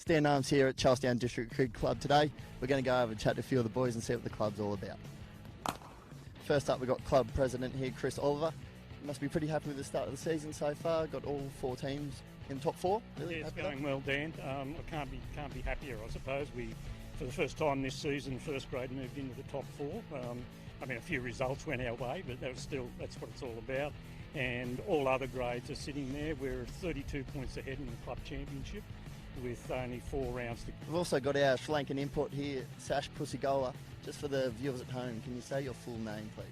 Stand Arms here at Charlestown District Cricket Club today. We're going to go over and chat to a few of the boys and see what the club's all about. First up, we've got club president here, Chris Oliver. You must be pretty happy with the start of the season so far. Got all 4 teams in top 4. Really yeah, it's going well, Dan. I can't be happier, I suppose. We, for the first time this season, first grade moved into the top 4. A few results went our way, but that's what it's all about. And all other grades are sitting there. We're 32 points ahead in the club championship with only 4 rounds to go. We've also got our Sri Lankan import here, Sash Pusigola. Just for the viewers at home, can you say your full name, please?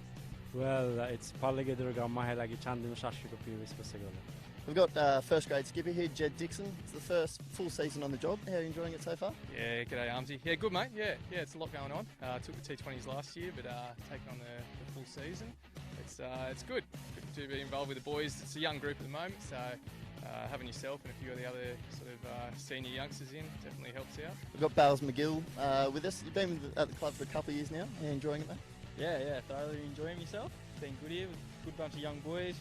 Well, it's Pallegedurga Mahelagi Chandin Shashikopi Pusigola. We've got first grade skipper here, Jed Dixon. It's the first full season on the job. How are you enjoying it so far? Yeah, g'day Armsy. Yeah, good mate. Yeah, it's a lot going on. Took the T20s last year, but taking on the full season, it's good. Good to be involved with the boys. It's a young group at the moment, so having yourself and a few of the other sort of senior youngsters in definitely helps out. We've got Bales McGill with us. You've been at the club for a couple of years now. Are you enjoying it, mate? Yeah, thoroughly enjoying myself. Been good here, good bunch of young boys,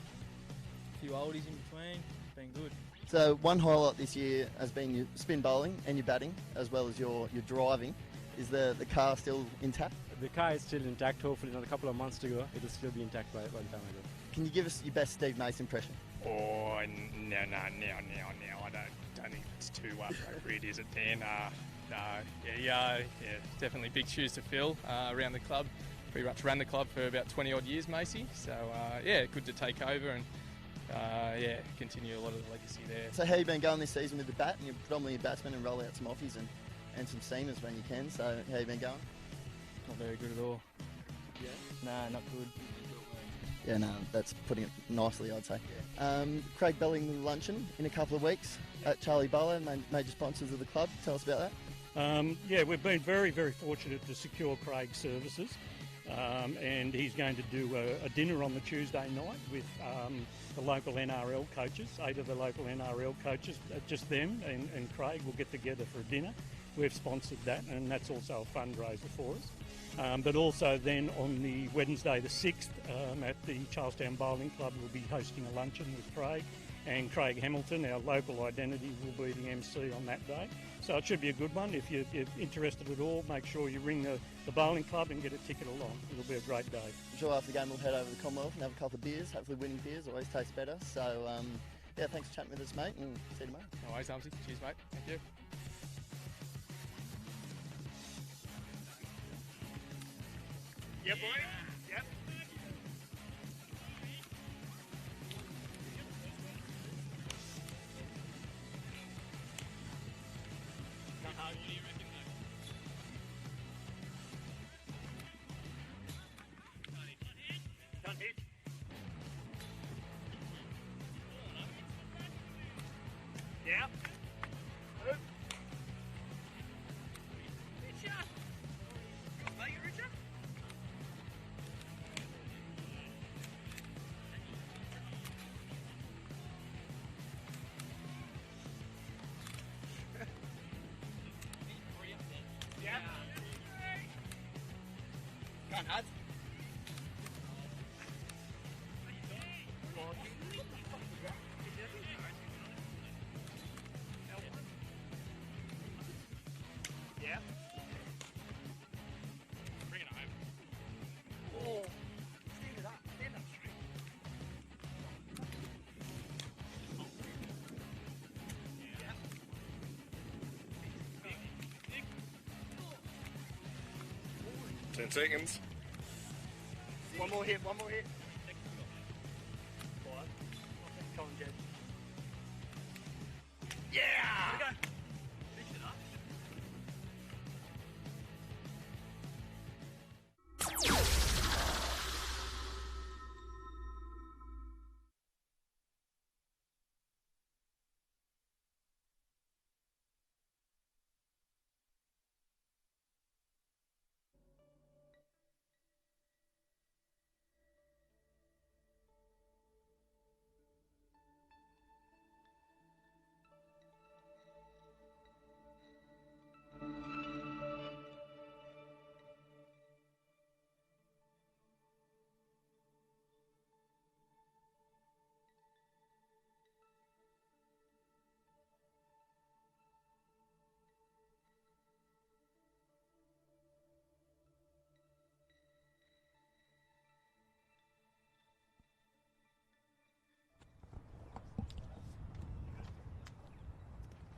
a few oldies in between. Been good. So one highlight this year has been your spin bowling and your batting, as well as your driving. Is the car still intact? The car is still intact. Hopefully, another couple of months to go, it'll still be intact by the time I go. Can you give us your best Steve Nace impression? Oh, no, I don't think it's too appropriate, is it, Dan? Yeah, definitely big shoes to fill around the club. Pretty much ran the club for about 20 odd years, Macy. So good to take over and continue a lot of the legacy there. So how you been going this season with the bat? And you're predominantly a batsman and roll out some offies and some seamers when you can. So how you been going? Not very good at all. Yeah. Nah, not good. Yeah, no, that's putting it nicely, I'd say. Craig Belling luncheon in a couple of weeks at Charlie Bowler, major sponsors of the club. Tell us about that. We've been very, very fortunate to secure Craig's services. And he's going to do a dinner on the Tuesday night with the local NRL coaches, 8 of the local NRL coaches, just them and Craig will get together for a dinner. We've sponsored that, and that's also a fundraiser for us. But also then on the Wednesday the 6th at the Charlestown Bowling Club, we'll be hosting a luncheon with Craig. And Craig Hamilton, our local identity, will be the MC on that day. So it should be a good one. If you're interested at all, make sure you ring the bowling club and get a ticket along. It'll be a great day. I'm sure after the game we'll head over to the Commonwealth and have a couple of beers. Hopefully winning beers always tastes better. So, thanks for chatting with us, mate, and see you tomorrow. No worries, Armsy. Cheers, mate. Thank you. Yep, boy. Yep. Done hit. Yeah. Good. Richard. Are you Richard? Yeah. Go on, Hud. Yeah. Bring it home. Oh. Stand it up. Stand up straight. Yeah. Big. 10 seconds. One more hit. Come on, Jed. Yeah! Here we go. Fix it up.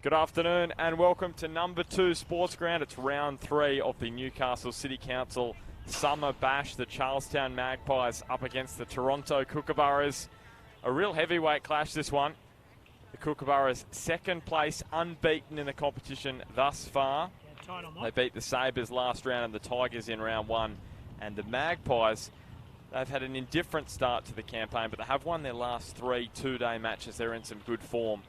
Good afternoon and welcome to number 2 Sports Ground. It's round 3 of the Newcastle City Council Summer Bash. The Charlestown Magpies up against the Toronto Kookaburras. A real heavyweight clash, this one. The Kookaburras second place, unbeaten in the competition thus far. They beat the Sabres last round and the Tigers in round 1. And the Magpies, they've had an indifferent start to the campaign, but they have won their last 3 two-day matches. They're in some good form.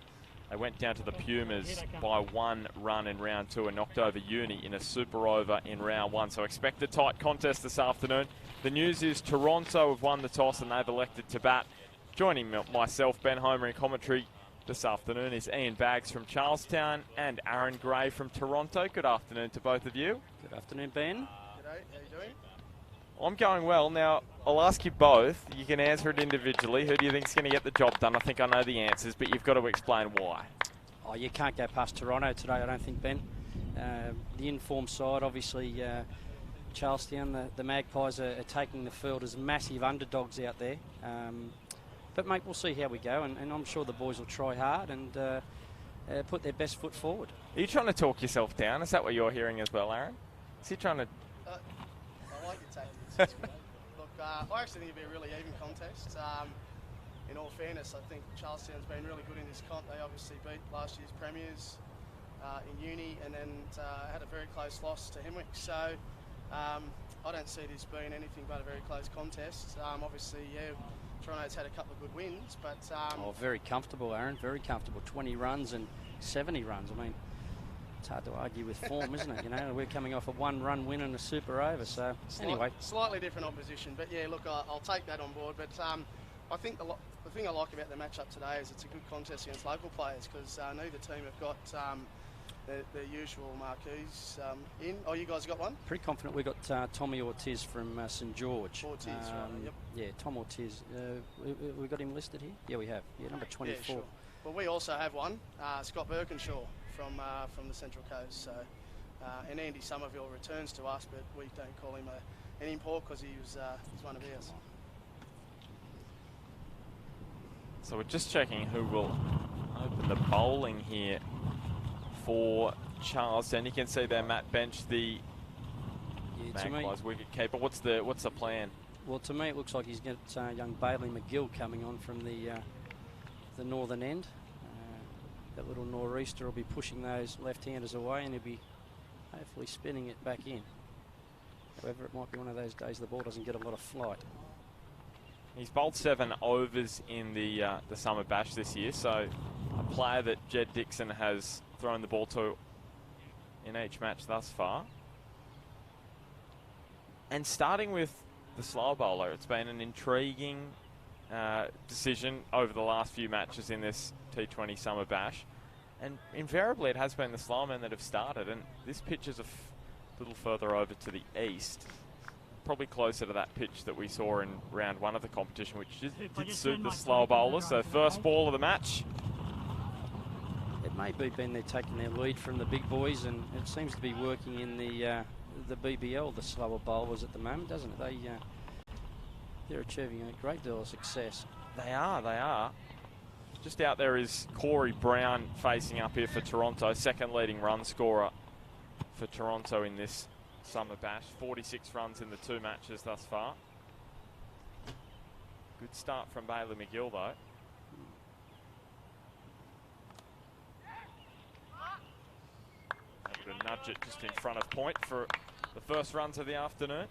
They went down to the Pumas by 1 run in round 2 and knocked over Uni in a super over in round 1. So expect a tight contest this afternoon. The news is Toronto have won the toss and they've elected to bat. Joining myself, Ben Homer, in commentary this afternoon is Ian Baggs from Charlestown and Aaron Gray from Toronto. Good afternoon to both of you. Good afternoon, Ben. G'day, how you doing? I'm going well. Now, I'll ask you both. You can answer it individually. Who do you think is going to get the job done? I think I know the answers, but you've got to explain why. Oh, you can't go past Toronto today, I don't think, Ben. The informed side, obviously, Charlestown, the Magpies are taking the field as massive underdogs out there. But, mate, we'll see how we go, and I'm sure the boys will try hard and put their best foot forward. Are you trying to talk yourself down? Is that what you're hearing as well, Aaron? Is he trying to... I like your tactics. Look, I actually think it'll be a really even contest. In all fairness, I think Charlestown's been really good in this comp. They obviously beat last year's premiers in Uni and then had a very close loss to Hemwick. So I don't see this being anything but a very close contest. Obviously, yeah, Toronto's had a couple of good wins, but... very comfortable, Aaron, very comfortable. 20 runs and 70 runs. I mean, it's hard to argue with form, isn't it? You know, we're coming off a 1-run win and a super over, so anyway. Slightly different opposition, but yeah, look, I'll take that on board. But I think the thing I like about the matchup today is it's a good contest against local players because neither team have got their usual marquees in. Oh, you guys got one? Pretty confident we got Tommy Ortiz from St George. Ortiz, right, yep. Yeah, Tom Ortiz. We got him listed here? Yeah, we have. Yeah, number 24. Yeah, sure. Well, we also have one, Scott Birkinshaw from the Central Coast. So, and Andy Somerville returns to us, but we don't call him an import because he's one of ours. So we're just checking who will open the bowling here for Charlestown. You can see there Matt Bench, the Magpies wicket keeper. What's the plan? Well, to me it looks like he's got young Bailey McGill coming on from the northern end. That little nor'easter will be pushing those left-handers away and he'll be hopefully spinning it back in. However, it might be one of those days the ball doesn't get a lot of flight. He's bowled 7 overs in the Summer Bash this year, so a player that Jed Dixon has thrown the ball to in each match thus far. And starting with the slow bowler, it's been an intriguing decision over the last few matches in this T20 Summer Bash. And invariably it has been the slow men that have started, and this pitch is a little further over to the east. Probably closer to that pitch that we saw in round 1 of the competition, which did suit the slow bowlers. So first ball of the match. It may be Ben, they're taking their lead from the big boys, and it seems to be working in the BBL, the slower bowlers at the moment, doesn't it? They're achieving a great deal of success. They are. Just out there is Corey Brown facing up here for Toronto, second leading run scorer for Toronto in this Summer Bash. 46 runs in the 2 matches thus far. Good start from Bailey McGill though. Able to nudge it just in front of point for the first runs of the afternoon.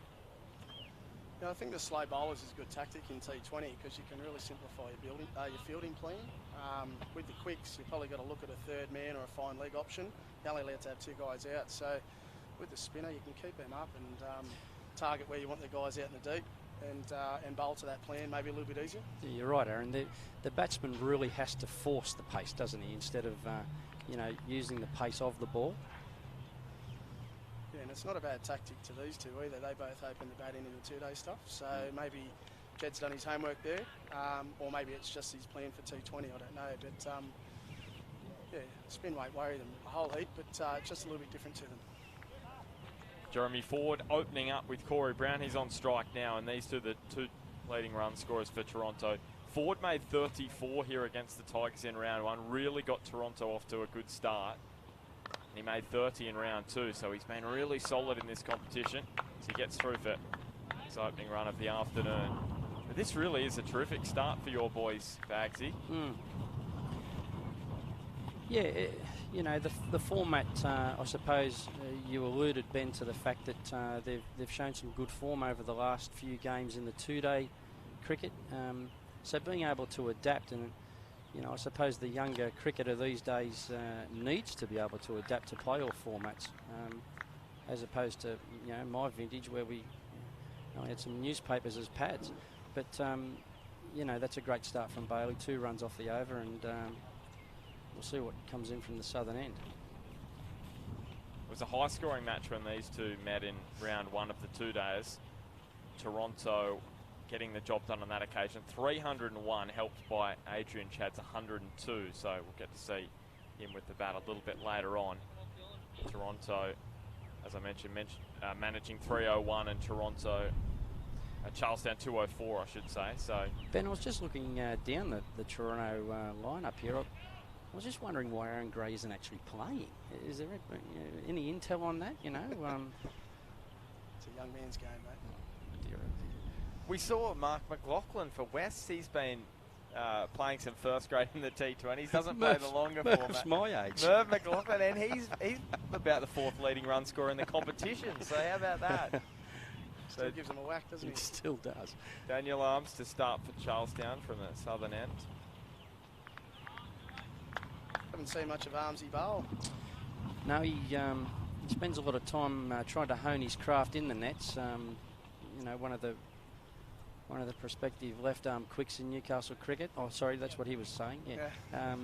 Yeah, I think the slow bowlers is a good tactic in T20 because you can really simplify your fielding plan. With the quicks, you've probably got to look at a third man or a fine leg option. You're only allowed to have 2 guys out, so with the spinner you can keep them up and target where you want the guys out in the deep and bowl to that plan maybe a little bit easier. Yeah, you're right, Aaron. The batsman really has to force the pace, doesn't he, instead of using the pace of the ball. Yeah, and it's not a bad tactic to these two either. They both open the bat in the 2-day stuff, so maybe Jed's done his homework there, or maybe it's just his plan for T20, I don't know. But yeah, spin weight worry them a whole heap, but it's just a little bit different to them. Jeremy Ford opening up with Corey Brown. He's on strike now, and these two, the 2 leading run scorers for Toronto. Ford made 34 here against the Tigers in round one. Really got Toronto off to a good start. And he made 30 in round two, so he's been really solid in this competition. So he gets through for his opening run of the afternoon. But this really is a terrific start for your boys, Bagsy. Yeah, you know, the format, I suppose you alluded, Ben, to the fact that they've shown some good form over the last few games in the two-day cricket. So being able to adapt, and you know, I suppose the younger cricketer these days needs to be able to adapt to play all formats, as opposed to, you know, my vintage where we had some newspapers as pads. But you know, that's a great start from Bailey. 2 runs off the over, and we'll see what comes in from the southern end. It was a high-scoring match when these two met in round one of the 2 days. Toronto getting the job done on that occasion. 301, helped by Adrian Chadd's 102, so we'll get to see him with the bat a little bit later on. Toronto, as I mentioned managing 301, and Toronto, Charlestown 204, I should say. So Ben, I was just looking down the Toronto lineup here. I was just wondering why Aaron Gray isn't actually playing. Is there any intel on that? You know, It's a young man's game, mate. we saw Mark McLaughlin for West. He's been playing some first grade in the T20s. Doesn't play the longer format. My age. Merv McLaughlin, and he's about the 4th leading run scorer in the competition. So how about that? Still gives him a whack, doesn't he? It still does. Daniel Arms to start for Charlestown from the southern end. Haven't seen much of Armsy bowl. No, he spends a lot of time trying to hone his craft in the nets. You know, one of the prospective left-arm quicks in Newcastle cricket. Oh, sorry, that's what he was saying. Yeah.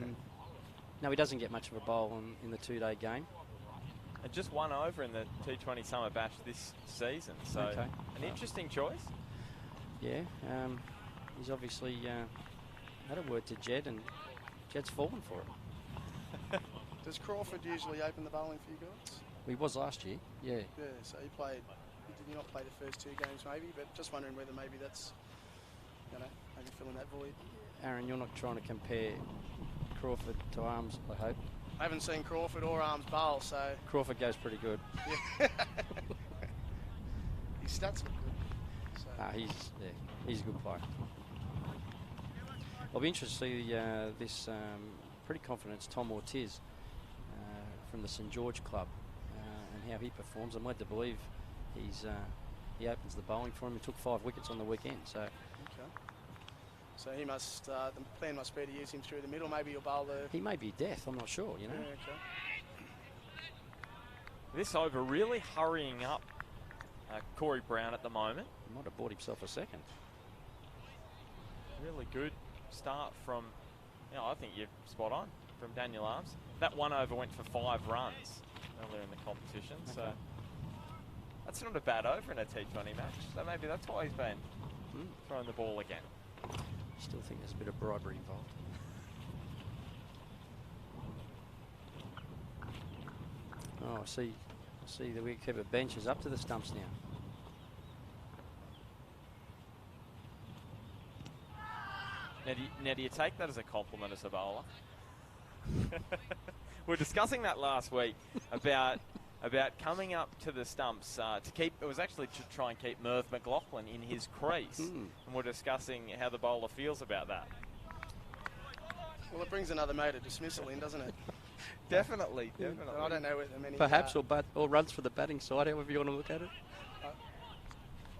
No, he doesn't get much of a bowl in the 2-day game. And just 1 over in the T20 Summer Bash this season. So an interesting choice. Yeah. He's obviously had a word to Jed, and Jed's fallen for it. Does Crawford usually open the bowling for you guys? He was last year. Yeah. Yeah. So he did not play the first 2 games, maybe, but just wondering whether maybe that's, you know, maybe filling that void. Aaron, you're not trying to compare Crawford to Arms, I hope. I haven't seen Crawford or Arms bowl, so... Crawford goes pretty good. Yeah. His stats look good. So. He's a good player. I'll be interested to see this pretty confident Tom Ortiz from the St George Club and how he performs. I'm led to believe he opens the bowling for him. He took 5 wickets on the weekend. So. Okay. So he must. The plan must be to use him through the middle. Maybe you'll bowl the. He may be death. I'm not sure. You know. Yeah, okay. This over really hurrying up Corey Brown at the moment. He might have bought himself a second. Really good start from. I think you're spot on from Daniel Arms. That 1 over went for 5 runs earlier in the competition. Okay. So that's not a bad over in a T20 match. So maybe that's why he's been throwing the ball again. Still think there's a bit of bribery involved. Oh, I see the wicketkeeper bench is up to the stumps now. Now do you take that as a compliment as a bowler? We were discussing that last week about coming up to the stumps to keep. It was actually to try and keep Merv McLaughlin in his crease, and we're discussing how the bowler feels about that. Well, it brings another mode of dismissal in, doesn't it? Definitely. I don't know whether many. Perhaps or runs for the batting side, however you want to look at it.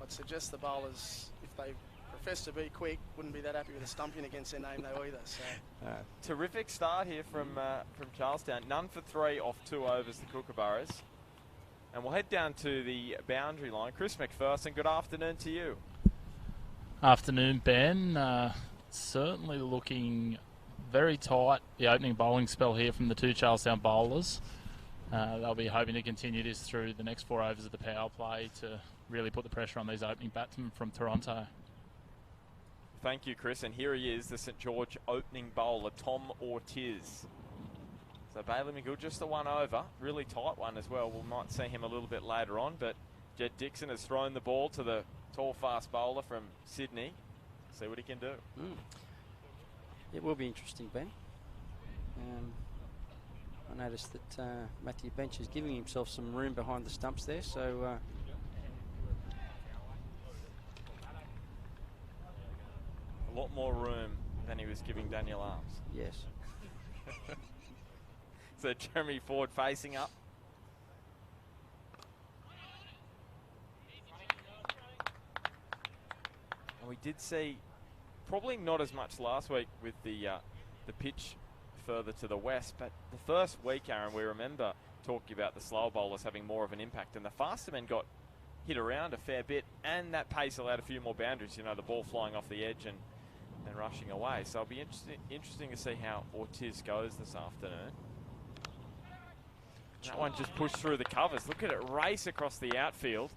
I'd suggest the bowlers, if they profess to be quick, wouldn't be that happy with a stumping against their name though either. So. Terrific start here from Charlestown. None for 3 off 2 overs, the Kookaburras. And we'll head down to the boundary line. Chris Mcpherson, good afternoon to you. Afternoon, Ben. Certainly looking very tight, the opening bowling spell here from the 2 Charlestown bowlers. They'll be hoping to continue this through the next 4 overs of the power play to really put the pressure on these opening batsmen from Toronto. Thank you, Chris. And here he is, the St George opening bowler, Tom Ortiz. So Bailey McGill, just the 1 over. Really tight one as well. We might see him a little bit later on, but Jed Dixon has thrown the ball to the tall, fast bowler from Sydney. See what he can do. It will be interesting, Ben. I noticed that Matthew Bench is giving himself some room behind the stumps there, so A lot more room than he was giving Daniel Arms. yes. So Jeremy Ford facing up. And we did see probably not as much last week with the pitch further to the west, but the first week, Aaron, we remember talking about the slower bowlers having more of an impact, and the faster men got hit around a fair bit, and that pace allowed a few more boundaries, you know, the ball flying off the edge and rushing away. So it'll be interesting to see how Ortiz goes this afternoon. That one just pushed through the covers. Look at it race across the outfield.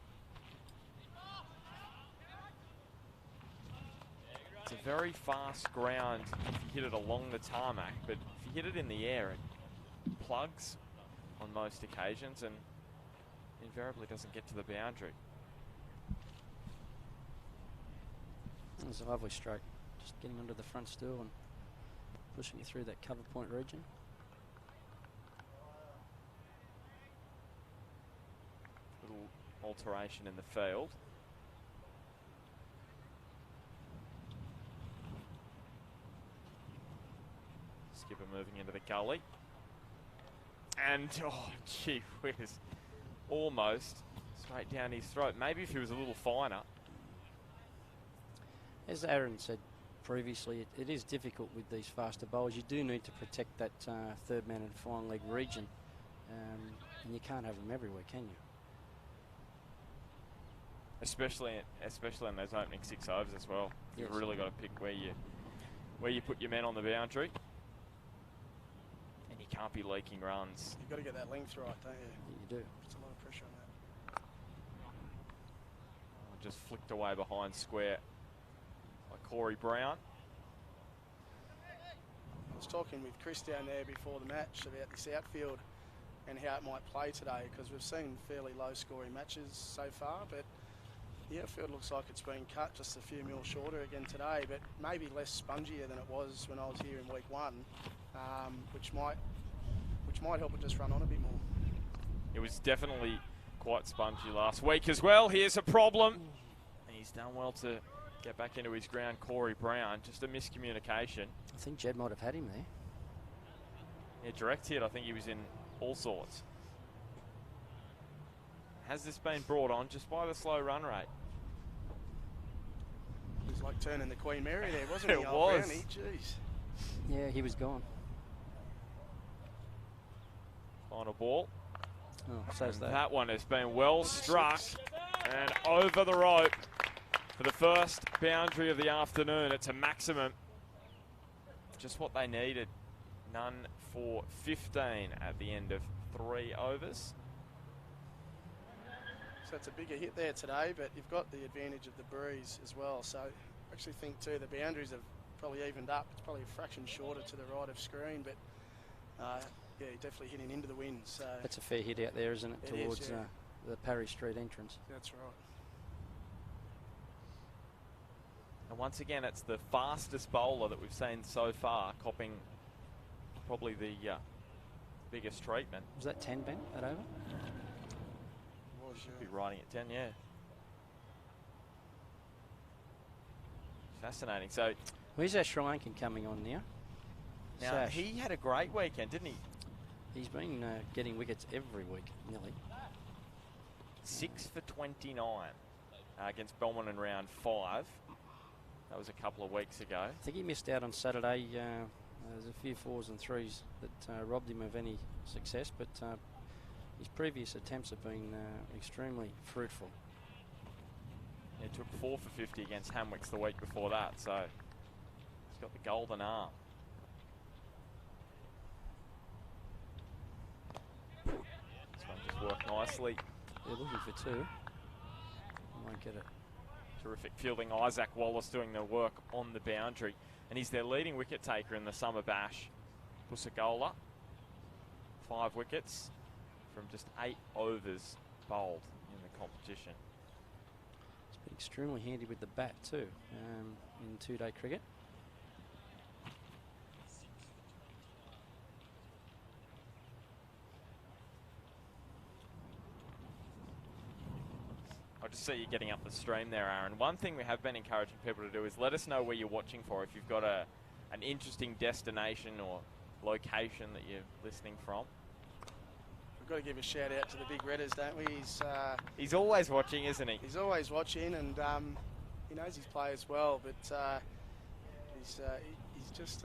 It's a very fast ground if you hit it along the tarmac, but if you hit it in the air, it plugs on most occasions and invariably doesn't get to the boundary. It's a lovely stroke. Just getting onto the front stool and pushing it through that cover point region. Little alteration in the field. Skipper moving into the gully. And, oh, gee whiz. Almost straight down his throat. Maybe if he was a little finer. As Aaron said previously, it is difficult with these faster bowlers. You do need to protect that third man and flying leg region. And you can't have them everywhere, can you? Especially in those opening 6 overs as well. You've Yes. really got to pick where you put your men on the boundary. And you can't be leaking runs. You've got to get that length right, don't you? You do. Puts a lot of pressure on that. Just flicked away behind square by Corey Brown. I was talking with Chris down there before the match about this outfield and how it might play today, because we've seen fairly low scoring matches so far, but the outfield looks like it's been cut just a few mil shorter again today, but maybe less spongier than it was when I was here in week 1, which might help it just run on a bit more. It was definitely quite spongy last week as well. Here's a problem. And he's done well to get back into his ground, Corey Brown. Just a miscommunication. I think Jed might have had him there. Yeah, direct hit. I think he was in all sorts. Has this been brought on just by the slow run rate? It was like turning the Queen Mary there, wasn't he? It old was. Brownie? Jeez. Yeah, he was gone. Final ball. Oh, so's And that. that one has been well struck and over the rope for the first boundary of the afternoon. It's a maximum. Just what they needed. None for 15 at the end of 3 overs. So it's a bigger hit there today, but you've got the advantage of the breeze as well. So I actually think too the boundaries have probably evened up. It's probably a fraction shorter to the right of screen, but yeah, definitely hitting into the wind. So That's a fair hit out there, isn't it? It is, Towards yeah. the Parry Street entrance. that's right. And once again, it's the fastest bowler that we've seen so far, copping probably the biggest treatment. Was that 10, Ben, that over? Should be riding at 10, yeah. Fascinating. So Where's our Sri Lankan coming on now? now Sash. he had a great weekend, didn't he? He's been getting wickets every week, nearly. 6 for 29 against Belmont in round 5. That was a couple of weeks ago. I think he missed out on Saturday. There's a few 4s and 3s that robbed him of any success, but his previous attempts have been extremely fruitful. He took 4 for 50 against Hamwicks the week before that, so he's got the golden arm. This one just worked nicely. They're looking for 2. Won't get it. Terrific fielding. Isaac Wallace doing the work on the boundary. And he's their leading wicket taker in the summer bash. Busagola, 5 wickets from just 8 overs bowled in the competition. It's been extremely handy with the bat too in 2-day cricket. to see you getting up the stream there, Aaron. One thing we have been encouraging people to do is let us know where you're watching for. If you've got an interesting destination or location that you're listening from. We've got to give a shout out to the big Redders, don't we? He's always watching, isn't he? He's always watching, and he knows his players well, but he's just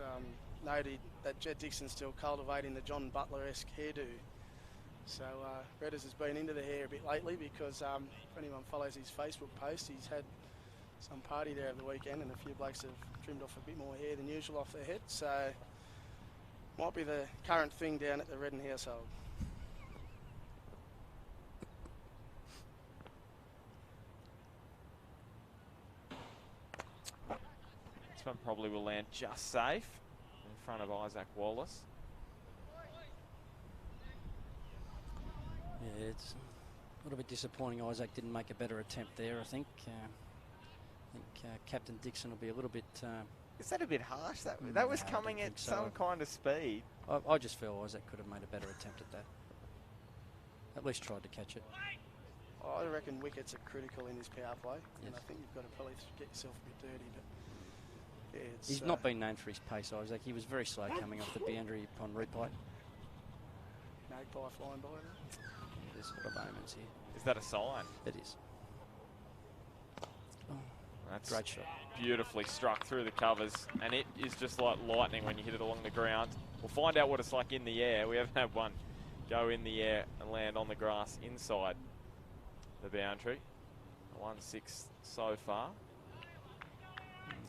noted that Jed Dixon's still cultivating the John Butler-esque hairdo. So Redders has been into the hair a bit lately because if anyone follows his Facebook post, he's had some party there over the weekend and a few blokes have trimmed off a bit more hair than usual off their head. So might be the current thing down at the Redden household. This one probably will land just safe in front of Isaac Wallace. Yeah, it's a little bit disappointing Isaac didn't make a better attempt there, I think. Captain Dixon will be a little bit... Is that a bit harsh? That was coming at some kind of speed. I just feel Isaac could have made a better attempt at that. At least tried to catch it. I reckon wickets are critical in this power play, and I think you've got to probably get yourself a bit dirty. But yeah, he's not been known for his pace, Isaac. He was very slow coming off the boundary upon replay. Magpie flying by there. There's sort of omens here. Is that a sign? It is. That's great shot. Beautifully struck through the covers, and it is just like lightning when you hit it along the ground. We'll find out what it's like in the air. We haven't had one go in the air and land on the grass inside the boundary. 1-6 so far.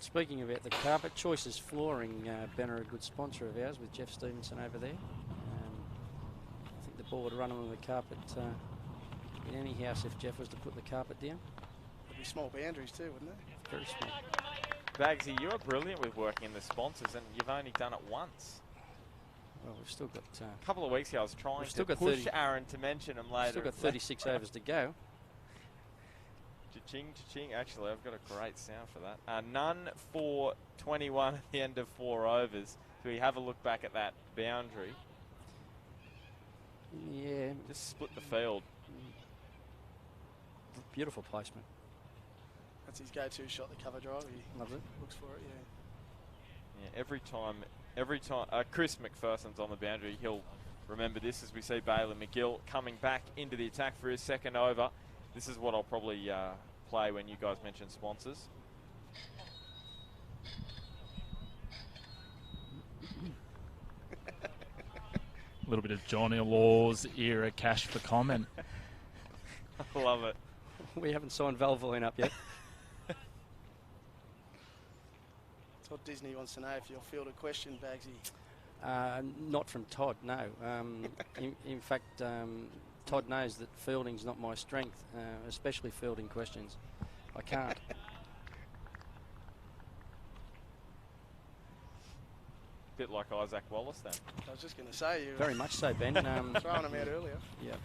Speaking about the carpet, Choices Flooring, Ben, are a good sponsor of ours with Jeff Stevenson over there. I think the ball would run on the carpet in any house if Jeff was to put the carpet down. There'd be small boundaries too, wouldn't there? Very small. Bagsy, you're brilliant with working in the sponsors, and you've only done it once. Well, we've still got... a couple of weeks ago, I was trying to push 30, Aaron to mention him later. Still got 36 overs to go. Cha-ching, cha-ching. Actually, I've got a great sound for that. None for 21 at the end of 4 overs. So we have a look back at that boundary. Yeah. Just split the field. Beautiful placement. That's his go-to shot, the cover drive. He loves it. Looks for it, yeah. Yeah, every time Chris Mcpherson's on the boundary, he'll remember this as we see Bailey McGill coming back into the attack for his second over. This is what I'll probably play when you guys mention sponsors. A little bit of Johnny Law's era cash for comment. I love it. We haven't signed Valvoline up yet. That's what Disney wants to know if you'll field a question, Bagsy. Not from Todd, no. In fact, Todd knows that fielding's not my strength, especially fielding questions. I can't. Bit like Isaac Wallace then. I was just going to say you. Very much so, Ben. Throwing him out earlier. Yeah.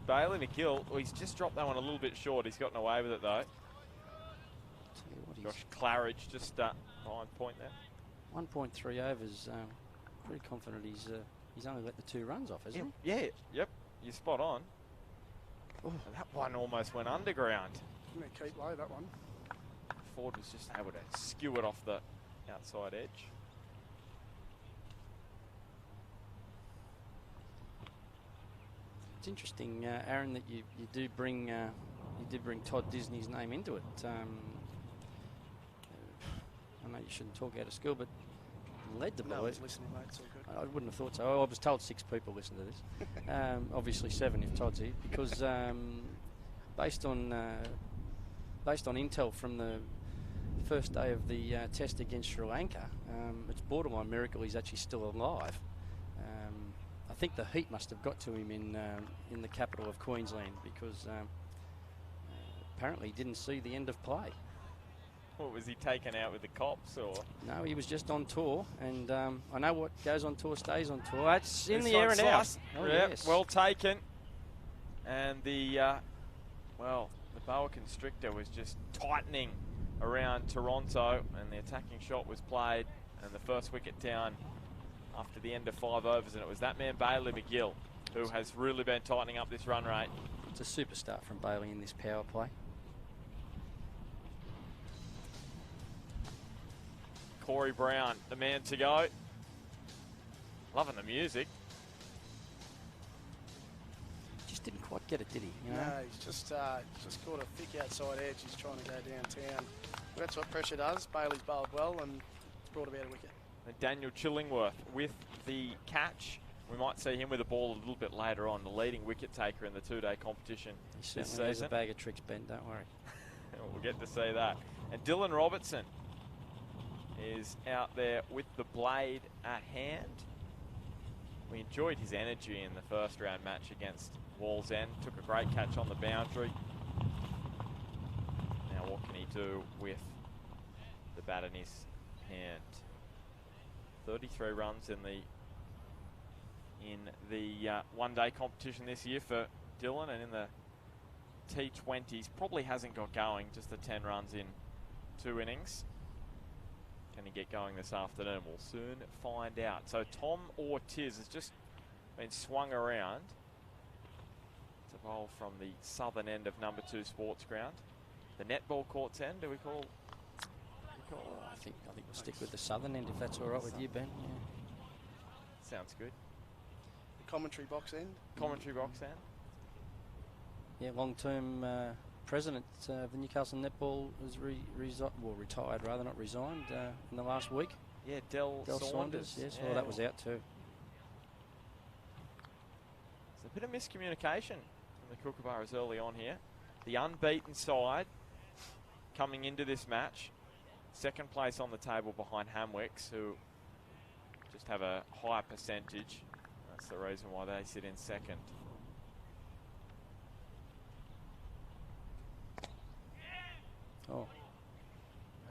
Bailey McGill, well, he's just dropped that one a little bit short. He's gotten away with it though. Josh Claridge just behind point there. 1.3 overs. Pretty confident he's only let the 2 runs off, isn't he? Yeah, yep. You're spot on. That one almost went underground. Didn't it keep low, that one? Ford was just able to skew it off the outside edge. It's interesting, Aaron, that you did bring Todd Disney's name into it. I know you shouldn't talk out of school, but led the boys. No one's listening, mate. It's all good. I wouldn't have thought so. I was told 6 people listen to this. Obviously 7 if Todd's here, because based on intel from the first day of the test against Sri Lanka, it's borderline miracle he's actually still alive. I think the heat must have got to him in the capital of Queensland, because apparently he didn't see the end of play. What, was he taken out with the cops or? No, he was just on tour, and I know what goes on tour stays on tour. That's in This the air and out. slice. Oh, Yep, yes. well taken. And the boa constrictor was just tightening around Toronto, and the attacking shot was played, and the first wicket down after the end of 5 overs, and it was that man Bailey McGill who has really been tightening up this run rate. It's a superstar from Bailey in this power play. Corey Brown, the man to go. Loving the music. Just didn't quite get it, did he? You know? No, he's just caught a thick outside edge. He's trying to go downtown. But that's what pressure does. Bailey's bowled well and it's brought about a wicket. And Daniel Chillingworth with the catch. We might see him with the ball a little bit later on, the leading wicket taker in the two-day competition He this certainly has season. a bag of tricks, Ben, don't worry. We'll get to see that. And Dylan Robertson is out there with the blade at hand. We enjoyed his energy in the first round match against Wallsend. Took a great catch on the boundary. Now what can he do with the bat in his hand? 33 runs in the one-day competition this year for Dylan, and in the T20s probably hasn't got going, just the 10 runs in 2 innings. Can he get going this afternoon? We'll soon find out. So Tom Ortiz has just been swung around to bowl from the southern end of number 2 sports ground. The netball court's end, do we call? I think we'll stick with the southern end if that's all right with you, Ben. Yeah. Sounds good. The commentary box end. Commentary box end. Yeah, long-term president of the Newcastle Netball has retired rather, not resigned, in the last week. Yeah, Del Saunders. Yes, yeah. well, that was out too. There's a bit of miscommunication from the Kookaburras early on here. The unbeaten side coming into this match. Second place on the table behind Hamwicks, who just have a higher percentage. That's the reason why they sit in second. Oh.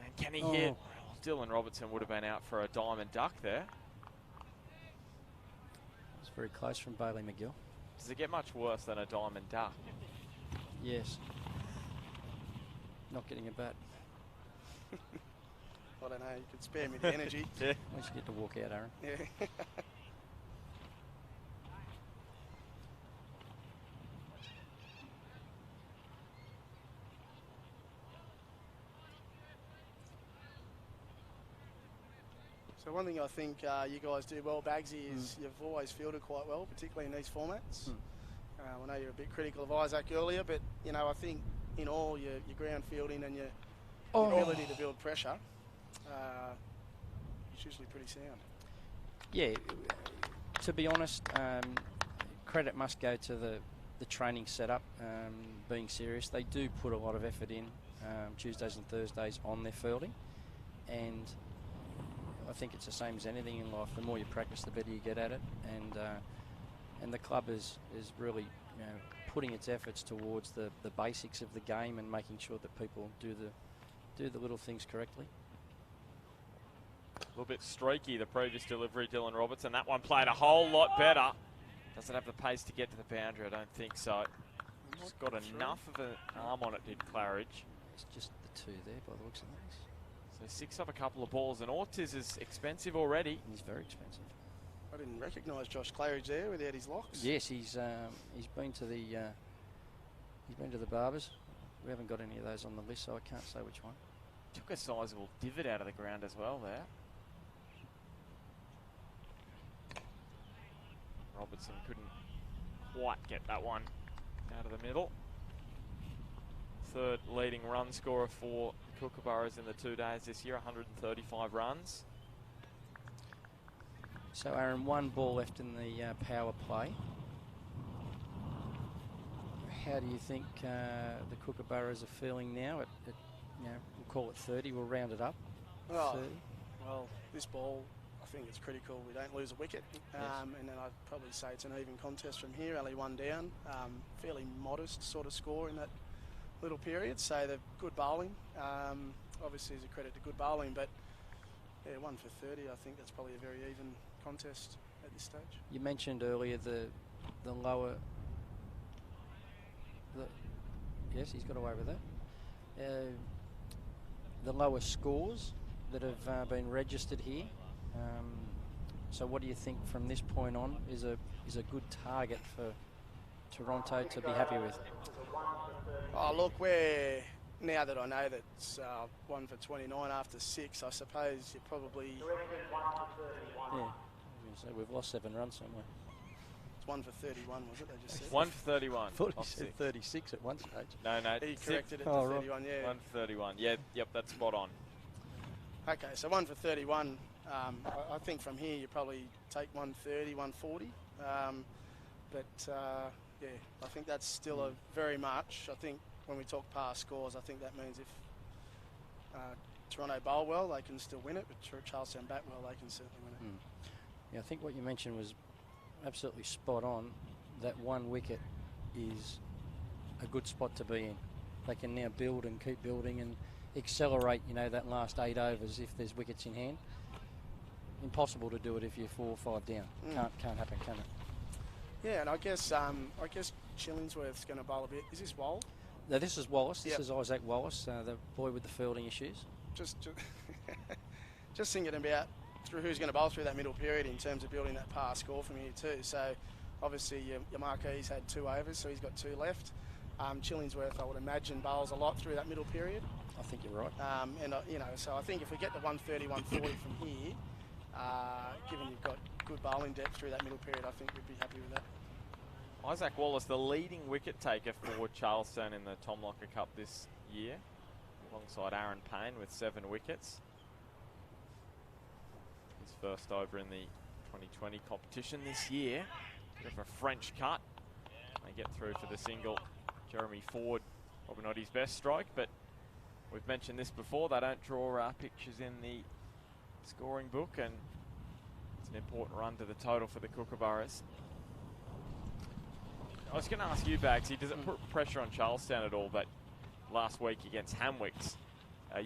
And can he hit? Well, Dylan Robertson would have been out for a diamond duck there. It's very close from Bailey McGill. Does it get much worse than a diamond duck? Yes. Not getting a bat. I don't know, you could spare me the energy. Yeah. We should get to walk out, Aaron. Yeah. So one thing I think you guys do well, Bagsy, is you've always fielded quite well, particularly in these formats. I know you're a bit critical of Isaac earlier, but you know, I think in all your ground fielding and your ability to build pressure, it's usually pretty sound. Yeah, to be honest, credit must go to the training setup, being serious. They do put a lot of effort in Tuesdays and Thursdays on their fielding, and I think it's the same as anything in life. The more you practice, the better you get at it, and the club is really putting its efforts towards the basics of the game and making sure that people do the little things correctly. A little bit streaky, the previous delivery, Dylan Robertson. That one played a whole lot better. Does it have the pace to get to the boundary? I don't think so. Just got enough of an arm on it, did Claridge. It's just the 2 there by the looks of things. So 6 off a couple of balls, and Ortiz is expensive already. He's very expensive. I didn't recognise Josh Claridge there without his locks. Yes, he's been to the barbers. We haven't got any of those on the list, so I can't say which one. Took a sizable divot out of the ground as well there. Robertson couldn't quite get that one out of the middle. Third leading run scorer for Kookaburras in the 2 days this year, 135 runs. So, Aaron, 1 ball left in the power play. How do you think the Kookaburras are feeling now? We'll call it 30. We'll round it up. 30. Well, this ball, I think it's critical we don't lose a wicket. Yes. And then I'd probably say it's an even contest from here, only 1 down. Fairly modest sort of score in that little period, so they're good bowling. Obviously, is a credit to good bowling, but yeah, 1 for 30. I think that's probably a very even contest at this stage. You mentioned earlier the lower. Yes, he's got away with that. The lower scores that have been registered here. So, what do you think from this point on is a good target for Toronto to be happy with? Oh, look, we're now that I know that it's 1 for 29 after 6, I suppose you probably... Yeah, so we've lost 7 runs somewhere. It's 1 for 31, was it? They just said 1 for 31. I thought he off said 6. 36 at one stage. No. He six- corrected it to Oh, right. 31, yeah. 1 for 31. Yeah, yep, that's spot on. Okay, so 1 for 31. I think from here you probably take 130, 140. Yeah, I think that's still a very much. I think when we talk past scores, I think that means if Toronto bowl well, they can still win it, but Charlestown bat well, they can certainly win it. Yeah, I think what you mentioned was absolutely spot on. That 1 wicket is a good spot to be in. They can now build and keep building and accelerate, that last 8 overs if there's wickets in hand. Impossible to do it if you're 4 or 5 down. Can't happen, can it? Yeah, and I guess Chillingsworth's going to bowl a bit. Is this Wall? Now, this is Wallace. This Yep. is Isaac Wallace, the boy with the fielding issues. Just thinking about who's going to bowl through that middle period in terms of building that par score from here too. So obviously your Marquis had 2 overs, so he's got 2 left. Chillingsworth, I would imagine, bowls a lot through that middle period. I think you're right. So I think if we get to 130, 140 from here, given you've got good bowling depth through that middle period, I think we'd be happy with that. Isaac Wallace, the leading wicket taker for Charlestown in the Tom Locker Cup this year, alongside Aaron Payne with 7 wickets. His first over in the 2020 competition this year. Bit of a French cut. They get through for the single. Jeremy Ford, probably not his best strike, but we've mentioned this before. They don't draw pictures in the scoring book, and it's an important run to the total for the Kookaburras. I was going to ask you, Bagsy, does it put pressure on Charlestown at all that last week against Hamwicks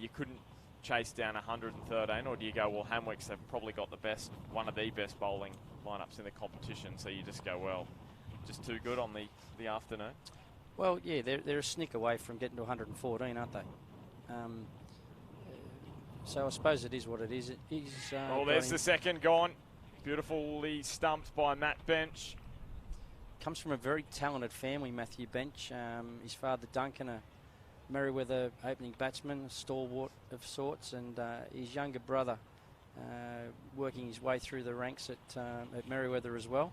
you couldn't chase down 113, or do you go, well, Hamwicks have probably got one of the best bowling lineups in the competition, so you just go, well, just too good on the afternoon? Well, yeah, they're a snick away from getting to 114, aren't they? So I suppose it is what it is. There's the second gone. Beautifully stumped by Matt Bench. Comes from a very talented family, Matthew Bench. His father, Duncan, a Merriweather opening batsman, a stalwart of sorts, and his younger brother working his way through the ranks at Merriweather as well.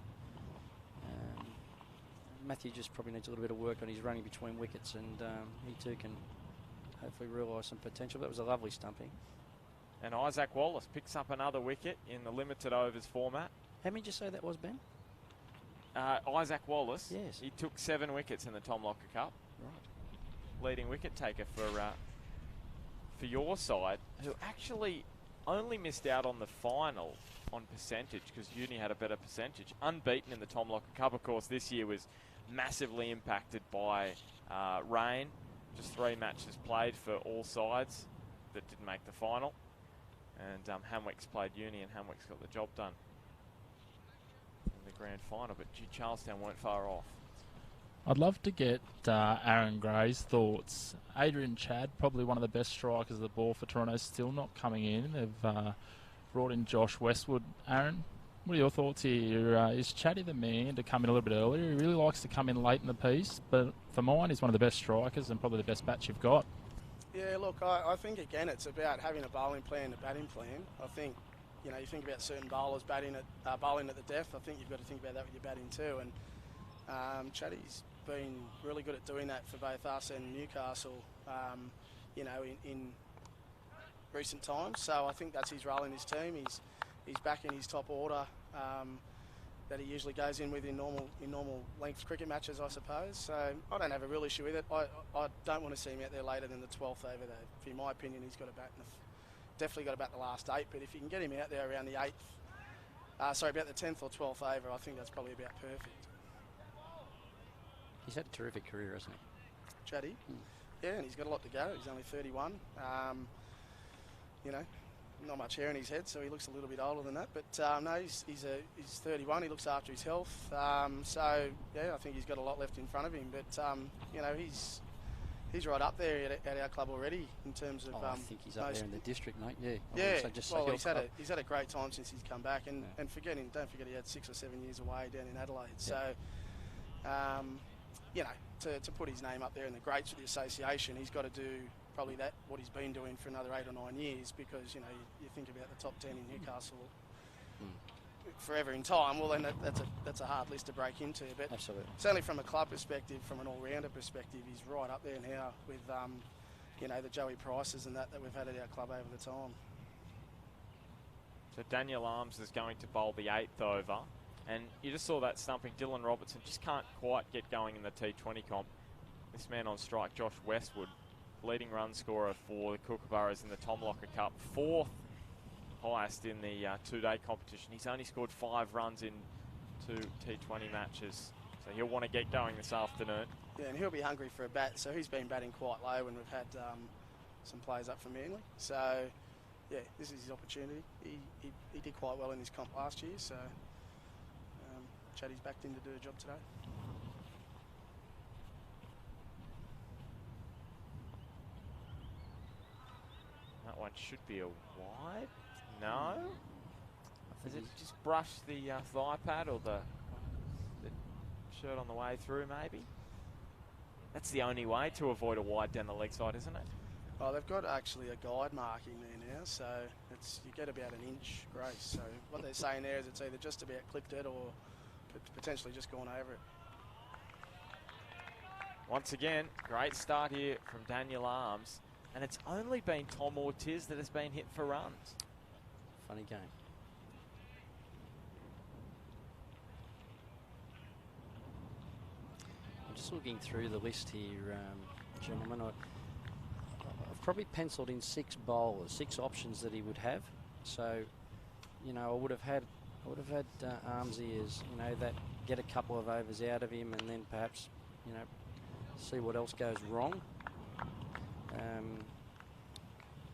Matthew just probably needs a little bit of work on his running between wickets, and he too can hopefully realise some potential. That was a lovely stumping. And Isaac Wallace picks up another wicket in the limited overs format. How many did you say that was, Ben? Isaac Wallace, yes. He took 7 wickets in the Tom Locker Cup. Right. Leading wicket taker for your side, who actually only missed out on the final on percentage because Uni had a better percentage. Unbeaten in the Tom Locker Cup, of course, this year was massively impacted by rain. Just 3 matches played for all sides that didn't make the final. And Hamwicks played Uni, and Hamwicks got the job done in the grand final. But Charlestown weren't far off. I'd love to get Aaron Gray's thoughts. Adrian Chadd, probably one of the best strikers of the ball for Toronto, still not coming in. They've brought in Josh Westwood. Aaron, what are your thoughts here? Is Chaddy the man to come in a little bit earlier? He really likes to come in late in the piece, but for mine, he's one of the best strikers and probably the best bats you've got. Yeah, look, I think, again, it's about having a bowling plan and a batting plan. I think, you think about certain bowlers bowling at the depth. I think you've got to think about that with your batting too. And Chaddy's been really good at doing that for both us and Newcastle, in recent times. So I think that's his role in his team. He's back in his top order that he usually goes in with in normal length cricket matches, I suppose. So I don't have a real issue with it. I don't want to see him out there later than the 12th over though. In my opinion, he's got to bat definitely got to bat the last 8. But if you can get him out there around the 8th, about the 10th or 12th over, I think that's probably about perfect. He's had a terrific career, hasn't he? Chatty. Yeah, and he's got a lot to go. He's only 31. Not much hair in his head, so he looks a little bit older than that. But no, he's 31. He looks after his health. I think he's got a lot left in front of him. But he's right up there at our club already in terms of. I think he's up there in the district, mate. Yeah. Yeah. He's had a great time since he's come back, and don't forget he had 6 or 7 years away down in Adelaide. So, to put his name up there in the greats with the association, he's got to do probably what he's been doing for another 8 or 9 years, because, you know, you think about the top 10 in Newcastle forever in time, well, then that's a hard list to break into. But absolutely, certainly from a club perspective, from an all-rounder perspective, he's right up there now with, you know, the Joey Prices and that we've had at our club over the time. So Daniel Arms is going to bowl the 8th over, and you just saw that stumping. Dylan Robertson just can't quite get going in the T20 comp. This man on strike, Josh Westwood, leading run scorer for the Kookaburras in the Tom Locker Cup, 4th highest in the 2-day competition. He's only scored 5 runs in 2 T20 matches, so he'll want to get going this afternoon. Yeah, and he'll be hungry for a bat, so he's been batting quite low when we've had some players up for Manly. So, yeah, this is his opportunity. He did quite well in this comp last year, so Chatty's backed in to do a job today. That one should be a wide. No? Has it just brushed the thigh pad or the shirt on the way through, maybe? That's the only way to avoid a wide down the leg side, isn't it? Oh, they've got actually a guide mark in there now, so you get about an inch grace. So what they're saying there is it's either just about clipped it or potentially just gone over it. Once again, great start here from Daniel Arms, and it's only been Tom Ortiz that has been hit for runs. Funny game. I'm just looking through the list here, gentlemen. I've probably penciled in 6 bowlers, 6 options that he would have. So, you know, I would have had Arms ears, you know, that get a couple of overs out of him, and then perhaps, you know, see what else goes wrong.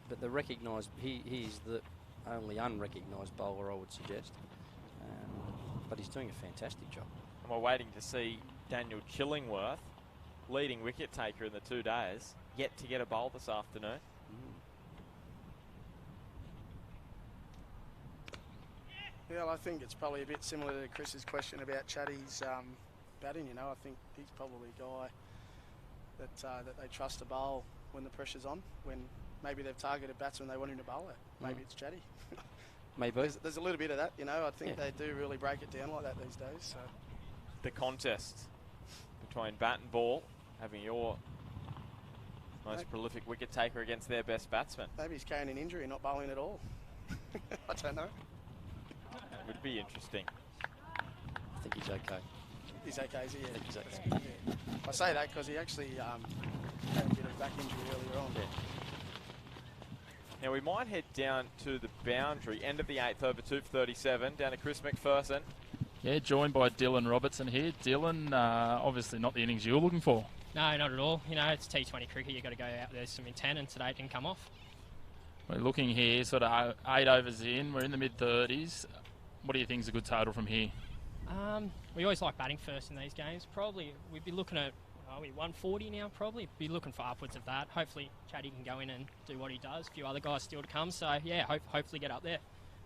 But the recognised, he's the only unrecognised bowler, I would suggest. But he's doing a fantastic job. And we're waiting to see Daniel Chillingworth, leading wicket taker in the 2 days, yet to get a bowl this afternoon. Yeah, well, I think it's probably a bit similar to Chris's question about Chatty's batting. You know, I think he's probably a guy that they trust to bowl when the pressure's on, when maybe they've targeted batsmen they want him to bowl at. Maybe it's Chatty. Maybe. There's a little bit of that, you know. I think they do really break it down like that these days. So the contest between bat and ball, having your most prolific wicket taker against their best batsman. Maybe he's carrying an injury and not bowling at all. I don't know. That would be interesting. I think he's okay. He's okay, is he? Yeah. I think he's okay. Yeah. I say that because he actually had a bit of back injury earlier on. Yeah. Now we might head down to the boundary, end of the 8th over 2:37, down to Chris Mcpherson. Yeah, joined by Dylan Robertson here. Dylan, obviously not the innings you were looking for. No, not at all. You know, it's T20 cricket. You've got to go out there some intent, and today it didn't come off. We're looking here, sort of 8 overs in. We're in the mid-30s. What do you think is a good total from here? We always like batting first in these games. Probably we'd be looking at 140 now. Probably be looking for upwards of that. Hopefully, Chatty can go in and do what he does. A few other guys still to come. So yeah, hopefully get up there,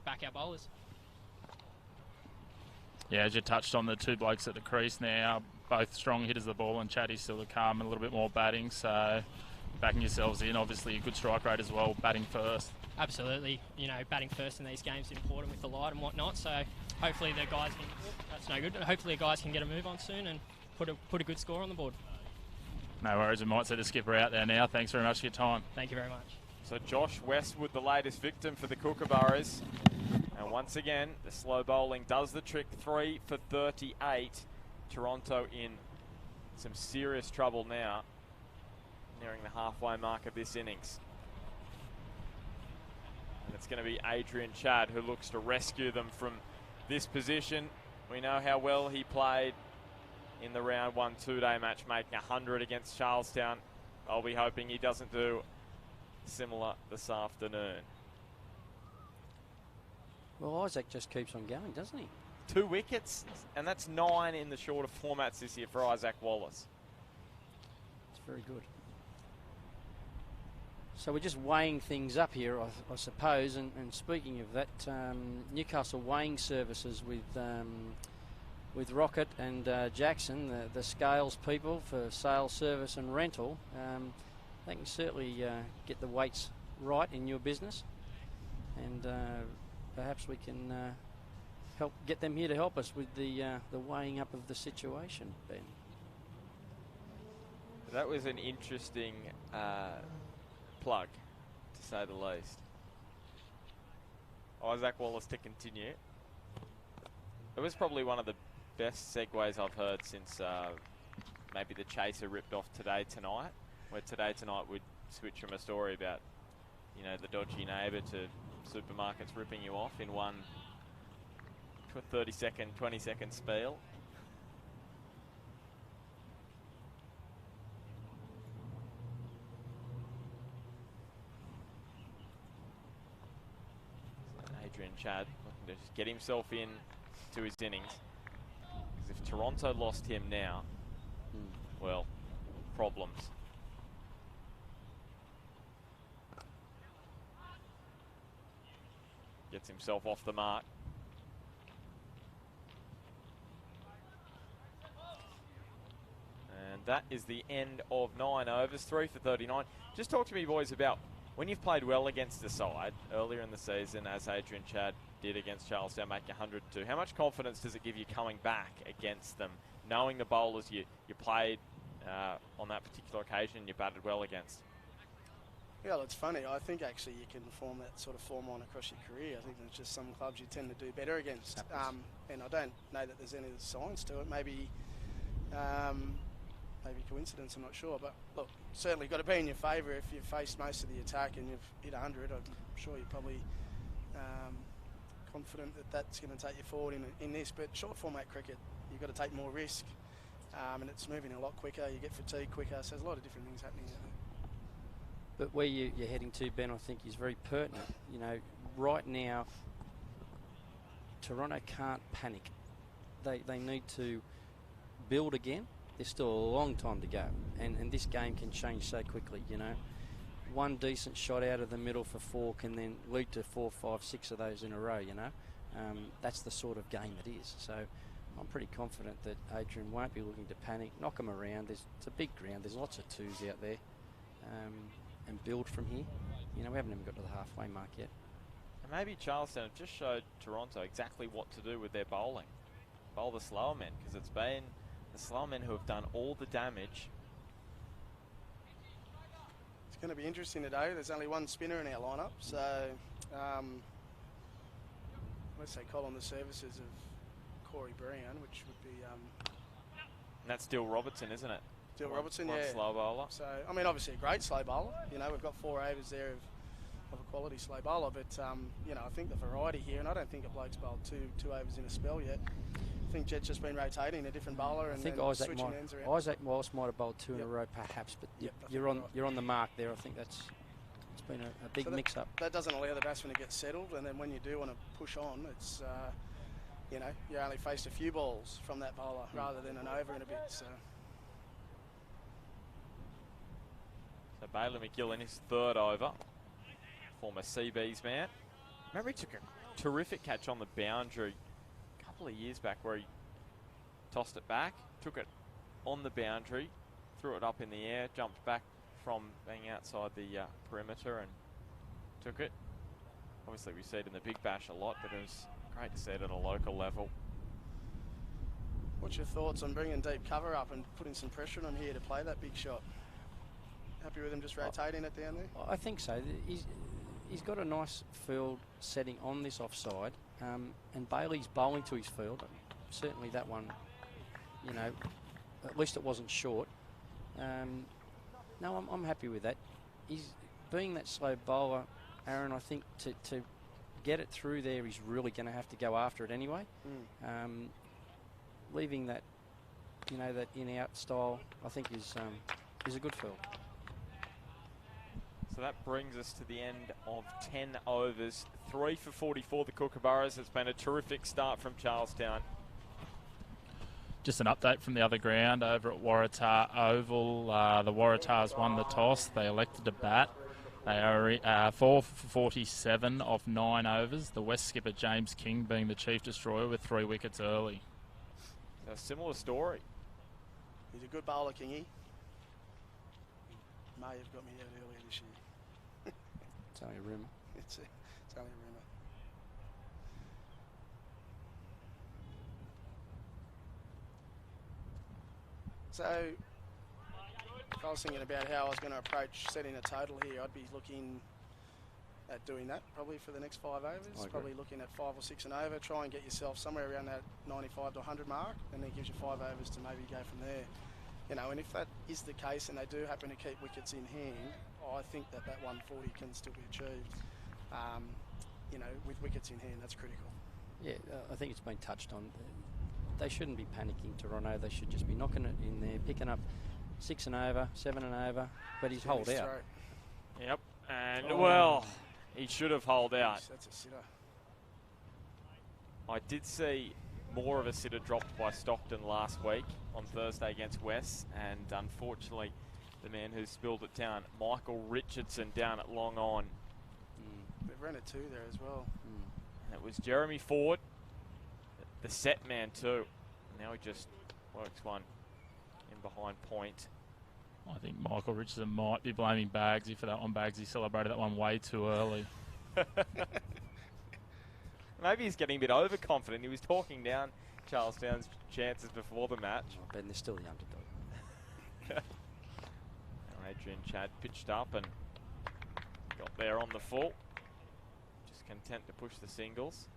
back our bowlers. Yeah, as you touched on, the 2 blokes at the crease now, both strong hitters of the ball, and Chatty's still to come, and a little bit more batting. So backing yourselves in, obviously a good strike rate as well, batting first. Absolutely, you know, batting first in these games is important with the light and whatnot. So hopefully the guys can. That's no good. Hopefully the guys can get a move on soon and put a good score on the board. No worries, we might see the skipper out there now. Thanks very much for your time. Thank you very much. So Josh Westwood, the latest victim for the Kookaburras. And once again, the slow bowling does the trick. 3 for 38. Toronto in some serious trouble now, nearing the halfway mark of this innings. And it's going to be Adrian Chad who looks to rescue them from this position. We know how well he played in the round 1 2-day match, making 100 against Charlestown. I'll be hoping he doesn't do similar this afternoon. Well, Isaac just keeps on going, doesn't he? 2 wickets, and that's 9 in the shorter formats this year for Isaac Wallace. It's very good. So we're just weighing things up here, I suppose. And speaking of that, Newcastle weighing services with with Rocket and Jackson, the scales people for sales, service and rental, they can certainly get the weights right in your business, and perhaps we can help get them here to help us with the weighing up of the situation, Ben. That was an interesting plug, to say the least. Isaac Wallace to continue. It was probably one of the best segues I've heard since maybe the Chaser ripped off Today Tonight, where Today Tonight would switch from a story about, you know, the dodgy neighbour to supermarkets ripping you off in one 30-second, 20-second spiel. Adrian Chad looking to just get himself in to his innings. Because if Toronto lost him now, well, problems. Gets himself off the mark. And that is the end of 9 overs, 3 for 39. Just talk to me, boys, about when you've played well against the side earlier in the season, as Adrian Chad did against Charlestown, making 102. How much confidence does it give you coming back against them, knowing the bowlers you played on that particular occasion you batted well against? Yeah, well, it's funny. I think actually you can form that sort of form on across your career. I think there's just some clubs you tend to do better against. And I don't know that there's any science to it. Maybe coincidence, I'm not sure. But look, certainly got to be in your favour if you've faced most of the attack and you've hit 100. I'm sure you're probably confident that that's going to take you forward in this. But short format cricket, you've got to take more risk. And it's moving a lot quicker. You get fatigued quicker. So there's a lot of different things happening there. But where you're heading to, Ben, I think is very pertinent. You know, right now, Toronto can't panic. They need to build again. There's still a long time to go, and this game can change so quickly, you know. One decent shot out of the middle for 4 can then lead to 4, 5, 6 of those in a row, you know. That's the sort of game it is. So I'm pretty confident that Adrian won't be looking to panic, knock them around. It's a big ground. There's lots of twos out there. And build from here. You know, we haven't even got to the halfway mark yet. And maybe Charlestown have just showed Toronto exactly what to do with their bowling. Bowl the slower men, because it's been the slower men who have done all the damage. It's going to be interesting today. There's only one spinner in our lineup, so let's say call on the services of Corey Brown, which would be... and that's Dill Robertson, isn't it? Dill Robertson, one yeah. Slow bowler. So, I mean, obviously a great slow bowler. You know, we've got 4 overs there of a quality slow bowler, but, you know, I think the variety here, and I don't think a bloke's bowled two overs in a spell yet. I think Jet's just been rotating a different bowler and I think Isaac Wallace might have bowled 2 in a row, perhaps, but you're on the mark there. I think it's been a big mix-up. That doesn't allow the batsman to get settled, and then when you do want to push on, it's, you know, you only faced a few balls from that bowler rather than an over and a bit, so... So Bailey McGill in his 3rd over, former CB's man. Remember he took a terrific catch on the boundary a couple of years back where he tossed it back, took it on the boundary, threw it up in the air, jumped back from being outside the perimeter and took it. Obviously we see it in the Big Bash a lot, but it was great to see it at a local level. What's your thoughts on bringing deep cover up and putting some pressure on him here to play that big shot? Happy with him just rotating it down there? I think so. He's got a nice field setting on this offside, and Bailey's bowling to his field. Certainly that one, you know, at least it wasn't short. No, I'm happy with that. He's being that slow bowler, Aaron. I think to get it through there, he's really going to have to go after it anyway. Leaving that, you know, that in-out style, I think is a good field. So that brings us to the end of 10 overs. 3 for 44, the Kookaburras. It's been a terrific start from Charlestown. Just an update from the other ground over at Waratah Oval. The Waratahs won the toss. They elected to bat. They are 4 for 47 of 9 overs. The West skipper James King being the chief destroyer with 3 wickets early. a similar story. He's a good bowler, Kingy. May have got me out earlier this year. It's only a rumour. It's only a rumour. So, if I was thinking about how I was going to approach setting a total here, I'd be looking at doing that probably for the next 5 overs. Probably looking at 5 or 6 and over. Try and get yourself somewhere around that 95 to 100 mark, and then gives you 5 overs to maybe go from there. You know, and if that is the case and they do happen to keep wickets in hand, I think that 140 can still be achieved. You know, with wickets in hand, that's critical. Yeah, I think it's been touched on. They shouldn't be panicking, Toronto. They should just be knocking it in there, picking up 6 and over, 7 and over, but he's holed out. Yep, and well, he should have holed out. That's a sitter. I did see more of a sitter dropped by Stockton last week on Thursday against West, and unfortunately the man who spilled it down, Michael Richardson, down at long on. They've run it 2 there as well. And it was Jeremy Ford, the set man too. Now he just works one in behind point. I think Michael Richardson might be blaming Bagsy for that one. Bagsy celebrated that one way too early. Maybe he's getting a bit overconfident. He was talking down Charlestown's chances before the match. Oh, Ben, they're still the underdog. Now Adrian Chad pitched up and got there on the full. Just content to push the singles.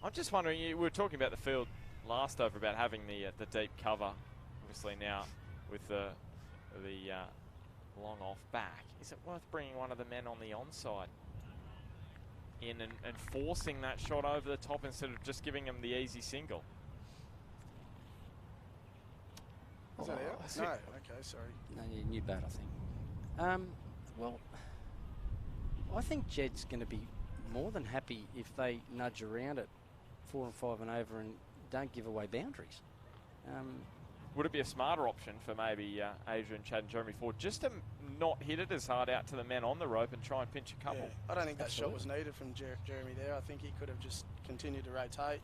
I'm just wondering, we were talking about the field last over about having the deep cover. Obviously now with the long off back, is it worth bringing one of the men on the onside in and forcing that shot over the top instead of just giving him the easy single? Is that out? No, okay, sorry. No, new bat, I think. Well, I think Jed's going to be more than happy if they nudge around it 4 and 5 and over and don't give away boundaries. Would it be a smarter option for maybe Adrian Chad and Jeremy Ford just to not hit it as hard out to the men on the rope and try and pinch a couple? Yeah, I don't think that shot was needed from Jeremy there. I think he could have just continued to rotate.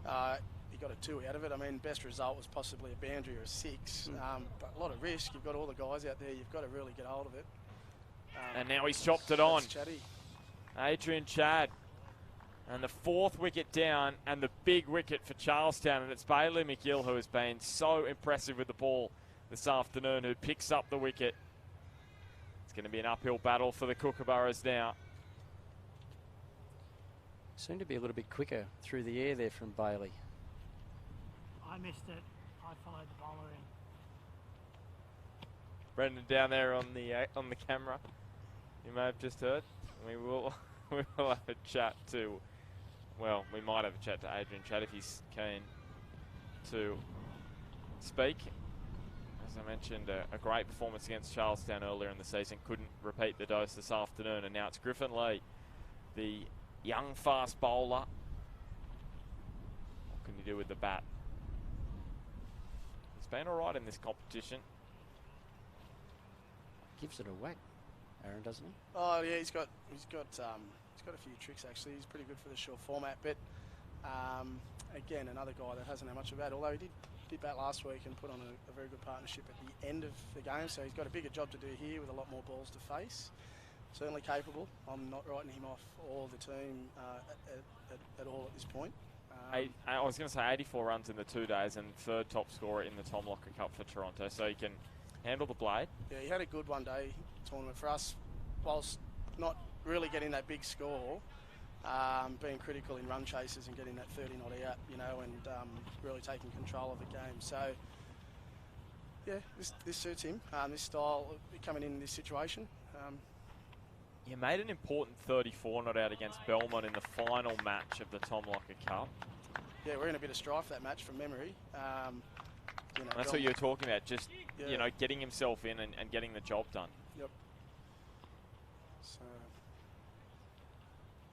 He got a 2 out of it. I mean, best result was possibly a boundary or a 6. But a lot of risk. You've got all the guys out there. You've got to really get hold of it. And now he's chopped it on. Chatty. Adrian Chad. And the 4th wicket down and the big wicket for Charlestown. And it's Bailey McGill who has been so impressive with the ball this afternoon, who picks up the wicket. It's going to be an uphill battle for the Kookaburras now. Seemed to be a little bit quicker through the air there from Bailey. I missed it. I followed the bowler in. Brendan down there on the camera. You may have just heard. We will have a chat to. Well, we might have a chat to Adrian Chad if he's keen to speak. As I mentioned, a great performance against Charlestown earlier in the season. Couldn't repeat the dose this afternoon, and now it's Griffin Lee, the young fast bowler. What can you do with the bat? He's been all right in this competition. Gives it a whack, Aaron, doesn't he? Oh yeah, he's got a few tricks actually. He's pretty good for the short format, but again, another guy that hasn't had much of that. Although he did bat last week and put on a very good partnership at the end of the game, so he's got a bigger job to do here with a lot more balls to face. Certainly capable. I'm not writing him off all the team at all at this point. I was going to say 84 runs in the 2 days and 3rd top scorer in the Tom Locker Cup for Toronto, so he can handle the blade. Yeah, he had a good one-day tournament for us, whilst not really getting that big score, being critical in run chases and getting that 30 not out, you know, and really taking control of the game. So, yeah, this suits him, this style, coming in this situation. You made an important 34 not out against Belmont in the final match of the Tom Locker Cup. Yeah, we're in a bit of strife that match from memory. You know, that's what you were talking about, just yeah, you know, getting himself in and getting the job done. Yep. So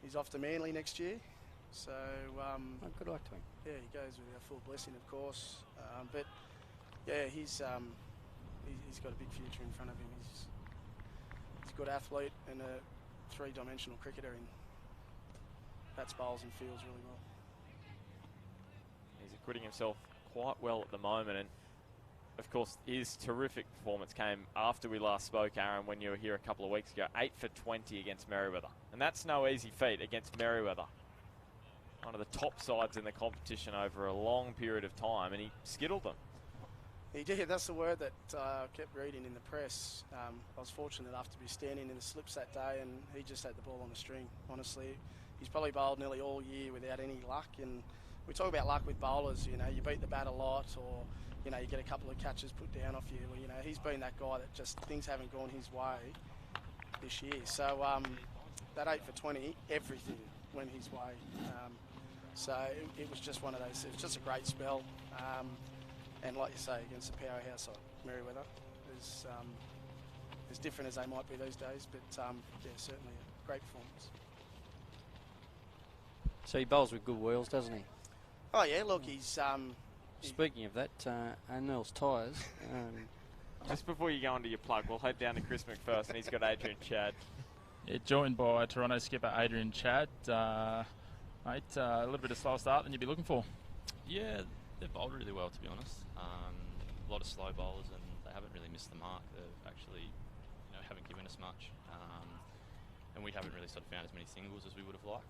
he's off to Manly next year. So good luck to him. Yeah, he goes with our full blessing, of course. But yeah, he's got a big future in front of him. He's a good athlete and a 3-dimensional cricketer, and bats, bowls and fields really well. He's a acquitting himself quite well at the moment. And of course, his terrific performance came after we last spoke, Aaron, when you were here a couple of weeks ago. 8 for 20 against Merewether. And that's no easy feat against Merewether, one of the top sides in the competition over a long period of time, and he skittled them. He did. That's the word that I kept reading in the press. I was fortunate enough to be standing in the slips that day, and he just had the ball on the string, honestly. He's probably bowled nearly all year without any luck, and we talk about luck with bowlers, you know, you beat the bat a lot, or, you know, you get a couple of catches put down off you. Well, you know, he's been that guy that just things haven't gone his way this year. So that 8 for 20, everything went his way. So it was just one of those, it was just a great spell. And like you say, against a powerhouse like Merewether, as different as they might be these days, but yeah, certainly a great performance. So he bowls with good wheels, doesn't he? Oh yeah, look, he's... Speaking of that, O'Neill's tyres. Just before you go into your plug, we'll head down to Chris Mcpherson. He's got Adrian Chad. Yeah, joined by Toronto skipper Adrian Chad. Mate, a little bit of slower start than you'd be looking for. Yeah, they've bowled really well, to be honest. A lot of slow bowlers, and they haven't really missed the mark. They've actually, haven't given us much, and we haven't really sort of found as many singles as we would have liked.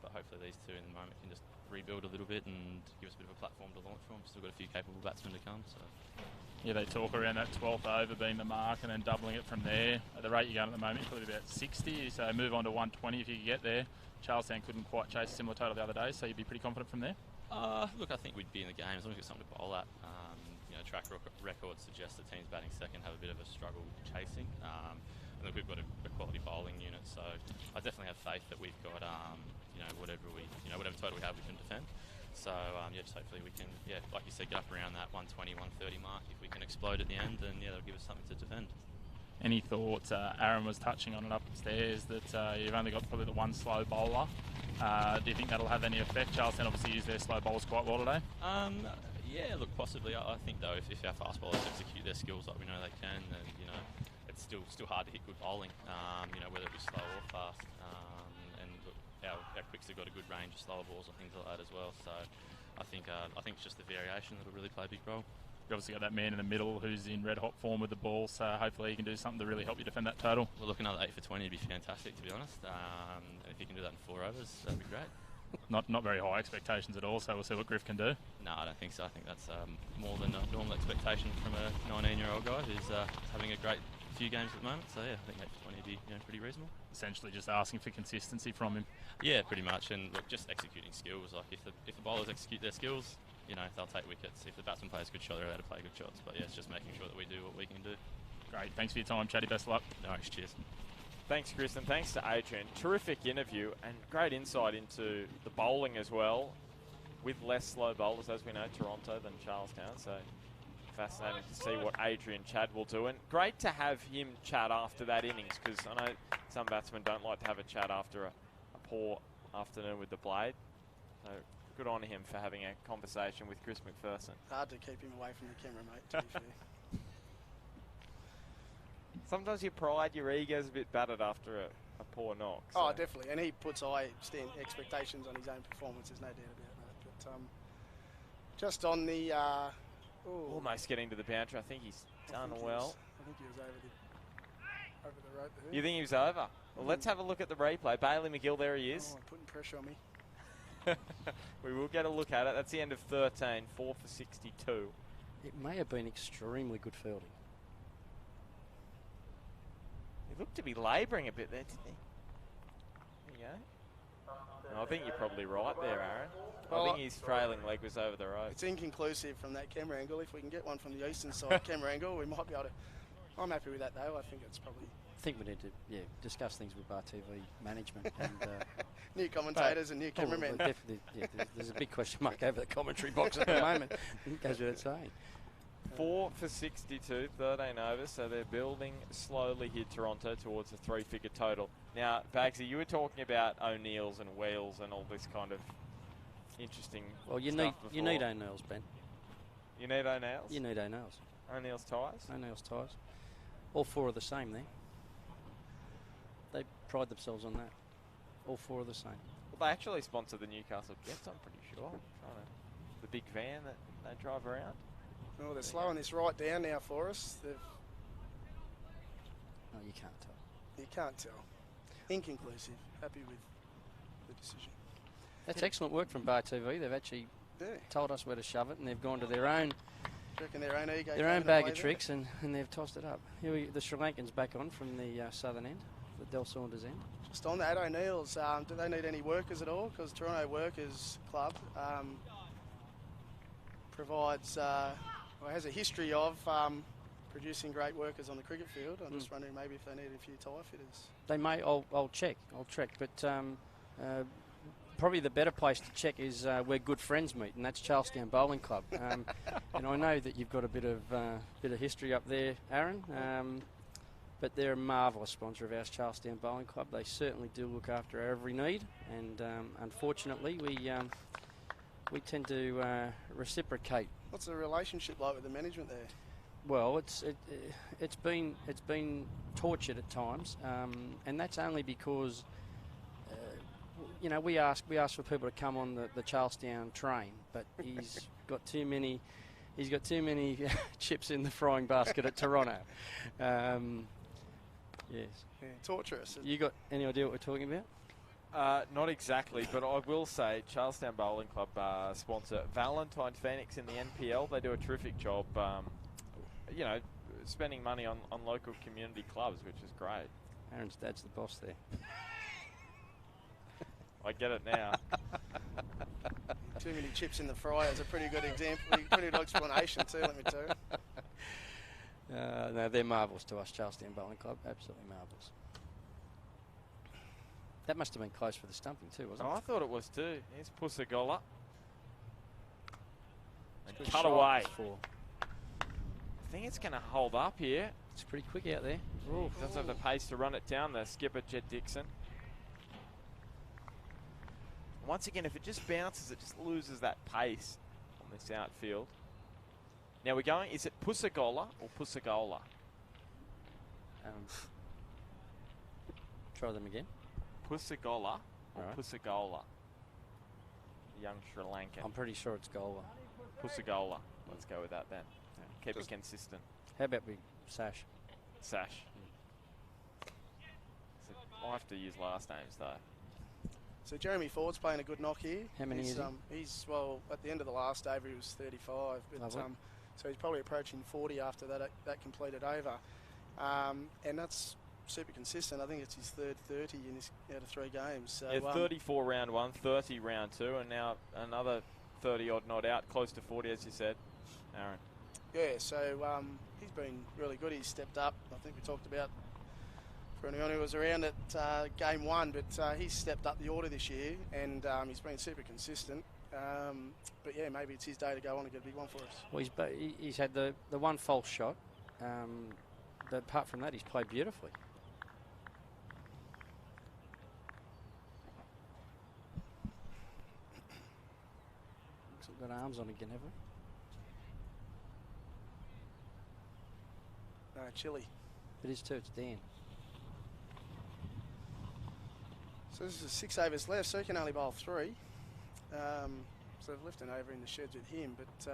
But hopefully these two in the moment can just rebuild a little bit and give us a bit of a platform to launch from. Still got a few capable batsmen to come. So. Yeah, they talk around that 12th over being the mark and then doubling it from there. At the rate you're going at the moment, you're probably about 60, so move on to 120 if you could get there. Charlestown couldn't quite chase a similar total the other day, so you'd be pretty confident from there? Look, I think we'd be in the game as long as we've got something to bowl at. Track records suggest that teams batting second have a bit of a struggle chasing. And look, we've got a quality bowling unit, so I definitely have faith that we've got, whatever total we have, we can defend. So, just hopefully we can, like you said, get up around that 120, 130 mark. If we can explode at the end, then, that'll give us something to defend. Any thoughts? Aaron was touching on it upstairs that you've only got probably the one slow bowler. Do you think that'll have any effect? Charlestown obviously used their slow bowlers quite well today. Yeah, look, possibly. I think though, if our fast bowlers execute their skills like we know they can, then it's still hard to hit good bowling. Whether it be slow or fast. And look, our quicks have got a good range of slower balls and things like that as well. So I think it's just the variation that'll really play a big role. You've obviously got that man in the middle who's in red hot form with the ball, so hopefully he can do something to really help you defend that total. Well, look, another 8 for 20 would be fantastic, to be honest. And if you can do that in 4 overs, that'd be great. Not very high expectations at all, so we'll see what Griff can do. No, I don't think so. I think that's more than a normal expectation from a 19-year-old guy who's having a great few games at the moment. So yeah, I think 8 for 20 would be pretty reasonable. Essentially just asking for consistency from him. Yeah, pretty much. And look, just executing skills. Like if the bowlers execute their skills, they'll take wickets. If the batsman plays a good shot, they're allowed to play good shots. But yeah, it's just making sure that we do what we can do. Great. Thanks for your time, Chatty. Best of luck. No worries. Cheers. Thanks, Chris, and thanks to Adrian. Terrific interview and great insight into the bowling as well, with less slow bowlers, as we know, Toronto than Charlestown. So fascinating to see what Adrian Chad will do. And great to have him chat after that innings, because I know some batsmen don't like to have a chat after a poor afternoon with the blade. So good on him for having a conversation with Chris Mcpherson. Hard to keep him away from the camera, mate, to be fair. Sometimes your pride, your ego's a bit battered after a poor knock. So. Oh, definitely. And he puts high expectations on his own performance, there's no doubt about that. But just on the... almost getting to the boundary. I think he's done well. I think he was over the rope there. You think he was over? Well, let's have a look at the replay. Bailey McGill, there he is. Putting pressure on me. We will get a look at it. That's the end of 13, 4 for 62. It may have been extremely good fielding. He looked to be labouring a bit there, didn't he? There you go. No, I think you're probably right there, Aaron. I think his trailing leg was over the rope. It's inconclusive from that camera angle. If we can get one from the eastern side camera angle, we might be able to... I'm happy with that, though. I think it's probably... I think we need to discuss things with Bar TV management. And, new commentators and new cameramen. Definitely, there's a big question mark over the commentary box at the moment. It goes without saying. 4 for 62, 13 overs, so they're building slowly here, Toronto, towards a 3-figure total. Now, Bagsy, you were talking about O'Neill's and wheels and all this kind of interesting you stuff need O'Neill's, Ben. You need O'Neill's? You need O'Neill's. O'Neill's tyres? O'Neill's tyres. All 4 are the same there. They pride themselves on that. All 4 are the same. Well, they actually sponsor the Newcastle Jets, I'm pretty sure. The big van that they drive around? Well, they're slowing this right down now for us. Oh, you can't tell. You can't tell. Inconclusive. Happy with the decision. That's excellent work from Bar TV. They've actually told us where to shove it, and they've gone to their own Their own ego. their own bag of tricks, and they've tossed it up. Here the Sri Lankans back on from the southern end, the Del Saunders end. Just on that, O'Neill's, do they need any workers at all? Because Toronto Workers Club provides, has a history of producing great workers on the cricket field. I'm just wondering maybe if they need a few tyre fitters. They may. I'll check. But probably the better place to check is where good friends meet, and that's Charlestown Bowling Club. And I know that you've got a bit of history up there, Aaron. But they're a marvellous sponsor of ours, Charlestown Bowling Club. They certainly do look after our every need, and unfortunately, we tend to reciprocate. What's the relationship like with the management there? Well, it's been tortured at times, and that's only because we ask for people to come on the Charlestown train, but he's got too many chips in the frying basket at Toronto. Yes. Yeah, torturous. You got any idea what we're talking about? Not exactly, but I will say Charlestown Bowling Club sponsor Valentine Phoenix in the NPL. They do a terrific job, spending money on local community clubs, which is great. Aaron's dad's the boss there. I get it now. Too many chips in the fryer is a pretty good example, pretty good explanation too, let me tell you. No, they're marvellous to us, Charlestown Bowling Club. Absolutely marvellous. That must have been close for the stumping too, wasn't it? I thought it was too. Here's Pusagola. And Good cut shot away. for- I think it's going to hold up here. It's pretty quick out there. He doesn't have the pace to run it down, the skipper, Jed Dixon. Once again, if it just bounces, it just loses that pace on this outfield. Now we're going, is it Pusagola or Pusagola? Try them again. Pusagola or Right. Pusagola? Young Sri Lankan. I'm pretty sure it's Gola. Pusagola. Let's go with that then. Keep it consistent. How about we sash? Sash. So I have to use last names though. So Jeremy Ford's playing a good knock here. How many is he? He's, at the end of the last over he was 35, but Lovely. so he's probably approaching 40 after that completed over. And that's super consistent. I think it's his third 30 in his out of 3 games. So, 34 round 1, 30 round 2, and now another 30 odd not out, close to 40 as you said, Aaron. Yeah, so he's been really good. He's stepped up. I think we talked about for anyone who was around at game 1, but he's stepped up the order this year, and he's been super consistent. But yeah, maybe it's his day to go on and get a big one for us. Well, he's had the one false shot, but apart from that, he's played beautifully. Looks like we've got arms on again, have we? Chile. It is too. It's Dan. So this is 6 overs left, so he can only bowl 3. So they've left an over in the sheds with him, but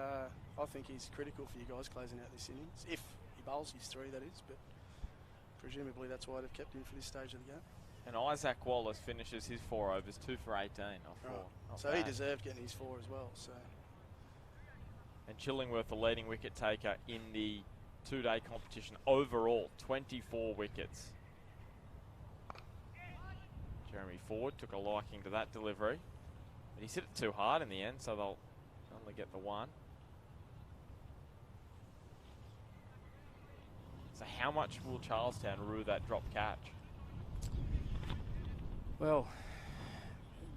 I think he's critical for you guys closing out this innings. If he bowls his 3, that is, but presumably that's why they've kept him for this stage of the game. And Isaac Wallace finishes his 4 overs, 2 for 18 off 4. Right. Not So bad. he deserved getting his 4 as well. So And Chillingworth, the leading wicket taker in the 2-day competition overall, 24 wickets. Jeremy Ford took a liking to that delivery, but he's hit it too hard in the end, so they'll only get the 1. So how much will Charlestown rue that drop catch? Well,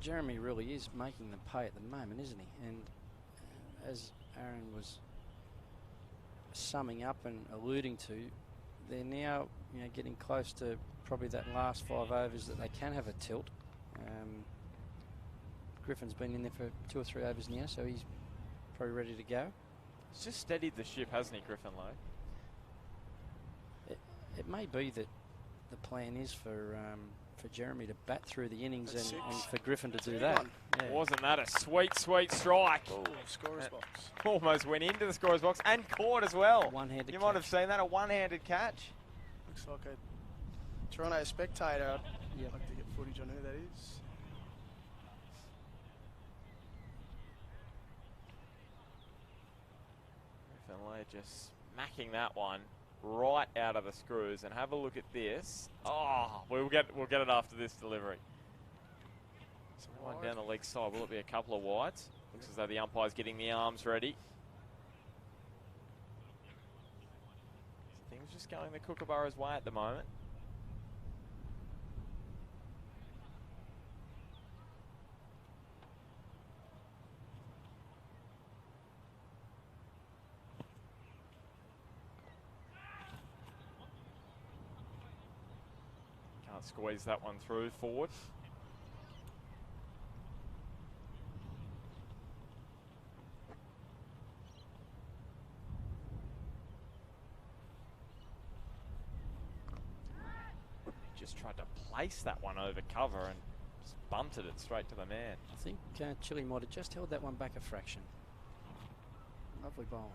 Jeremy really is making them pay at the moment, isn't he? And as Aaron was summing up and alluding to, they're now getting close to probably that last 5 overs that they can have a tilt. Griffin's been in there for 2 or 3 overs now, so he's probably ready to go. He's just steadied the ship, hasn't he, Griffin Lee? It may be that the plan is for for Jeremy to bat through the innings That's and six. for Griffin to do Good that. one. Yeah. Wasn't that a sweet, sweet strike? Oh, scorer's box. Almost went into the scorer's box and caught as well. One-handed You might have seen that, a one-handed catch. Looks like a Toronto spectator. I'd like to get footage on who that is. Griffin Lee just smacking that one right out of the screws. And have a look at this. Oh, we'll get it after this delivery. One down the leg side. Will it be a couple of wides? Looks as though the umpire's getting the arms ready. Things just going the Kookaburra's way at the moment. Can't squeeze that one through forward. Just tried to place that one over cover and just bunted it straight to the man. I think Chile might have just held that one back a fraction. Lovely bowling.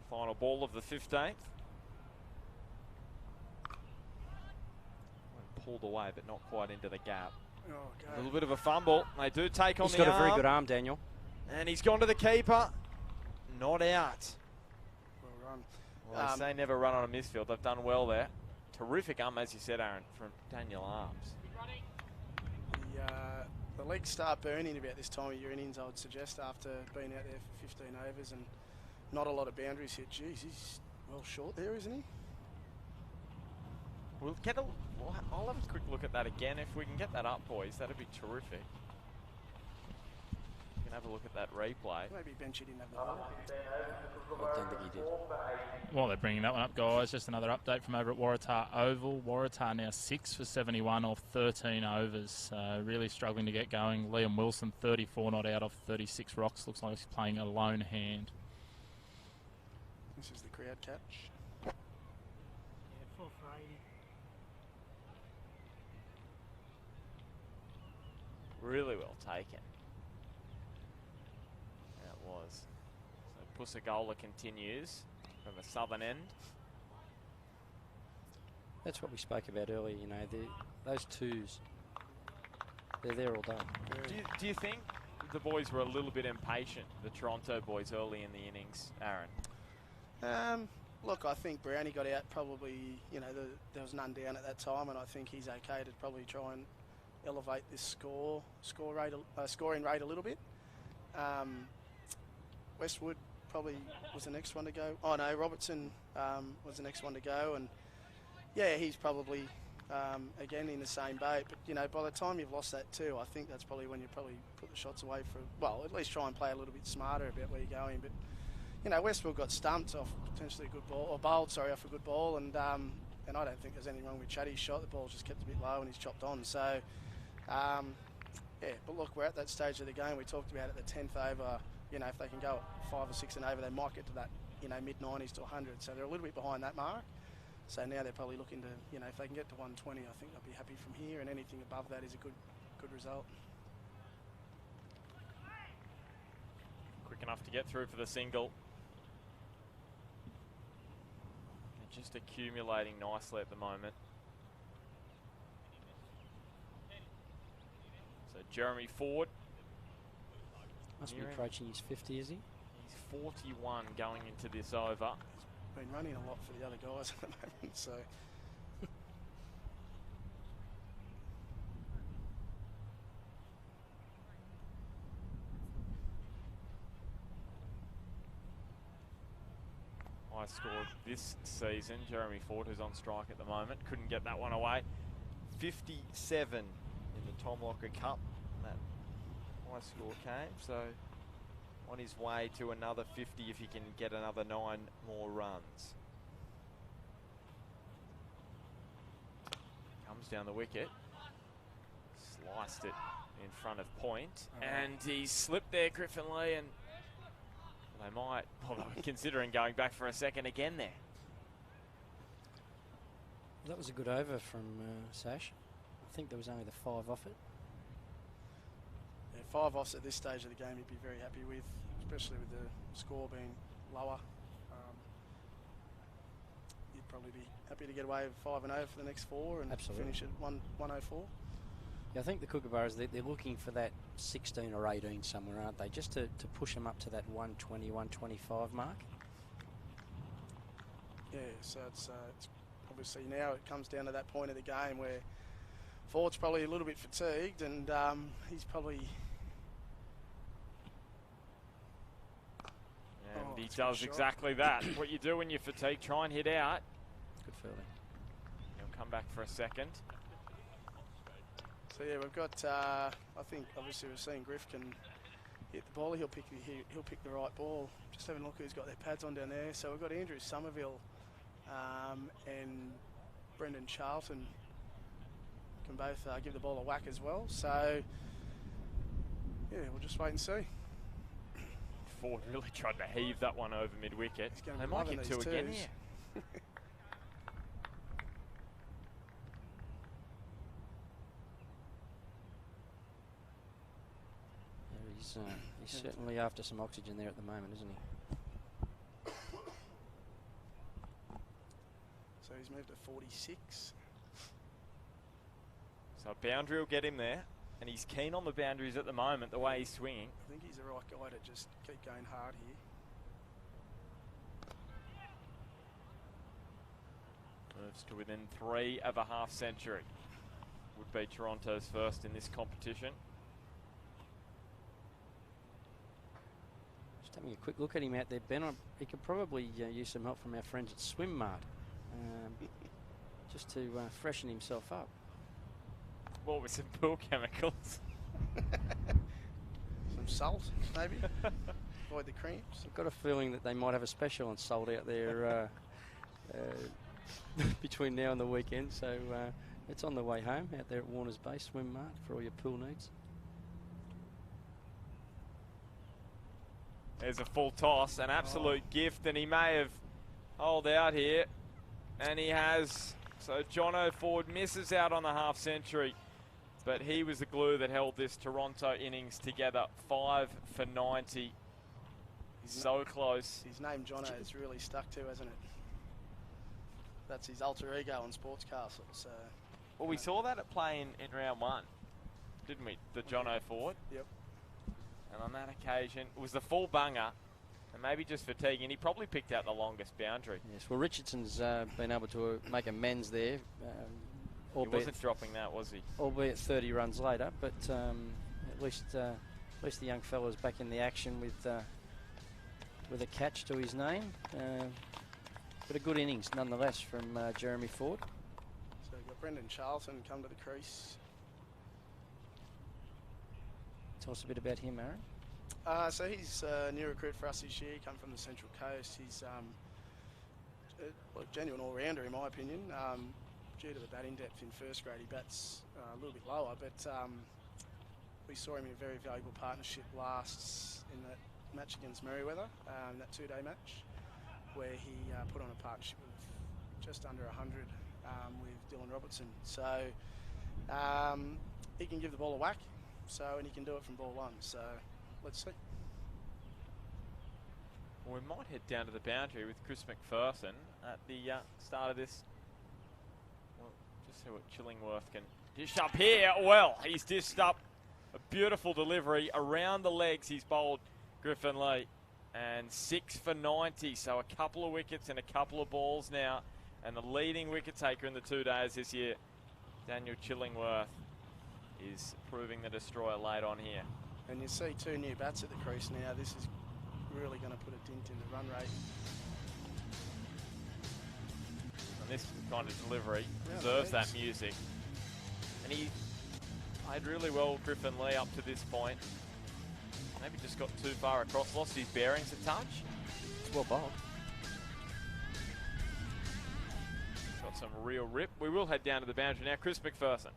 Final ball of the 15th. Pulled away, but not quite into the gap. Oh, A little bit of a fumble. They do take on He's the got arm. a very good arm, Daniel. And he's gone to the keeper. Not out. Well run. Well, they say never run on a misfield. They've done well there. Terrific as you said, Aaron, from Daniel Arms. The legs start burning about this time of your innings, I would suggest, after being out there for 15 overs and not a lot of boundaries hit. Geez, he's well short there, isn't he? I'll have a quick look at that again. If we can get that up, boys, that'd be terrific. We can have a look at that replay. Maybe Benchy didn't have the ball. I don't think he did. While they're bringing that one up, guys, just another update from over at Waratah Oval. Waratah now 6 for 71 off 13 overs. Really struggling to get going. Liam Wilson, 34 not out off 36 rocks. Looks like he's playing a lone hand. This is the crowd catch. Yeah, 4 for 80. Really well taken. That was. So Pusagola continues from the southern end. That's what we spoke about earlier, you know, those twos, they're there all day. Do you think the boys were a little bit impatient, the Toronto boys, early in the innings, Aaron? Look, I think Brownie got out probably, you know, there was none down at that time, and I think he's okay to probably try and elevate this scoring rate a little bit. Westwood probably was the next one to go. Oh no, Robertson was the next one to go, and yeah, he's probably again in the same boat. But you know, by the time you've lost that too, I think that's probably when you probably put the shots away for. Well, at least try and play a little bit smarter about where you're going. But you know, Westwood got stumped off potentially a good ball, or bowled, sorry, off a good ball, and I don't think there's anything wrong with Chatty's shot. The ball just kept a bit low and he's chopped on. So. Yeah, but look, we're at that stage of the game. We talked about at the 10th over, you know, if they can go 5 or 6 and over, they might get to that, you know, mid-90s to 100. So they're a little bit behind that mark. So now they're probably looking to, you know, if they can get to 120, I think they'll be happy from here, and anything above that is a good result. Quick enough to get through for the single. They're just accumulating nicely at the moment. So Jeremy Ford. Must be approaching his 50, is he? He's 41 going into this over. He's been running a lot for the other guys at the moment, so. High score this season. Jeremy Ford, who's on strike at the moment, couldn't get that one away. 57 in the Tom Locker Cup. That high score came, so on his way to another 50 if he can get another 9 more runs. Comes down the wicket, sliced it in front of point, and he slipped there, Griffin Lee, and they might, well, they were considering going back for a second again there. That was a good over from Sash. I think there was only the 5 off it. Yeah, 5 offs at this stage of the game he'd be very happy with, especially with the score being lower. He'd probably be happy to get away with 5 and 0 for the next 4 and finish at 104. Yeah, I think the Kookaburras, they're looking for that 16 or 18 somewhere, aren't they? Just to push them up to that 120, 125 mark. Yeah, so it's obviously now it comes down to that point of the game where Ford's probably a little bit fatigued and he's probably... And he does exactly that. What you do when you're fatigued, try and hit out. Good fielding. He'll come back for a second. So yeah, we've got, I think obviously we've seen Griff can hit the ball. He'll pick the right ball. Just having a look who's got their pads on down there. So we've got Andrew Somerville and Brendan Charlton can both give the ball a whack as well. So yeah, we'll just wait and see. Ford really tried to heave that one over mid-wicket. They might get 2 again here. He's certainly after some oxygen there at the moment, isn't he? So he's moved to 46. So a boundary will get him there, and he's keen on the boundaries at the moment, the way he's swinging. I think he's the right guy to just keep going hard here. Moves to within 3 of a half century. Would be Toronto's first in this competition. Having a quick look at him out there, Ben. He could probably use some help from our friends at Swim Mart, just to freshen himself up. What with some pool chemicals? Some salt, maybe. Avoid the cramps. I've got a feeling that they might have a special on salt out there between now and the weekend. So it's on the way home out there at Warner's Bay Swim Mart for all your pool needs. There's a full toss, an absolute gift, and he may have holed out here, and he has. So Jono Ford misses out on the half century, but he was the glue that held this Toronto innings together. 5 for 90. So close. His name Jono has really stuck to, hasn't it? That's his alter ego on Sportscastle. So. Well, we saw that at play in round 1, didn't we? The Jono Ford. Yep. And on that occasion, it was the full bunger, and maybe just fatigue, and he probably picked out the longest boundary. Yes, well, Richardson's been able to make amends there. He wasn't dropping that, was he? Albeit 30 runs later, but at least the young fella's back in the action with a catch to his name. But a good innings nonetheless from Jeremy Ford. So we've got Brendan Charlton come to the crease. Tell us a bit about him, Aaron. So he's a new recruit for us this year. Come from the Central Coast. He's a genuine all-rounder in my opinion. Due to the batting depth in first grade, he bats a little bit lower, but we saw him in a very valuable partnership last in that match against Merriweather, that 2-day match, where he put on a partnership of just under 100 with Dylan Robertson. So he can give the ball a whack. And he can do it from ball 1. So let's see. Well, we might head down to the boundary with Chris Mcpherson at the start of this. Well, just see what Chillingworth can dish up here. Well, he's dished up a beautiful delivery around the legs. He's bowled Griffin Lee, and 6 for 90. So a couple of wickets and a couple of balls now, and the leading wicket taker in the 2 days this year, Daniel Chillingworth, is proving the destroyer late on here. And you see 2 new bats at the crease now. This is really going to put a dent in the run rate. And this kind of delivery deserves that music. And he played really well, Griffin Lee, up to this point. Maybe just got too far across, lost his bearings a touch. It's well bowled. Got some real rip. We will head down to the boundary now. Chris Mcpherson.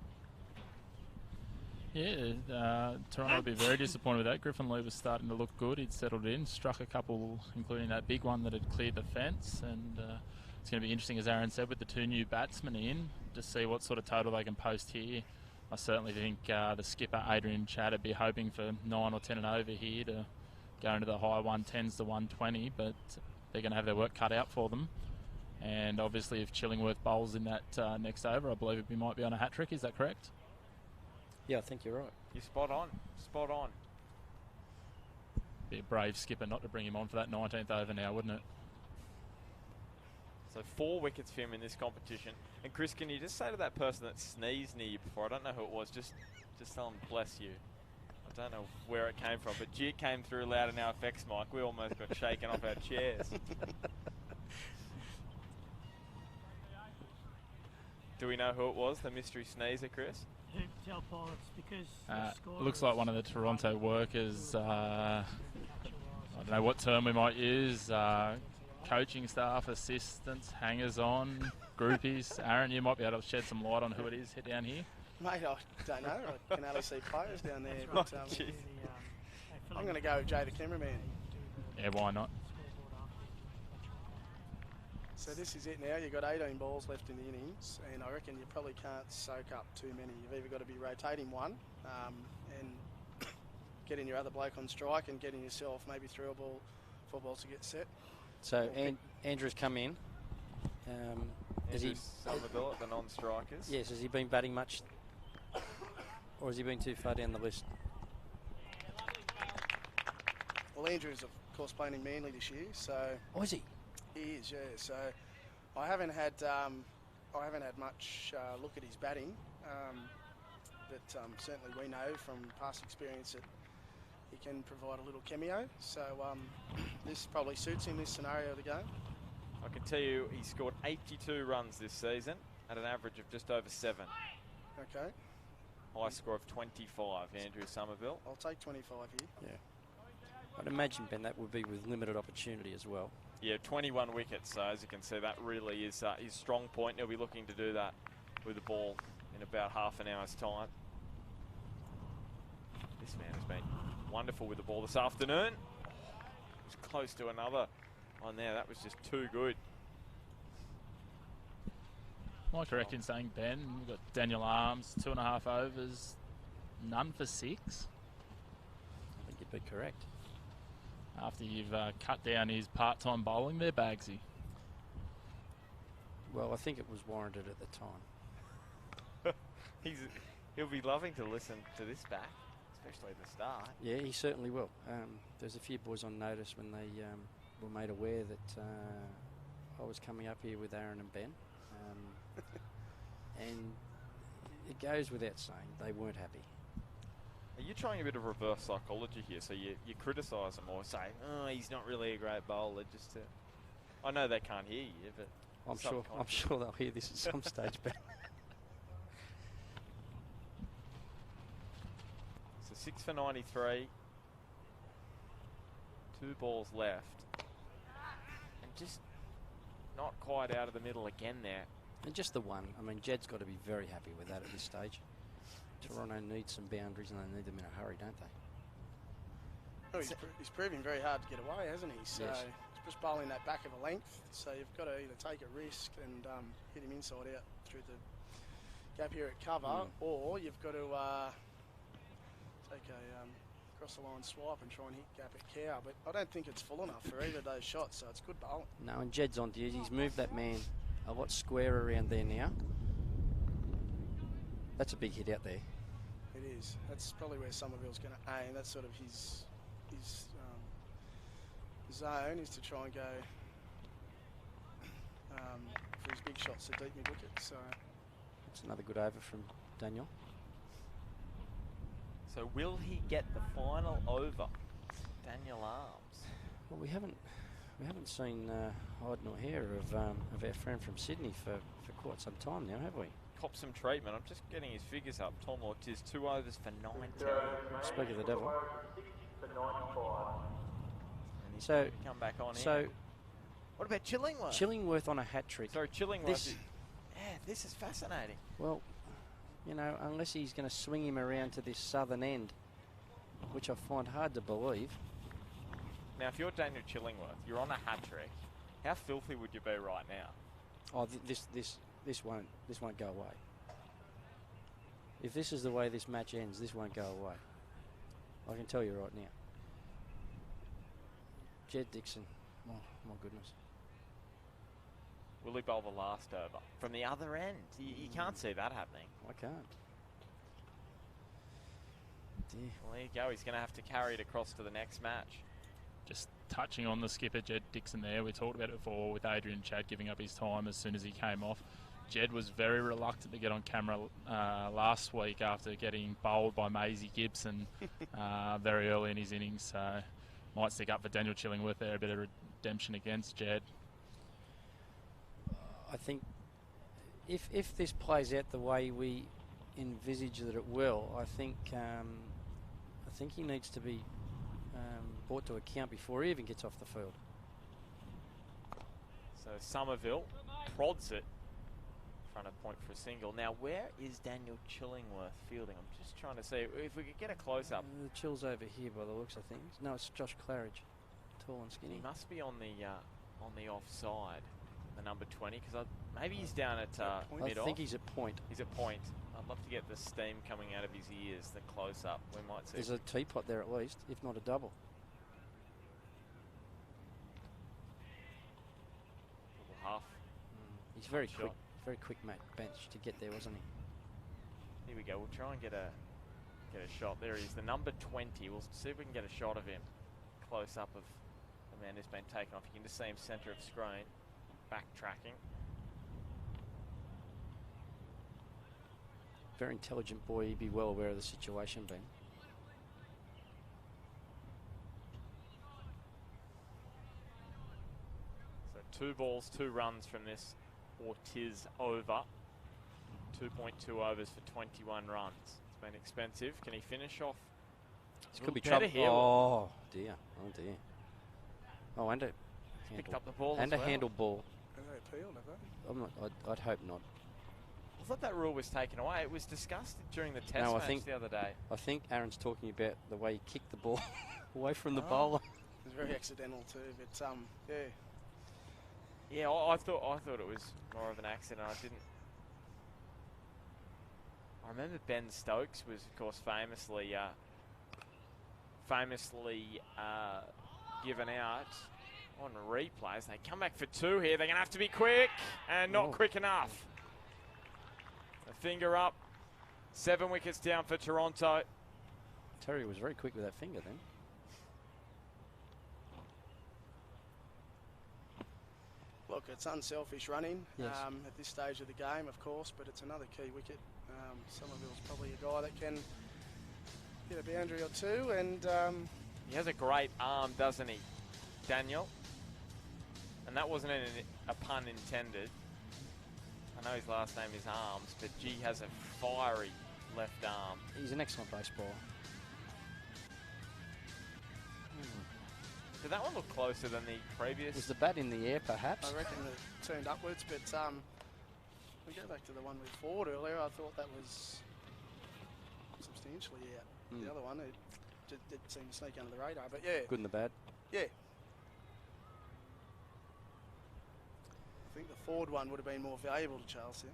Yeah, Toronto will be very disappointed with that. Griffin Lee was starting to look good. He'd settled in, struck a couple, including that big one that had cleared the fence, and it's going to be interesting, as Aaron said, with the 2 new batsmen in, to see what sort of total they can post here. I certainly think the skipper, Adrian Chadd, would be hoping for 9 or 10 and over here to go into the high 110s to 120, but they're going to have their work cut out for them. And obviously if Chillingworth bowls in that next over, I believe he might be on a hat-trick. Is that correct? Yeah, I think you're right. You're spot on. Spot on. Be a brave skipper not to bring him on for that 19th over now, wouldn't it? So 4 wickets for him in this competition. And Chris, can you just say to that person that sneezed near you before, I don't know who it was, just tell them bless you. I don't know where it came from, but G came through loud in our effects mic. We almost got shaken off our chairs. Do we know who it was, the mystery sneezer, Chris? Who tell Paul it's because Looks like one of the Toronto workers. I don't know what term we might use. Coaching staff, assistants, hangers-on, groupies. Aaron, you might be able to shed some light on who it is down here. Mate, I don't know. I can only see players down there. But, I'm going to go with Jay the cameraman. Yeah, why not? So this is it now. You've got 18 balls left in the innings, and I reckon you probably can't soak up too many. You've either got to be rotating one and getting your other bloke on strike and getting yourself maybe 3 or 4 balls to get set. So Andrew's come in. Andrew Somerville at the non-strikers. Yes, has he been batting much, or has he been too far down the list? Well, Andrew's of course playing in Manly this year, so. Oh, is he? He is, yeah. So I haven't had much look at his batting, but certainly we know from past experience that he can provide a little cameo. So this probably suits him, this scenario of the game. I can tell you he scored 82 runs this season at an average of just over 7. Okay. High score of 25, Andrew Somerville. I'll take 25 here. Yeah. I'd imagine, Ben, that would be with limited opportunity as well. Yeah, 21 wickets, so as you can see, that really is his strong point. He'll be looking to do that with the ball in about half an hour's time. This man has been wonderful with the ball this afternoon. He's close to another one there. That was just too good. Am I correct in saying, Ben, we've got Daniel Arms, 2.5 overs, none for 6? I think you'd be correct. After you've cut down his part-time bowling there, Bagsy? Well, I think it was warranted at the time. He'll be loving to listen to this back, especially at the start. Yeah, he certainly will. There's a few boys on notice when they were made aware that I was coming up here with Aaron and Ben. And it goes without saying, they weren't happy. Are you trying a bit of reverse psychology here? So you criticise him or say, oh, he's not really a great bowler, just to... I know they can't hear you, but... I'm sure they'll hear this at some stage, Ben. So 6 for 93. 2 balls left. And just not quite out of the middle again there. And just the one. I mean, Jed's got to be very happy with that at this stage. Toronto needs some boundaries, and they need them in a hurry, don't they? Well, he's proving very hard to get away, hasn't he? So yes. He's just bowling that back of a length. So you've got to either take a risk and hit him inside out through the gap here at cover, or you've got to take a across the line swipe and try and hit gap at cow. But I don't think it's full enough for either of those shots, so it's good bowling. No, and Jed's on duty. He's moved that man a lot squarer around there now. That's a big hit out there. It is. That's probably where Somerville's going to aim. That's sort of his zone, is to try and go for his big shots to deep mid wicket. So that's another good over from Daniel. So will he get the final over? Daniel Arms. Well, we haven't seen hide nor hair of our friend from Sydney for quite some time now, have we? Cop some treatment. I'm just getting his figures up. Tom Ortiz, 2 overs for 90. Speak of the devil. And he's So come back on so in. What about Chillingworth? Chillingworth on a hat trick. Sorry, Chillingworth. This is fascinating. Well, you know, unless he's going to swing him around to this southern end, which I find hard to believe. Now, if you're Daniel Chillingworth, you're on a hat trick. How filthy would you be right now? Oh, this won't go away. If this is the way this match ends, this won't go away. I can tell you right now. Jed Dixon, oh my goodness. Will he bowl the last over from the other end? You can't see that happening. I can't. Dear. Well, there you go. He's going to have to carry it across to the next match. Just touching on the skipper, Jed Dixon there. We talked about it before with Adrian Chad giving up his time as soon as he came off. Jed was very reluctant to get on camera last week after getting bowled by Maisie Gibson very early in his innings. So might stick up for Daniel Chillingworth there, a bit of redemption against Jed. I think if this plays out the way we envisage that it will, I think he needs to be brought to account before he even gets off the field. So Somerville prods it. Front of point for a single. Now, where is Daniel Chillingworth fielding? I'm just trying to see if we could get a close-up. The Chill's over here by the looks of things. No, it's Josh Claridge, tall and skinny. He must be on the offside, the number 20, because maybe he's down at mid-off. I think he's at point. He's at point. I'd love to get the steam coming out of his ears, the close-up. We might see. There's a teapot there at least, if not a double. Double half. He's very quick. Very quick bench to get there, wasn't he? Here we go. We'll try and get a shot. There he is, the number 20. We'll see if we can get a shot of him. Close up of the man who's been taken off. You can just see him centre of screen, backtracking. Very intelligent boy. He'd be well aware of the situation, Ben. So 2 balls, 2 runs from this Ortiz over. 2.2 overs for 21 runs. It's been expensive. Can he finish off? This could be trouble. Oh dear. Oh dear. Oh, and a picked up the ball and as a well. handle ball. Have they appealed, have they? I'm not. I'd hope not. I thought that rule was taken away. It was discussed during the test match the other day. I think Aaron's talking about the way he kicked the ball away from the bowler. It was very accidental too, but yeah. Yeah, I thought it was more of an accident. I didn't. I remember Ben Stokes was, of course, famously given out on replays. They come back for 2 here. They're going to have to be quick and not quick enough. A finger up. 7 wickets down for Toronto. Terry was very quick with that finger then. Look, it's unselfish running yes. At this stage of the game, of course, but it's another key wicket. Somerville's probably a guy that can hit a boundary or 2, and he has a great arm, doesn't he, Daniel? And that wasn't a pun intended. I know his last name is Arms, but G has a fiery left arm. He's an excellent baseballer. Did that one look closer than the previous? Was the bat in the air, perhaps? I reckon it turned upwards, but we go back to the one we fought earlier. I thought that was substantially out. The other one, it did seem to sneak under the radar, but yeah. Good and the bad? Yeah. I think the forward one would have been more valuable to Charlestown.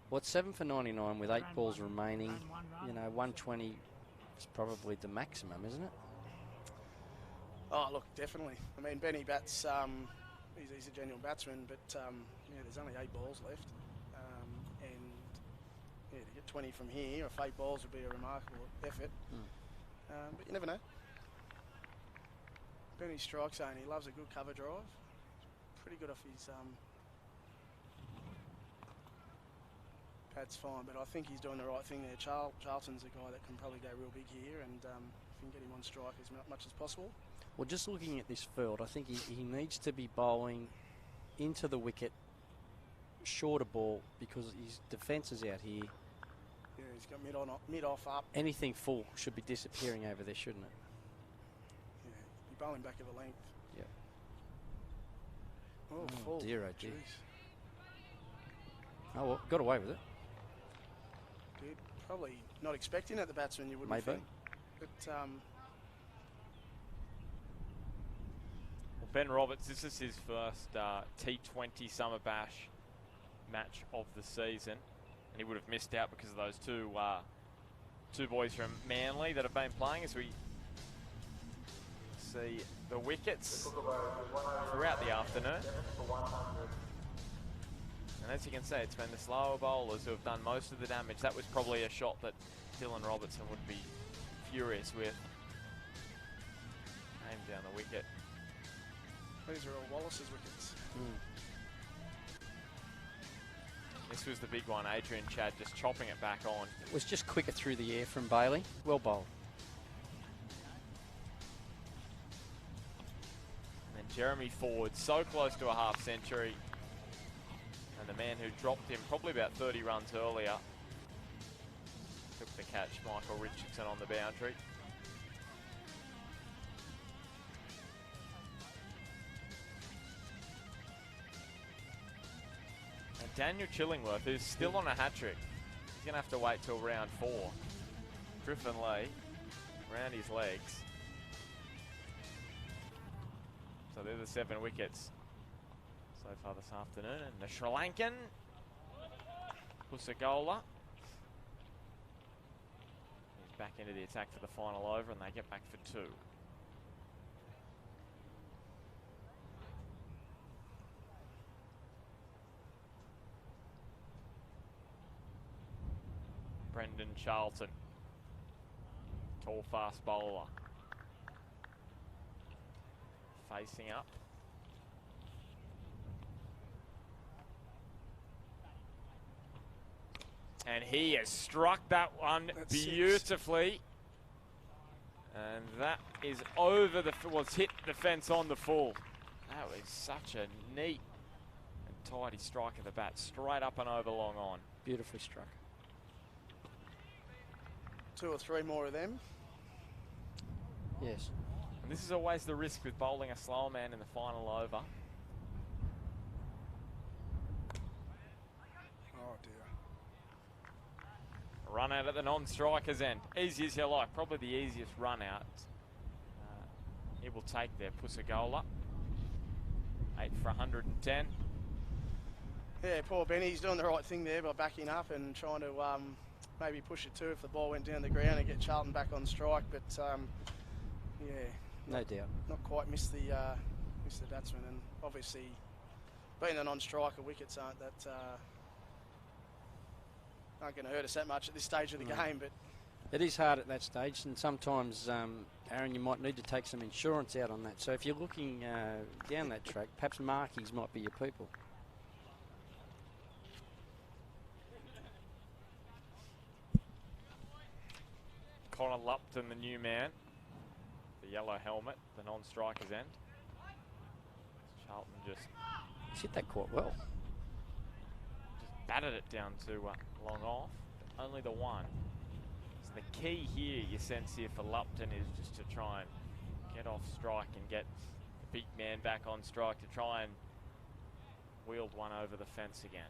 Well, it's 7 for 99 with 8 balls remaining. You know, 120 is probably the maximum, isn't it? Oh, look, definitely. I mean, Benny bats, he's a genuine batsman, but yeah, there's only 8 balls left. And yeah, to get 20 from here, if 8 balls would be a remarkable effort. But you never know. Benny strike zone, he loves a good cover drive. Pretty good off his pad's fine, but I think he's doing the right thing there. Charlton's a guy that can probably go real big here, and if you can get him on strike as much as possible. Well, just looking at this field, I think he needs to be bowling into the wicket, shorter ball, because his defence is out here. Yeah, he's got mid-off up. Anything full should be disappearing over there, shouldn't it? Yeah, be bowling back of the length. Yeah. Oh, full. Dear, oh dear. Jeez. Oh, well, got away with it. Dude, probably not expecting it, the batsman, you wouldn't Maybe. think. But Ben Roberts, this is his first T20 Summer Bash match of the season, and he would have missed out because of those two boys from Manly that have been playing. As we see the wickets throughout the afternoon. And as you can see, it's been the slower bowlers who have done most of the damage. That was probably a shot that Dylan Robertson would be furious with. Aimed down the wicket. These are all Wallace's wickets. This was the big one. Adrian Chadd just chopping it back on. It was just quicker through the air from Bailey. Well bowled. And then Jeremy Ford, so close to a half century. And the man who dropped him probably about 30 runs earlier took the catch, Michael Richardson, on the boundary. And Daniel Chillingworth, who's still on a hat-trick, he's going to have to wait till round 4. Griffin Lee, round his legs. So they're the 7 wickets so far this afternoon. And the Sri Lankan, Pusagola. He's back into the attack for the final over, and they get back for 2. Brendan Charlton, tall, fast bowler. Facing up. And he has struck that one beautifully. And that is over the, was hit the fence on the full. That was such a neat and tidy strike of the bat, straight up and over long on. Beautifully struck. 2 or 3 more of them. Yes. And this is always the risk with bowling a slower man in the final over. Oh dear. Run out at the non-striker's end. Easy as you like, probably the easiest run out. He will take there, Pusagola. 8 for 110. Yeah, poor Benny, he's doing the right thing there by backing up and trying to maybe push it too if the ball went down the ground and get Charlton back on strike, but yeah. No doubt. Not quite missed the batsman, and obviously being a non-striker, wickets aren't going to hurt us that much at this stage of the game. But it is hard at that stage, and sometimes, Aaron, you might need to take some insurance out on that. So if you're looking down that track, perhaps markings might be your people. Connor Lupton, the new man. The yellow helmet, the non-striker's end. Charlton just... He's hit that quite well. Just batted it down to long off. Only the one. So the key here, you sense here for Lupton, is just to try and get off strike and get the big man back on strike to try and wield one over the fence again.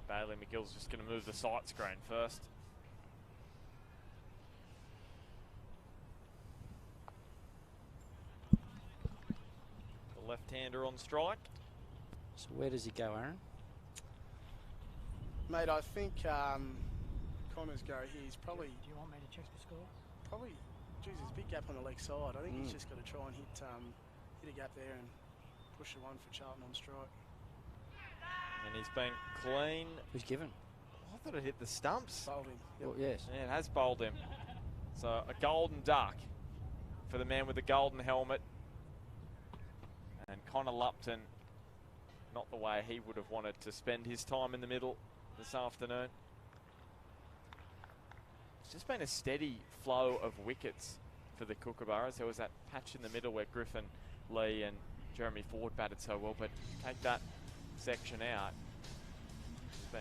Bailey McGill's just going to move the sight screen first. The left-hander on strike. So where does he go, Aaron? mate, I think Connor's go here. He's probably. Do you want me to check the score? Probably. Geez, there's a big gap on the leg side. I think he's just got to try and hit a gap there and push the one for Charlton on strike. And he's been clean. Who's given? I thought it hit the stumps. Bowled him. Yep. Well, yes. Yeah, it has bowled him. So a golden duck for the man with the golden helmet. And Connor Lupton, not the way he would have wanted to spend his time in the middle this afternoon. It's just been a steady flow of wickets for the Kookaburras. There was that patch in the middle where Griffin Lee and Jeremy Ford batted so well, but take that section out, it's been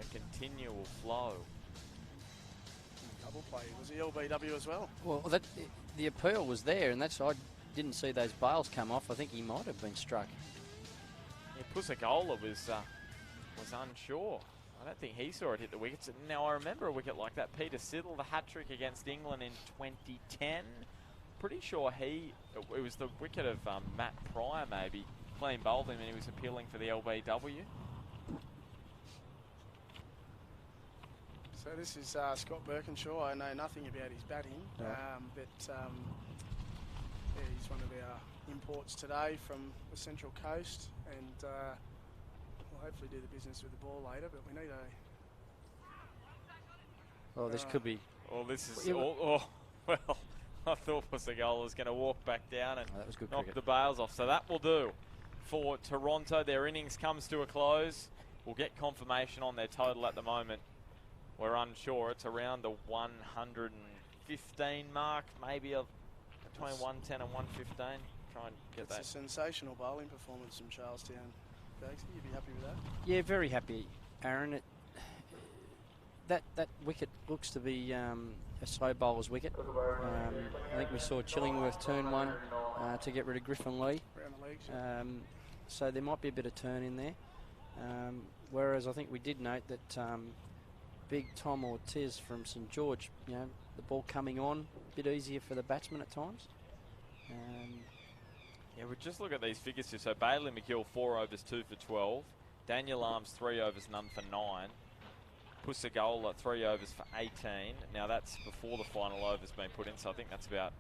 a continual flow. Double play. Was he LBW as well? Well, the appeal was there, and that's I didn't see those bails come off. I think he might have been struck. Yeah, Pusagola was unsure. I don't think he saw it hit the wickets. Now, I remember a wicket like that. Peter Siddle, the hat-trick against England in 2010. Pretty sure it was the wicket of Matt Pryor, maybe. Clean bowled him and he was appealing for the LBW. So this is Scott Birkinshaw. I know nothing about his batting, No. but yeah, he's one of our imports today from the Central Coast, and we'll hopefully do the business with the ball later, but we need a... Oh, this could be... Oh, this is... well, I thought Pusagola was going to walk back down and that was good knock cricket. the bails off. So that will do for Toronto. Their innings comes to a close. We'll get confirmation on their total at the moment. We're unsure. It's around the 115 mark, maybe between 110 and 115. Try and get It's that. a sensational bowling performance from Charlestown. Bagsy, you'd be happy with that? Yeah, very happy, Aaron. That wicket looks to be a slow bowler's wicket. I think we saw Chillingworth turn one to get rid of Griffin Lee. Around the legs. So there might be a bit of turn in there. Whereas I think we did note that Big Tom Ortiz from St George, the ball coming on, a bit easier for the batsman at times. Yeah, we'll just look at these figures here. So Bailey McGill, 4 overs, 2 for 12. Daniel Arms, 3 overs, none for 9. Pusagola, 3 overs for 18. Now that's before the final over's been put in, so I think that's about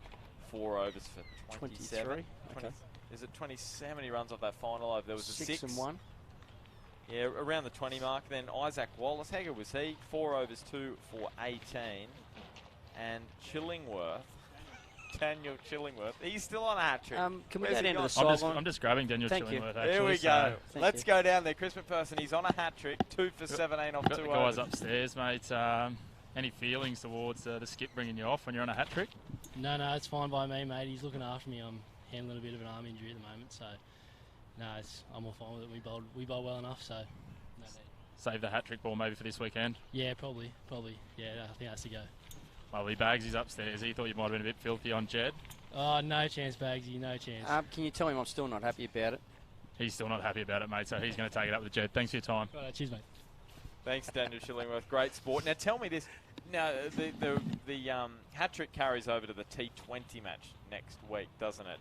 4 overs for 27. 23. Okay. Is it 27? How many runs off that final over? There was a 6 and 1. Yeah, around the 20 mark. Then Isaac Wallace, how good was he? 4 overs, 2 for 18. And Chillingworth, Daniel Chillingworth, he's still on a hat-trick. Can we Where's go he down to gone? the sideline? I'm just grabbing Daniel Thank you. Chillingworth, actually. There we so go. Thank Let's you. go down there. Chris Mcpherson, he's on a hat-trick. 2 for 17 off Got 2 the guys overs. upstairs, mate. Any feelings towards the skip bringing you off when you're on a hat-trick? No, it's fine by me, mate. He's looking after me. I'm handling a bit of an arm injury at the moment, so no, I'm all fine with it. We bowl well enough, so no need. Save the hat-trick ball maybe for this weekend? Yeah, probably. Yeah, I think that's the go. Lovely. Bagsy's upstairs. He thought you might have been a bit filthy on Jed. Oh, no chance, Bagsy, no chance. Can you tell him I'm still not happy about it? He's still not happy about it, mate, so he's going to take it up with Jed. Thanks for your time. Right, cheers, mate. Thanks, Daniel Chillingworth. Great sport. Now, tell me this. Now, the hat-trick carries over to the T20 match next week, doesn't it?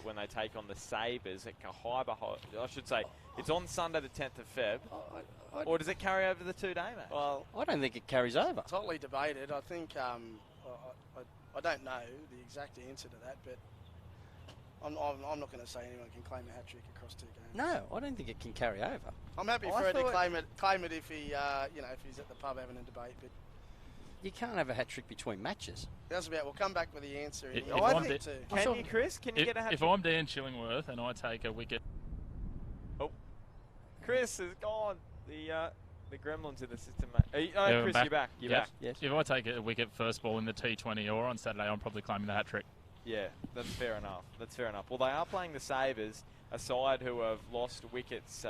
When they take on the Sabres at Cahaiba. I should say, it's on Sunday the 10th of Feb. Or does it carry over to the 2-day match? Well, I don't think it carries over. Totally debated. I think I don't know the exact answer to that, but I'm not going to say anyone can claim a hat trick across 2 games. No, I don't think it can carry over. I'm happy for her to claim it if he if he's at the pub having a debate, but You can't have a hat trick between matches. That's about. We'll come back with the answer. If I I'm think too. Can you, Chris? Can you get a hat If trick? I'm Dan Chillingworth and I take a wicket... Oh, Chris is gone. The gremlins in the system, mate. Yeah, I'm Chris, back. you're back. You're Yes. back. Yes. If I take a wicket first ball in the T20 or on Saturday, I'm probably claiming the hat trick. Yeah, that's fair enough. That's fair enough. Well, they are playing the Sabres, a side who have lost wickets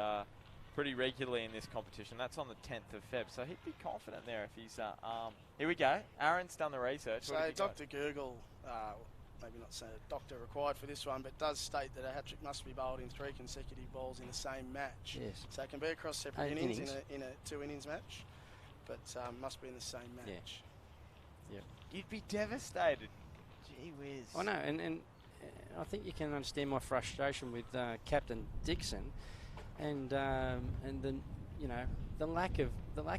pretty regularly in this competition. That's on the 10th of Feb, so he'd be confident there if he's armed. Here we go. Aaron's done the research. So Dr. Gurgle, maybe not say a doctor required for this one, but does state that a hat-trick must be bowled in 3 consecutive balls in the same match. Yes. So it can be across separate 8 innings, innings. in a 2-innings match, but must be in the same match. Yeah. You'd be devastated. Gee whiz. I know, and I think you can understand my frustration with Captain Dixon, and the the lack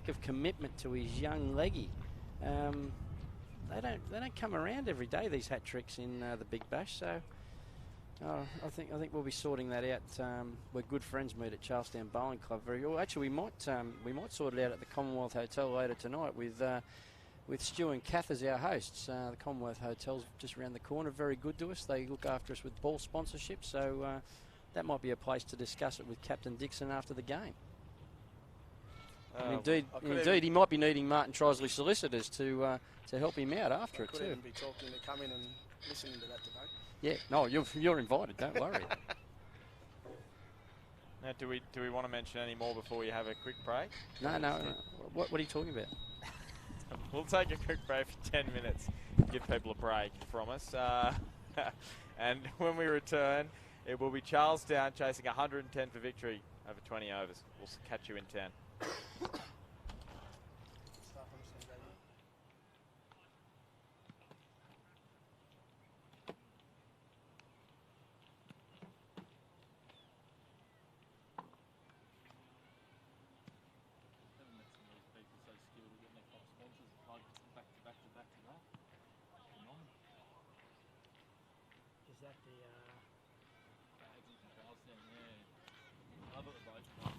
of commitment to his young leggy. They don't come around every day, these hat tricks in the Big Bash. So I think we'll be sorting that out. We're good friends meet at Charlestown Bowling Club very well. Actually, we might sort it out at the Commonwealth Hotel later tonight with Stu and Kath as our hosts. The Commonwealth Hotel's just around the corner, very good to us. They look after us with ball sponsorship, so that might be a place to discuss it with Captain Dixon after the game. And indeed, he might be needing Martin Trisley solicitors to help him out after it Could too. even be talking to come in and listening to that debate. Yeah, no, you're invited. Don't worry. Now, do we want to mention any more before we have a quick break? No. What are you talking about? We'll take a quick break for 10 minutes, give people a break from us. And when we return, it will be Charlestown chasing 110 for victory over 20 overs. We'll catch you in 10. like the.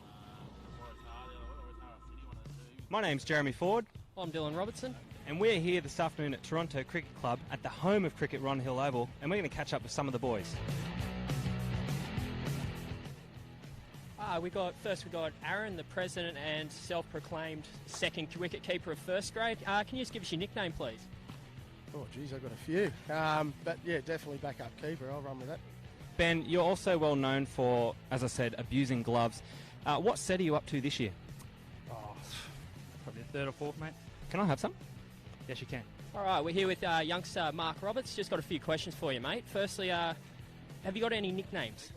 My name's Jeremy Ford. I'm Dylan Robertson. And we're here this afternoon at Toronto Cricket Club at the home of cricket, Ron Hill Oval, and we're going to catch up with some of the boys. We got Aaron, the president and self-proclaimed second wicket-keeper of first grade. Can you just give us your nickname, please? Oh, geez, I've got a few. But yeah, definitely backup keeper. I'll run with that. Ben, you're also well known for, as I said, abusing gloves. What set are you up to this year? Oh, probably the third or fourth, mate. Can I have some? Yes, you can. All right, we're here with youngster Mark Roberts. Just got a few questions for you, mate. Firstly, have you got any nicknames?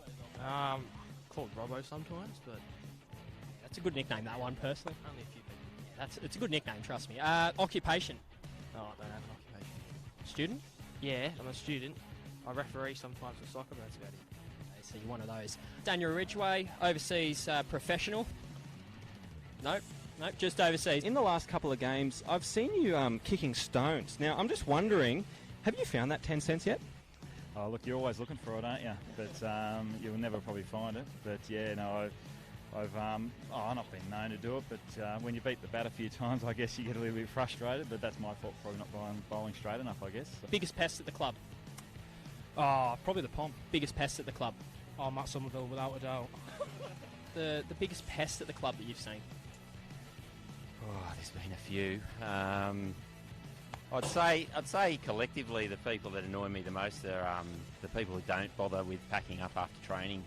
Called Robbo sometimes, but That's a good nickname, that one, personally. only a few people. It's a good nickname, trust me. Occupation? Oh, I don't have an occupation. Student? Yeah, I'm a student. I referee sometimes for soccer, but that's about it. Okay, so you're one of those. Daniel Ridgway, overseas professional? Nope, just overseas. In the last couple of games, I've seen you kicking stones. Now, I'm just wondering, have you found that 10 cents yet? Oh, look, you're always looking for it, aren't you? But you'll never probably find it. But yeah, no, I've not been known to do it. But when you beat the bat a few times, I guess you get a little bit frustrated. But that's my fault for probably not bowling straight enough, I guess. So. Biggest pest at the club? Oh, probably the Pom. Biggest pest at the club? Oh, Matt Somerville, without a doubt. The biggest pest at the club that you've seen? Oh, there's been a few. I'd say collectively the people that annoy me the most are the people who don't bother with packing up after training.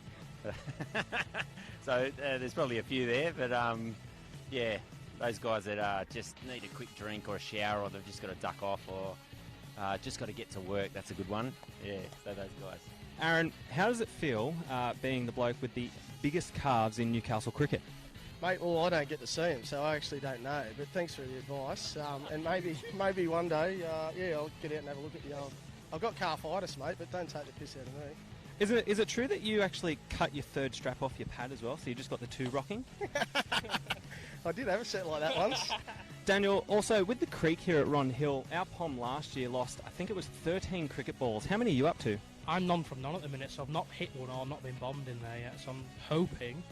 So there's probably a few there, but yeah, those guys that just need a quick drink or a shower, or they've just got to duck off, or just got to get to work. That's a good one. Yeah, so those guys. Aaron, how does it feel being the bloke with the biggest calves in Newcastle cricket? Mate, well, I don't get to see him, so I actually don't know. But thanks for the advice. And maybe one day, I'll get out and have a look at the old... I've got calfitis, mate, but don't take the piss out of me. Is it true that you actually cut your third strap off your pad as well, so you just got the two rocking? I did have a set like that once. Daniel, also with the creek here at Ron Hill, our Pom last year lost, I think it was 13 cricket balls. How many are you up to? I'm none from none at the minute, so I've not hit one or not been bombed in there yet, so I'm hoping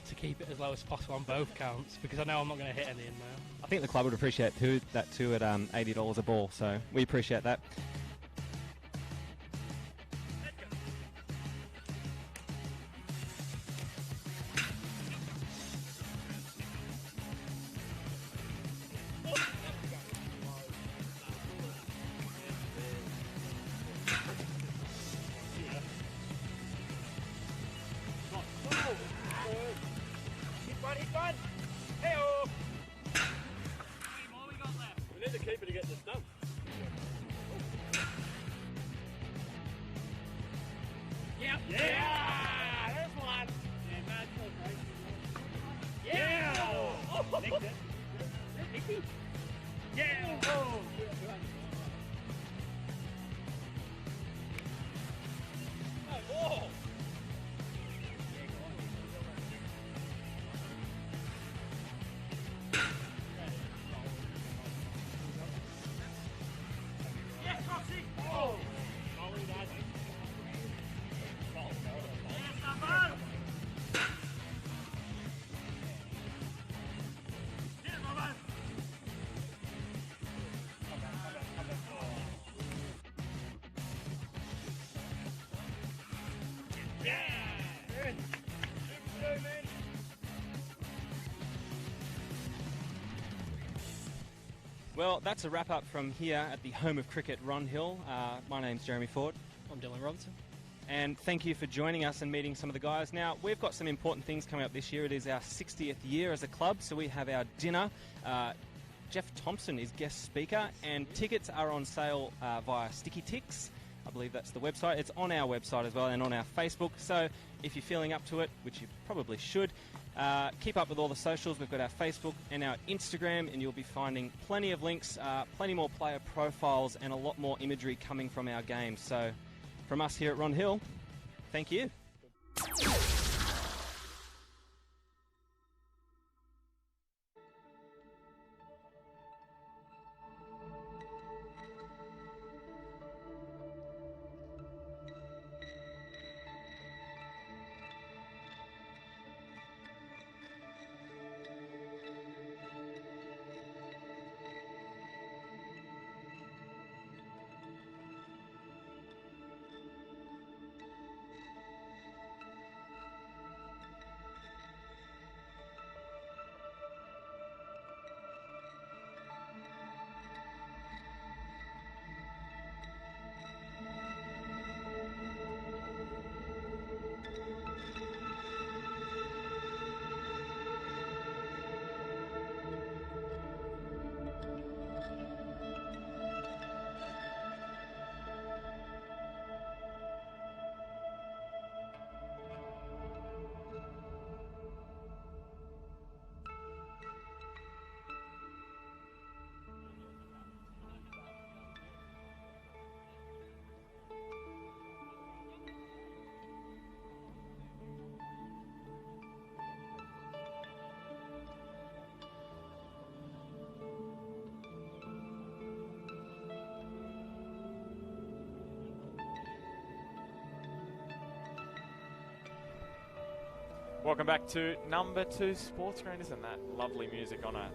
to keep it as low as possible on both counts, because I know I'm not going to hit any in there. I think the club would appreciate that too at $80 a ball, so we appreciate that. Well, that's a wrap-up from here at the home of cricket, Ron Hill. My name's Jeremy Ford. I'm Dylan Robertson. And thank you for joining us and meeting some of the guys. Now, we've got some important things coming up this year. It is our 60th year as a club, so we have our dinner. Jeff Thompson is guest speaker, and tickets are on sale via Sticky Ticks. I believe that's the website. It's on our website as well and on our Facebook. So if you're feeling up to it, which you probably should, keep up with all the socials. We've got our Facebook and our Instagram, and you'll be finding plenty of links, plenty more player profiles, and a lot more imagery coming from our games. So from us here at Ron Hill, thank you. Welcome back to number 2 Sports Ground. Isn't that lovely music on a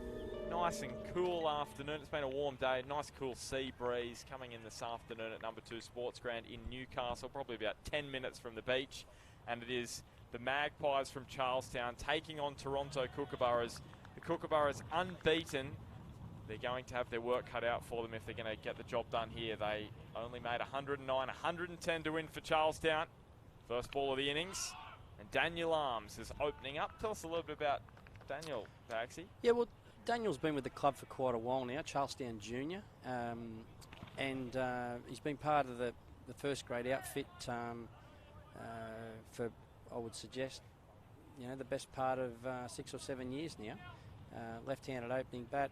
nice and cool afternoon? It's been a warm day, nice cool sea breeze coming in this afternoon at number 2 Sports Ground in Newcastle, probably about 10 minutes from the beach. And it is the Magpies from Charlestown taking on Toronto Kookaburras. The Kookaburras unbeaten. They're going to have their work cut out for them if they're going to get the job done here. They only made 109, 110 to win for Charlestown. First ball of the innings. And Daniel Arms is opening up. Tell us a little bit about Daniel, Bagsy. Yeah, well, Daniel's been with the club for quite a while now, Charlestown Junior. And he's been part of the first grade outfit for, I would suggest, the best part of 6 or 7 years now. Left-handed opening bat,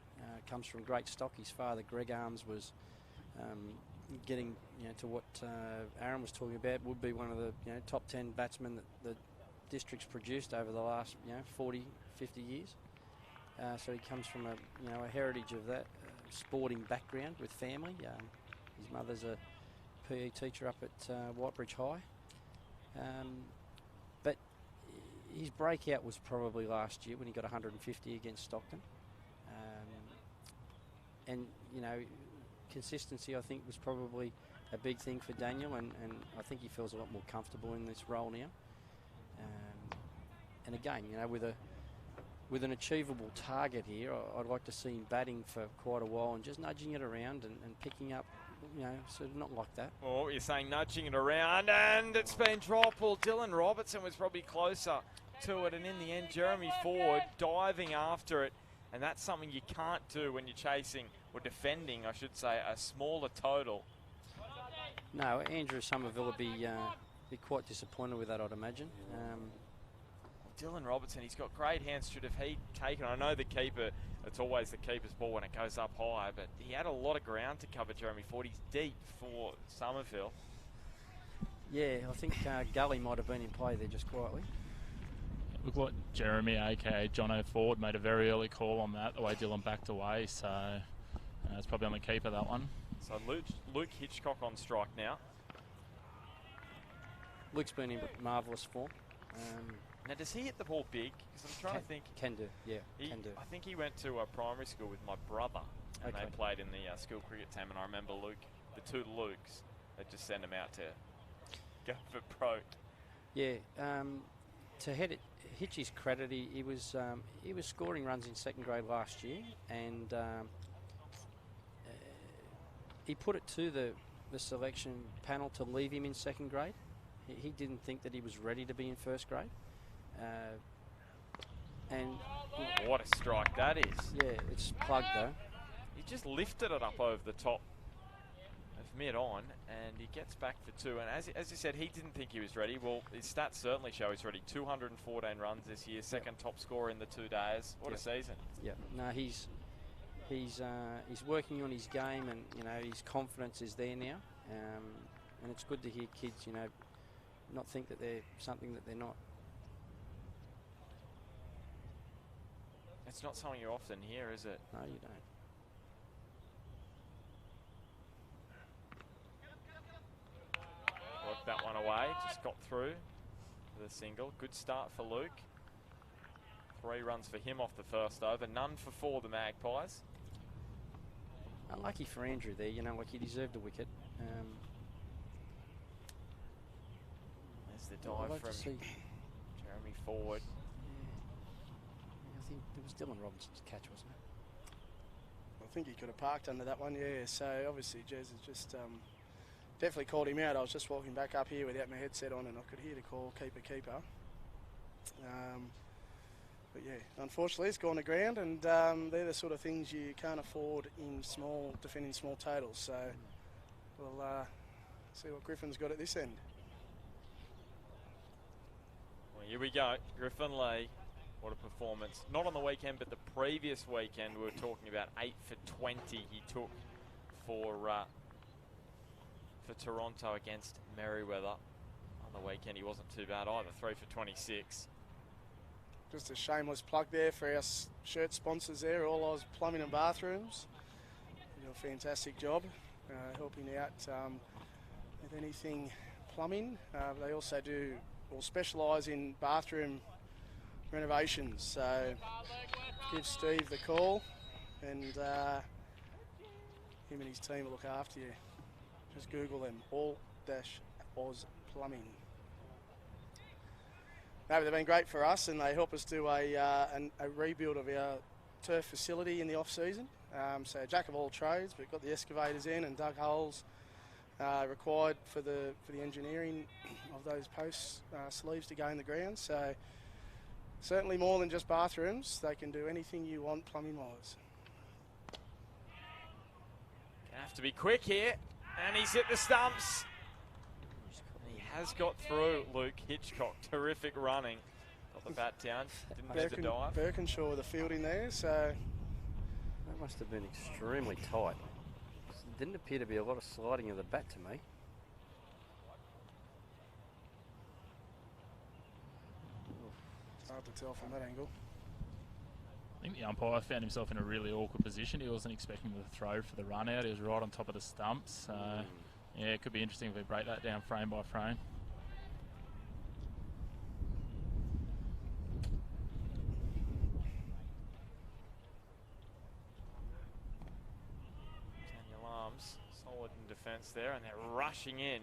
comes from great stock. His father, Greg Arms, was getting to what Aaron was talking about, would be one of the top 10 batsmen that the district's produced over the last 40, 50 years. So he comes from a heritage of that sporting background with family. His mother's a PE teacher up at Whitebridge High. But his breakout was probably last year when he got 150 against Stockton. And consistency, I think, was probably a big thing for Daniel, and I think he feels a lot more comfortable in this role now. And again, with an achievable target here, I'd like to see him batting for quite a while and just nudging it around and picking up, sort of not like that. Oh, you're saying nudging it around, and it's been dropped. Well, Dylan Robertson was probably closer to it, and in the end, Jeremy Ford diving after it. And that's something you can't do when you're chasing, or defending, I should say, a smaller total. No, Andrew Somerville would be quite disappointed with that, I'd imagine. Dylan Robertson, he's got great hands. Should have he taken, I know the keeper, it's always the keeper's ball when it goes up high, but he had a lot of ground to cover, Jeremy Ford. He's deep for Somerville. Yeah, I think Gully might have been in play there just quietly. Looked like Jeremy, aka John O'Ford, made a very early call on that, the way Dylan backed away, so it's probably on the keeper, that one. So Luke Hitchcock on strike now. Luke's been in marvellous form. Now, does he hit the ball big? Because I'm trying to think. Can do, yeah, can do. I think he went to a primary school with my brother, and Okay. they played in the school cricket team, and I remember Luke, the 2 Lukes, they just sent him out to go for pro. Yeah, to Hitch's credit, he was scoring runs in second grade last year, and he put it to the selection panel to leave him in second grade. He didn't think that he was ready to be in first grade. And what a strike that is. Yeah, it's plugged though. He just lifted it up over the top of mid-on, and he gets back for 2. And as you said, he didn't think he was ready. Well, his stats certainly show he's ready. 214 runs this year, second top scorer in the 2 days. What a season. Yeah, no, he's working on his game, and his confidence is there now. And it's good to hear kids, not think that they're something that they're not. It's not something you often hear, is it? No, you don't. Worked that one away, just got through with a single. Good start for Luke. 3 runs for him off the first over, none for the Magpies. Unlucky for Andrew there, like he deserved a wicket. There's the dive from Jeremy Ford. I think it was Dylan Robinson's catch, wasn't it? I think he could have parked under that one, yeah. So obviously Jez has just definitely called him out. I was just walking back up here without my headset on, and I could hear the call, keeper. But yeah, unfortunately it's gone to ground, and they're the sort of things you can't afford in defending small totals. So we'll see what Griffin's got at this end. Well, here we go, Griffin Lee. What a performance. Not on the weekend, but the previous weekend we were talking about 8 for 20 he took for Toronto against Merriweather. On the weekend he wasn't too bad either, 3 for 26. Just a shameless plug there for our shirt sponsors there, All Oz Plumbing and Bathrooms. They do a fantastic job helping out with anything plumbing. They also specialise in bathroom renovations. So give Steve the call, and him and his team will look after you. Just Google them, All-Oz Plumbing. No, they've been great for us, and they help us do a rebuild of our turf facility in the off-season. So jack of all trades, but got the excavators in and dug holes required for the engineering of those post sleeves to go in the ground. So certainly more than just bathrooms. They can do anything you want plumbing-wise. Have to be quick here, and he's hit the stumps. He has got through Luke Hitchcock. Terrific running. Got the bat down. Didn't miss the dive. Birkinshaw with the fielding there, so... That must have been extremely tight. There didn't appear to be a lot of sliding of the bat to me. It's hard to tell from that angle. I think the umpire found himself in a really awkward position. He wasn't expecting the throw for the run out. He was right on top of the stumps. So, yeah, it could be interesting if we break that down frame by frame. Daniel Arms, solid in defence there, and they're rushing in.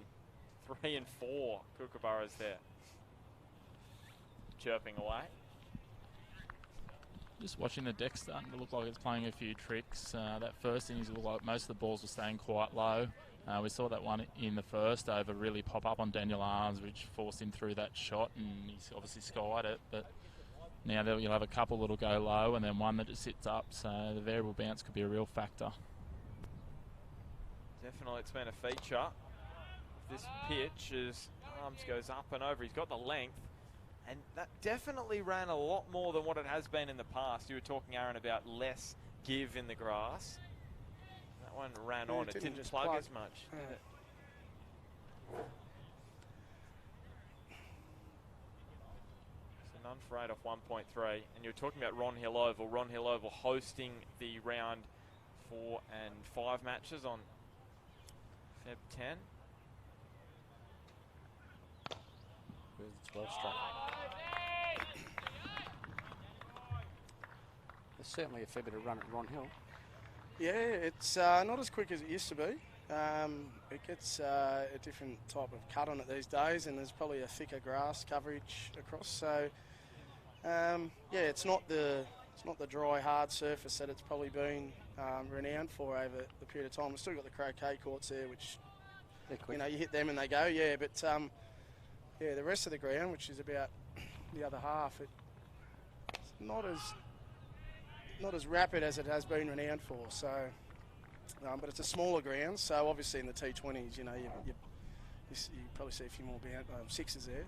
3 and 4 Kookaburras there. Chirping away. Just watching the deck starting to look like it's playing a few tricks. That first innings looked like most of the balls were staying quite low. We saw that one in the first over really pop up on Daniel Arms, which forced him through that shot, and he's obviously skied it. But now you'll have a couple that'll go low and then one that just sits up, so the variable bounce could be a real factor. Definitely it's been a feature. This pitch as Arms goes up and over. He's got the length. And that definitely ran a lot more than what it has been in the past. You were talking, Aaron, about less give in the grass. That one ran on. It didn't just plug as much. So none for 8 off 1.3. And you were talking about Ron Hill Oval. Ron Hill Oval hosting the round 4 and 5 matches on Feb 10. Where's the 12 strike? There's certainly a fair bit of run at Ron Hill. Yeah, it's not as quick as it used to be. It gets a different type of cut on it these days, and there's probably a thicker grass coverage across. So, yeah, it's not the dry, hard surface that it's probably been renowned for over the period of time. We've still got the croquet courts there, which you hit them and they go. Yeah, but yeah, the rest of the ground, which is about the other half, it's not as rapid as it has been renowned for. So, but it's a smaller ground. So obviously in the T20s, you probably see a few more sixes there.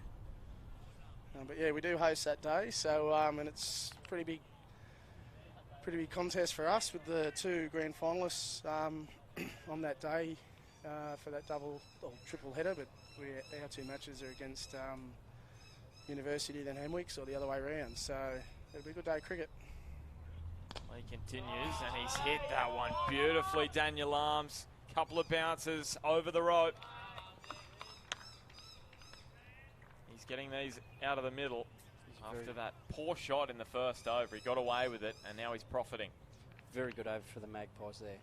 But yeah, we do host that day. So and it's pretty big contest for us with the 2 grand finalists on that day for that double or triple header. But our 2 matches are against University then Hemwicks, or the other way around. So it'll be a good day of cricket. He continues, and he's hit that one beautifully. Daniel Arms, couple of bounces over the rope. He's getting these out of the middle after that poor shot in the first over. He got away with it, and now he's profiting. Very good over for the Magpies there.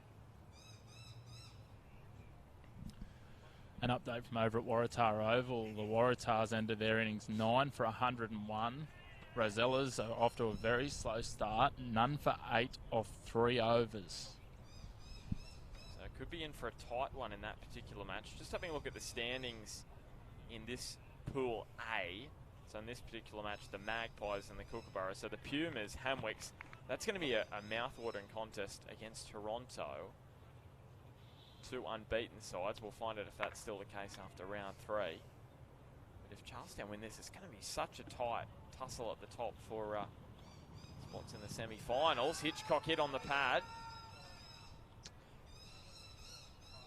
An update from over at Waratah Oval. The Waratahs ended their innings 9 for 101. Rosellas are off to a very slow start. None for 8 off 3 overs. So it could be in for a tight one in that particular match. Just having a look at the standings in this Pool A. So in this particular match, the Magpies and the Kookaburras. So the Pumas, Hamwicks, that's going to be a mouth-watering contest against Toronto. 2 unbeaten sides. We'll find out if that's still the case after round 3. But if Charlestown win this, it's going to be such a tight tussle at the top for spots in the semi-finals. Hitchcock hit on the pad.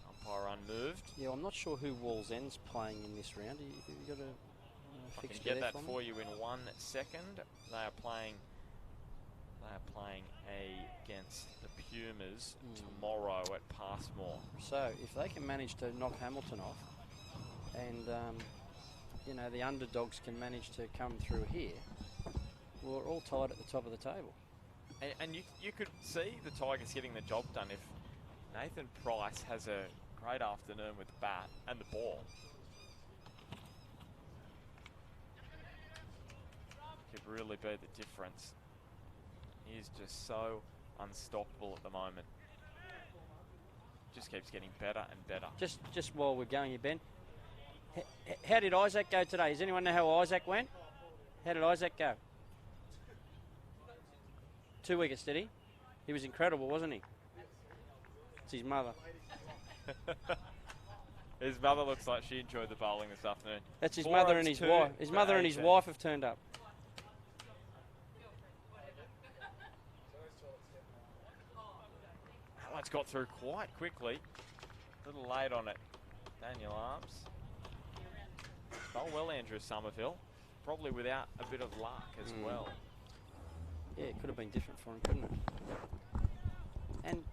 Umpire unmoved. Yeah, I'm not sure who Walls End's playing in this round. Have you got a I can get that for you in 1 second. They are playing against the Pumas tomorrow at Passmore. So if they can manage to knock Hamilton off, and the underdogs can manage to come through here, We're all tied at the top of the table. And you could see the Tigers getting the job done if Nathan Price has a great afternoon with the bat and the ball. Could really be the difference. He's just so unstoppable at the moment. Just keeps getting better and better. Just while we're going here, Ben, how did Isaac go today? Does anyone know how Isaac went? How did Isaac go? 2 wickets, did he? He was incredible, wasn't he? It's his mother. His mother looks like she enjoyed the bowling this afternoon. That's his mother and his wife. His mother and his wife have turned up. That one's got through quite quickly. A little late on it. Daniel Arms. Oh well, Andrew Somerville. Probably without a bit of luck as well. Yeah, it could have been different for him, couldn't it?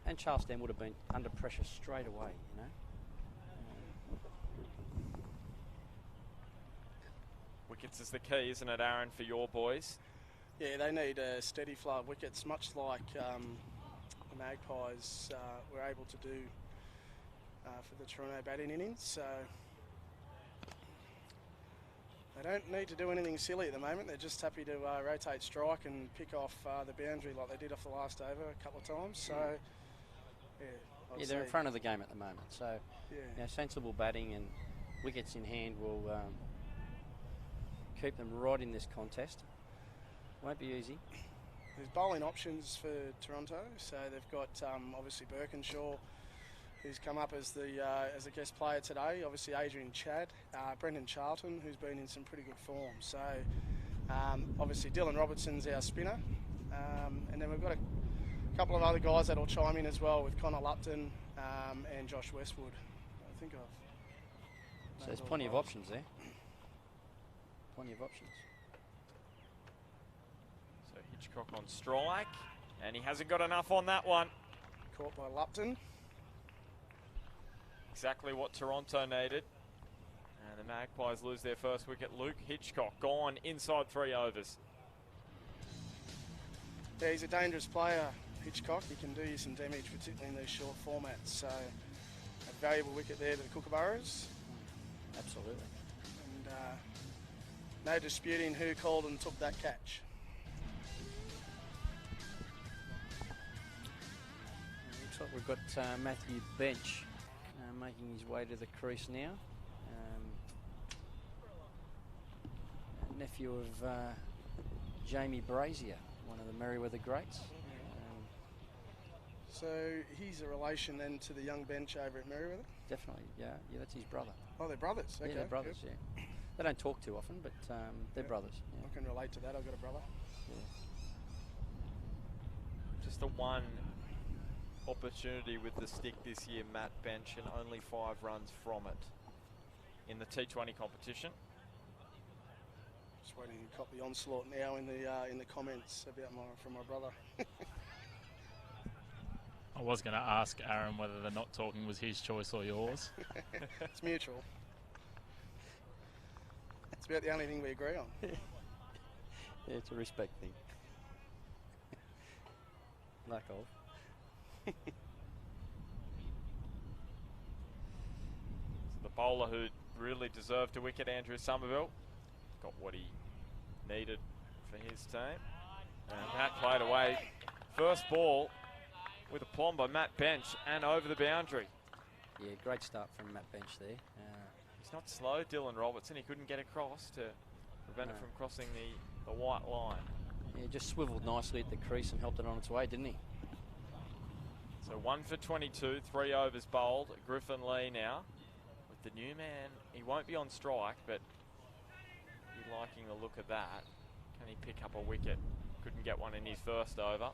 And Charlestown would have been under pressure straight away, you know. Wickets is the key, isn't it, Aaron, for your boys? Yeah, they need a steady flow of wickets, much like the Magpies were able to do for the Toronto batting innings. So they don't need to do anything silly at the moment. They're just happy to rotate strike and pick off the boundary like they did off the last over a couple of times. So, yeah, they're in front of the game at the moment. So, yeah, you know, sensible batting and wickets in hand will keep them right in this contest. Won't be easy. There's bowling options for Toronto. So they've got obviously Birkinshaw, who's come up as a guest player today. Obviously Adrian Chad, Brendan Charlton, who's been in some pretty good form. So obviously Dylan Robertson's our spinner, and then we've got a couple of other guys that'll chime in as well with Connor Lupton and Josh Westwood. I think So there's plenty of options there. Plenty of options. So Hitchcock on strike, and he hasn't got enough on that one. Caught by Lupton. Exactly what Toronto needed. And the Magpies lose their first wicket. Luke Hitchcock gone inside 3 overs. Yeah, he's a dangerous player, Hitchcock. He can do you some damage, particularly in these short formats. So a valuable wicket there to the Kookaburras. Absolutely. And no disputing who called and took that catch. Looks like we've got Matthew Bench making his way to the crease now. Nephew of Jamie Brazier, one of the Merriweather greats. So he's a relation then to the young Bench over at Merriweather? Definitely, yeah, that's his brother. Oh, they're brothers. Okay, yeah, they're brothers. good. Yeah, they don't talk too often, but they're brothers. Yeah. I can relate to that. I've got a brother. Yeah. Just the one opportunity with the stick this year, Matt Bench, and only 5 runs from it in the T20 competition. Just waiting to cop the onslaught now in the comments about from my brother. I was going to ask Aaron whether the not talking was his choice or yours. It's mutual. It's about the only thing we agree on. Yeah, it's a respect thing. Lack of. The bowler who really deserved a wicket, Andrew Somerville, got what he needed for his team. And Matt played away. First ball with a plomb by Matt Bench and over the boundary. Yeah, great start from Matt Bench there. He's not slow, Dylan Robertson. He couldn't get across to prevent it from crossing the white line. Yeah, just swiveled nicely at the crease and helped it on its way, didn't he? So 1 for 22, 3 overs bowled. Griffin Lee now with the new man. He won't be on strike, but you're liking the look of that. Can he pick up a wicket? Couldn't get one in his first over.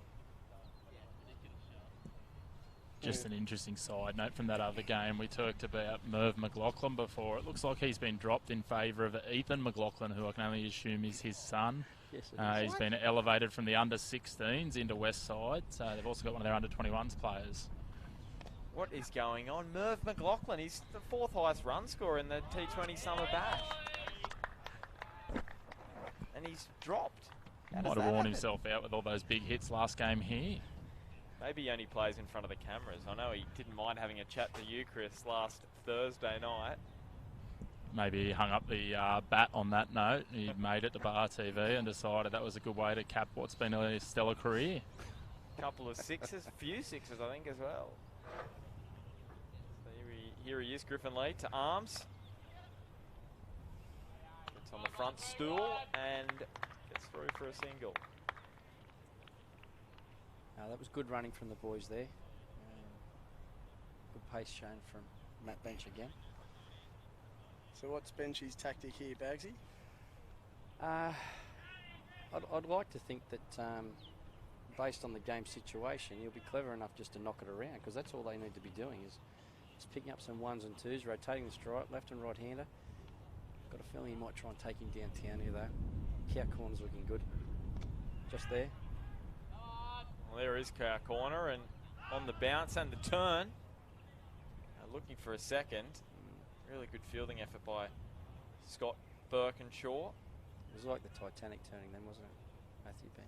Just an interesting side note from that other game. We talked about Merv McLaughlin before. It looks like he's been dropped in favour of Ethan McLaughlin, who I can only assume is his son. Yes, it is. He's been elevated from the under-16s into Westside. So they've also got one of their under-21s players. What is going on? Merv McLaughlin, he's the 4th highest run scorer in the T20 Summer Bash. And he's dropped. How does Might that have worn happen? himself out with all those big hits last game here. Maybe he only plays in front of the cameras. I know he didn't mind having a chat to you, Chris, last Thursday night. Maybe he hung up the bat on that note. He made it to Bar TV and decided that was a good way to cap what's been a stellar career. Couple of sixes, a few sixes, I think, as well. So here he is, Griffin Lee, to arms. Gets on the front stool and gets through for a single. That was good running from the boys there. Good pace shown from Matt Bench again. So what's Benchy's tactic here, Bagsy? I'd like to think that based on the game situation, he'll be clever enough just to knock it around, because that's all they need to be doing is picking up some ones and twos, rotating the strike, left and right hander. Got a feeling he might try and take him downtown here though. Cow corner's looking good. Just there. Well, there is Cow Corner, and on the bounce and the turn. Looking for a second. Really good fielding effort by Scott Birkinshaw. It was like the Titanic turning then, wasn't it, Matthew Bench?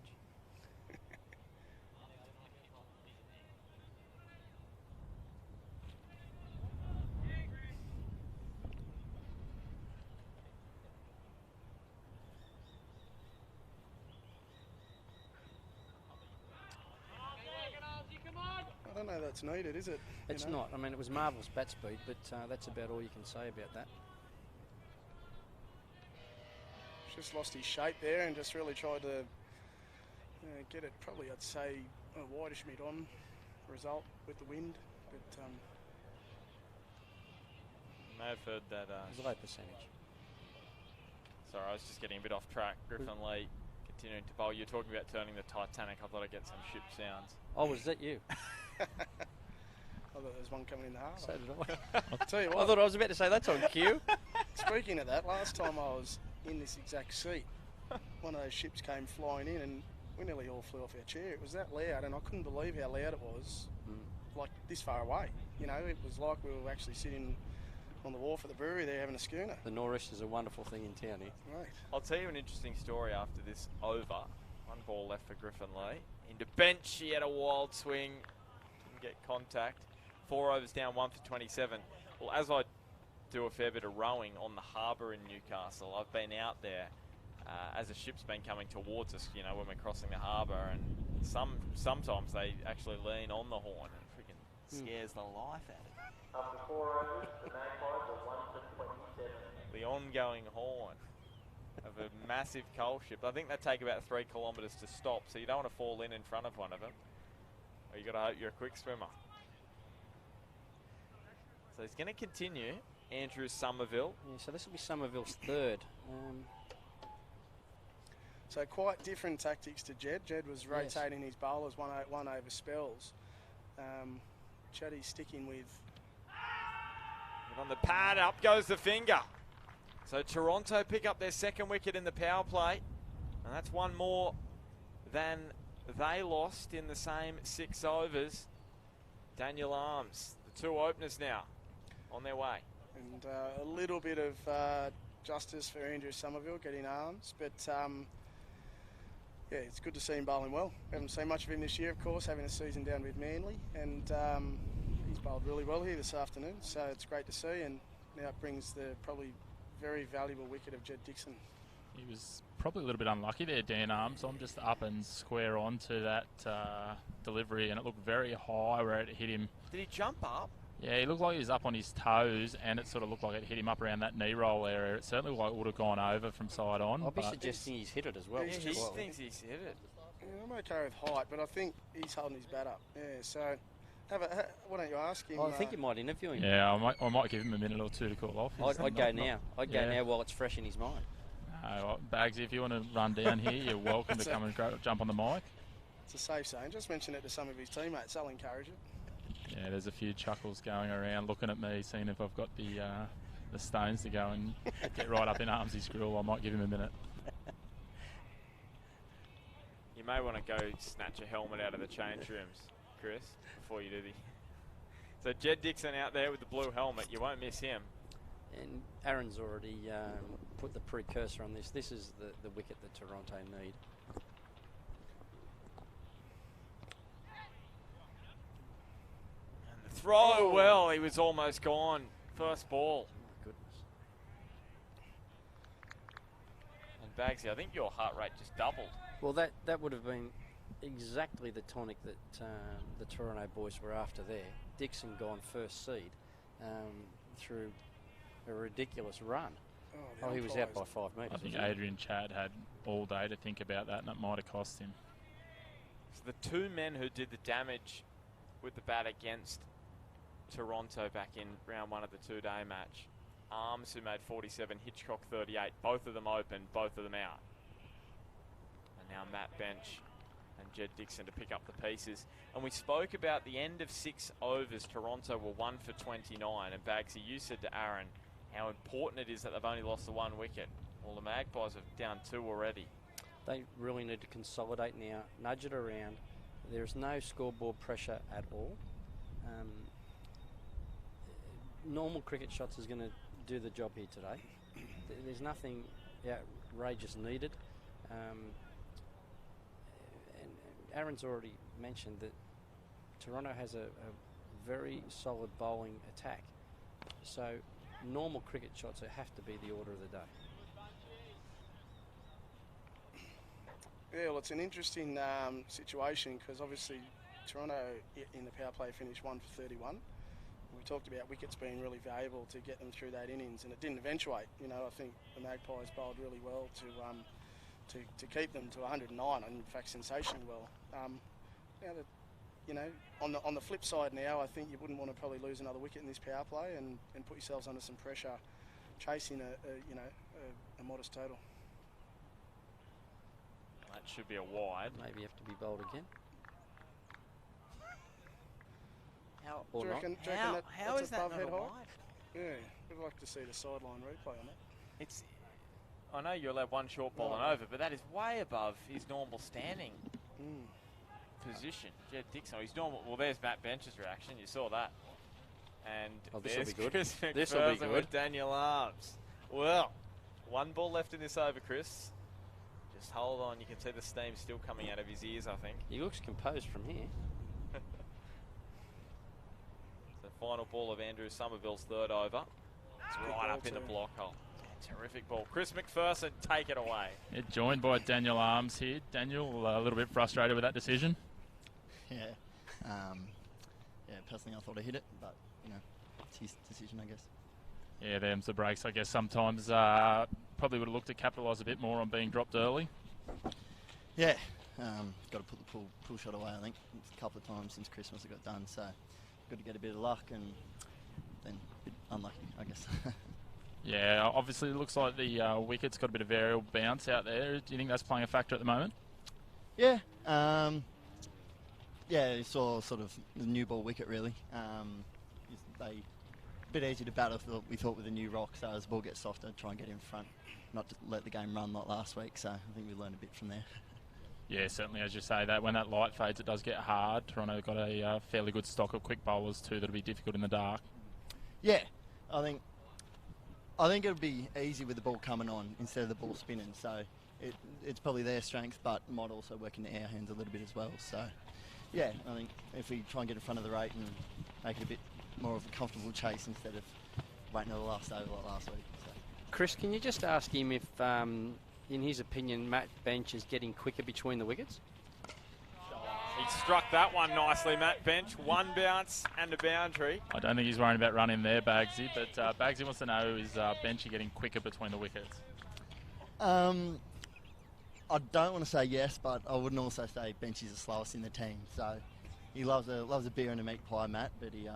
I don't know that's needed, is it? It's not. I mean, it was marvellous bat speed, but that's about all you can say about that. Just lost his shape there and just really tried to get it, probably I'd say a wideish mid-on result with the wind. But You may have heard that. It was a low percentage. Sorry, I was just getting a bit off track. Griffin Lee continuing to bowl. You're talking about turning the Titanic. I thought I'd get some ship sounds. Oh, was that you? I thought there was one coming in the harbour. So did I. I'll tell you what. I thought I was about to say that's on cue. Speaking of that, last time I was in this exact seat, one of those ships came flying in and we nearly all flew off our chair. It was that loud and I couldn't believe how loud it was, like this far away. You know, it was like we were actually sitting on the wharf at the brewery there having a schooner. The nor'easter is a wonderful thing in town here. Right. I'll tell you an interesting story after this over. One ball left for Griffin Lee. Into Bench, he had a wild swing. Didn't get contact. 4 overs down, 1 for 27. Well, as I do a fair bit of rowing on the harbour in Newcastle, I've been out there as a ship's been coming towards us, you know, when we're crossing the harbour, and sometimes they actually lean on the horn and freaking scares the life out of it. After 4 overs, the Magpies are 1 for 27. The ongoing horn of a massive coal ship. I think they take about 3 kilometres to stop, so you don't want to fall in front of one of them. Or you got to hope you're a quick swimmer. So he's going to continue. Andrew Somerville. Yeah, so this will be Somerville's third. So quite different tactics to Jed. Jed was rotating his bowlers one over spells. Chaddy's sticking with... And on the pad, up goes the finger. So Toronto pick up their second wicket in the power play. And that's one more than they lost in the same 6 overs. Daniel Arms, the 2 openers now on their way. And a little bit of justice for Andrew Somerville getting arms, but yeah, it's good to see him bowling well. Haven't seen much of him this year, of course, having a season down with Manly, and he's bowled really well here this afternoon, so it's great to see, and now it brings the probably very valuable wicket of Jed Dixon. He was probably a little bit unlucky there, Dan Arms. I'm just up and square on to that delivery, and it looked very high where it hit him. Did he jump up? Yeah, he looked like he was up on his toes, and it sort of looked like it hit him up around that knee roll area. It certainly would have gone over from side on. I'll be suggesting he's hit it as well. Yeah, he thinks he's hit it. Yeah, I'm okay with height, but I think he's holding his bat up. Yeah, so why don't you ask him? I think you might interview him. Yeah, I might give him a minute or two to cool off. I'd go now. I'd go now while it's fresh in his mind. Bagsy, if you want to run down here, you're welcome to come and jump on the mic. It's a safe zone. Just mention it to some of his teammates. They'll encourage it. Yeah, there's a few chuckles going around, looking at me, seeing if I've got the stones to go and get right up in Armsy's grill. I might give him a minute. You may want to go snatch a helmet out of the change rooms, Chris, before you do the... So Jed Dixon out there with the blue helmet. You won't miss him. And Aaron's already put the precursor on this. This is the wicket that Toronto need. throw. Well, he was almost gone. First ball. And Bagsy, I think your heart rate just doubled. Well, that would have been exactly the tonic that the Toronto boys were after there. Dixon gone first seed through a ridiculous run. He was out by 5 metres. I think Adrian Chad had all day to think about that, and it might have cost him. So the two men who did the damage with the bat against Toronto back in round 1 of the two-day match, Arms, who made 47, Hitchcock 38, both of them open, both of them out. And now Matt Bench and Jed Dixon to pick up the pieces. And we spoke about the end of 6 overs. Toronto were 1 for 29. And Bagsy, you said to Aaron how important it is that they've only lost the 1 wicket. Well, the Magpies are down 2 already. They really need to consolidate now, nudge it around. There's no scoreboard pressure at all. Normal cricket shots is going to do the job here today. There's nothing outrageous needed. And Aaron's already mentioned that Toronto has a very solid bowling attack. So normal cricket shots have to be the order of the day. Yeah, well, it's an interesting situation because obviously Toronto in the power play finished 1 for 31. We talked about wickets being really valuable to get them through that innings, and it didn't eventuate. You know, I think the Magpies bowled really well to keep them to 109, and in fact sensationally well. Now that, you know, on the flip side now, I think you wouldn't want to probably lose another wicket in this power play and put yourselves under some pressure chasing a modest total. That should be a wide. Maybe have to be bowled again. How is that not a wide? Yeah, we'd like to see the sideline replay on that. I know you're allowed 1 short ball and over, but that is way above his normal standing position. Jed Dixon, he's normal. Well, there's Matt Bench's reaction. You saw that. And this'll be good. Chris This'll be McPherson good. with Daniel Arms. Well, 1 ball left in this over, Chris. Just hold on. You can see the steam still coming out of his ears, I think. He looks composed from here. The final ball of Andrew Somerville's 3rd over. It's right up in the block hole. Yeah, terrific ball. Chris McPherson, take it away. Yeah, joined by Daniel Arms here. Daniel, a little bit frustrated with that decision. Yeah. Personally I thought I hit it, but, you know, it's his decision, I guess. Yeah, them's the breaks. I guess sometimes probably would have looked to capitalise a bit more on being dropped early. Yeah, got to put the pull shot away, I think. It's a couple of times since Christmas it got done, so got to get a bit of luck and then a bit unlucky, I guess. Yeah, obviously it looks like the wicket's got a bit of variable bounce out there. Do you think that's playing a factor at the moment? Yeah, you saw sort of the new ball wicket really. A bit easier to bat, we thought, with the new rock, so as the ball gets softer, try and get in front, not to let the game run like last week, so I think we learned a bit from there. Yeah, certainly, as you say, that when that light fades, it does get hard. Toronto got a fairly good stock of quick bowlers too that'll be difficult in the dark. Yeah, I think it'll be easy with the ball coming on instead of the ball spinning, so it's probably their strength, but might also work in our hands a little bit as well. So, yeah, I think if we try and get in front of the rate and make it a bit more of a comfortable chase instead of waiting till the last over like last week. So. Chris, can you just ask him if, in his opinion, Matt Bench is getting quicker between the wickets? He struck that one nicely, Matt Bench. 1 bounce and a boundary. I don't think he's worrying about running there, Bagsy, but Bagsy wants to know, is Bench getting quicker between the wickets? I don't want to say yes, but I wouldn't also say Bench is the slowest in the team. So he loves a beer and a meat pie, Matt, but he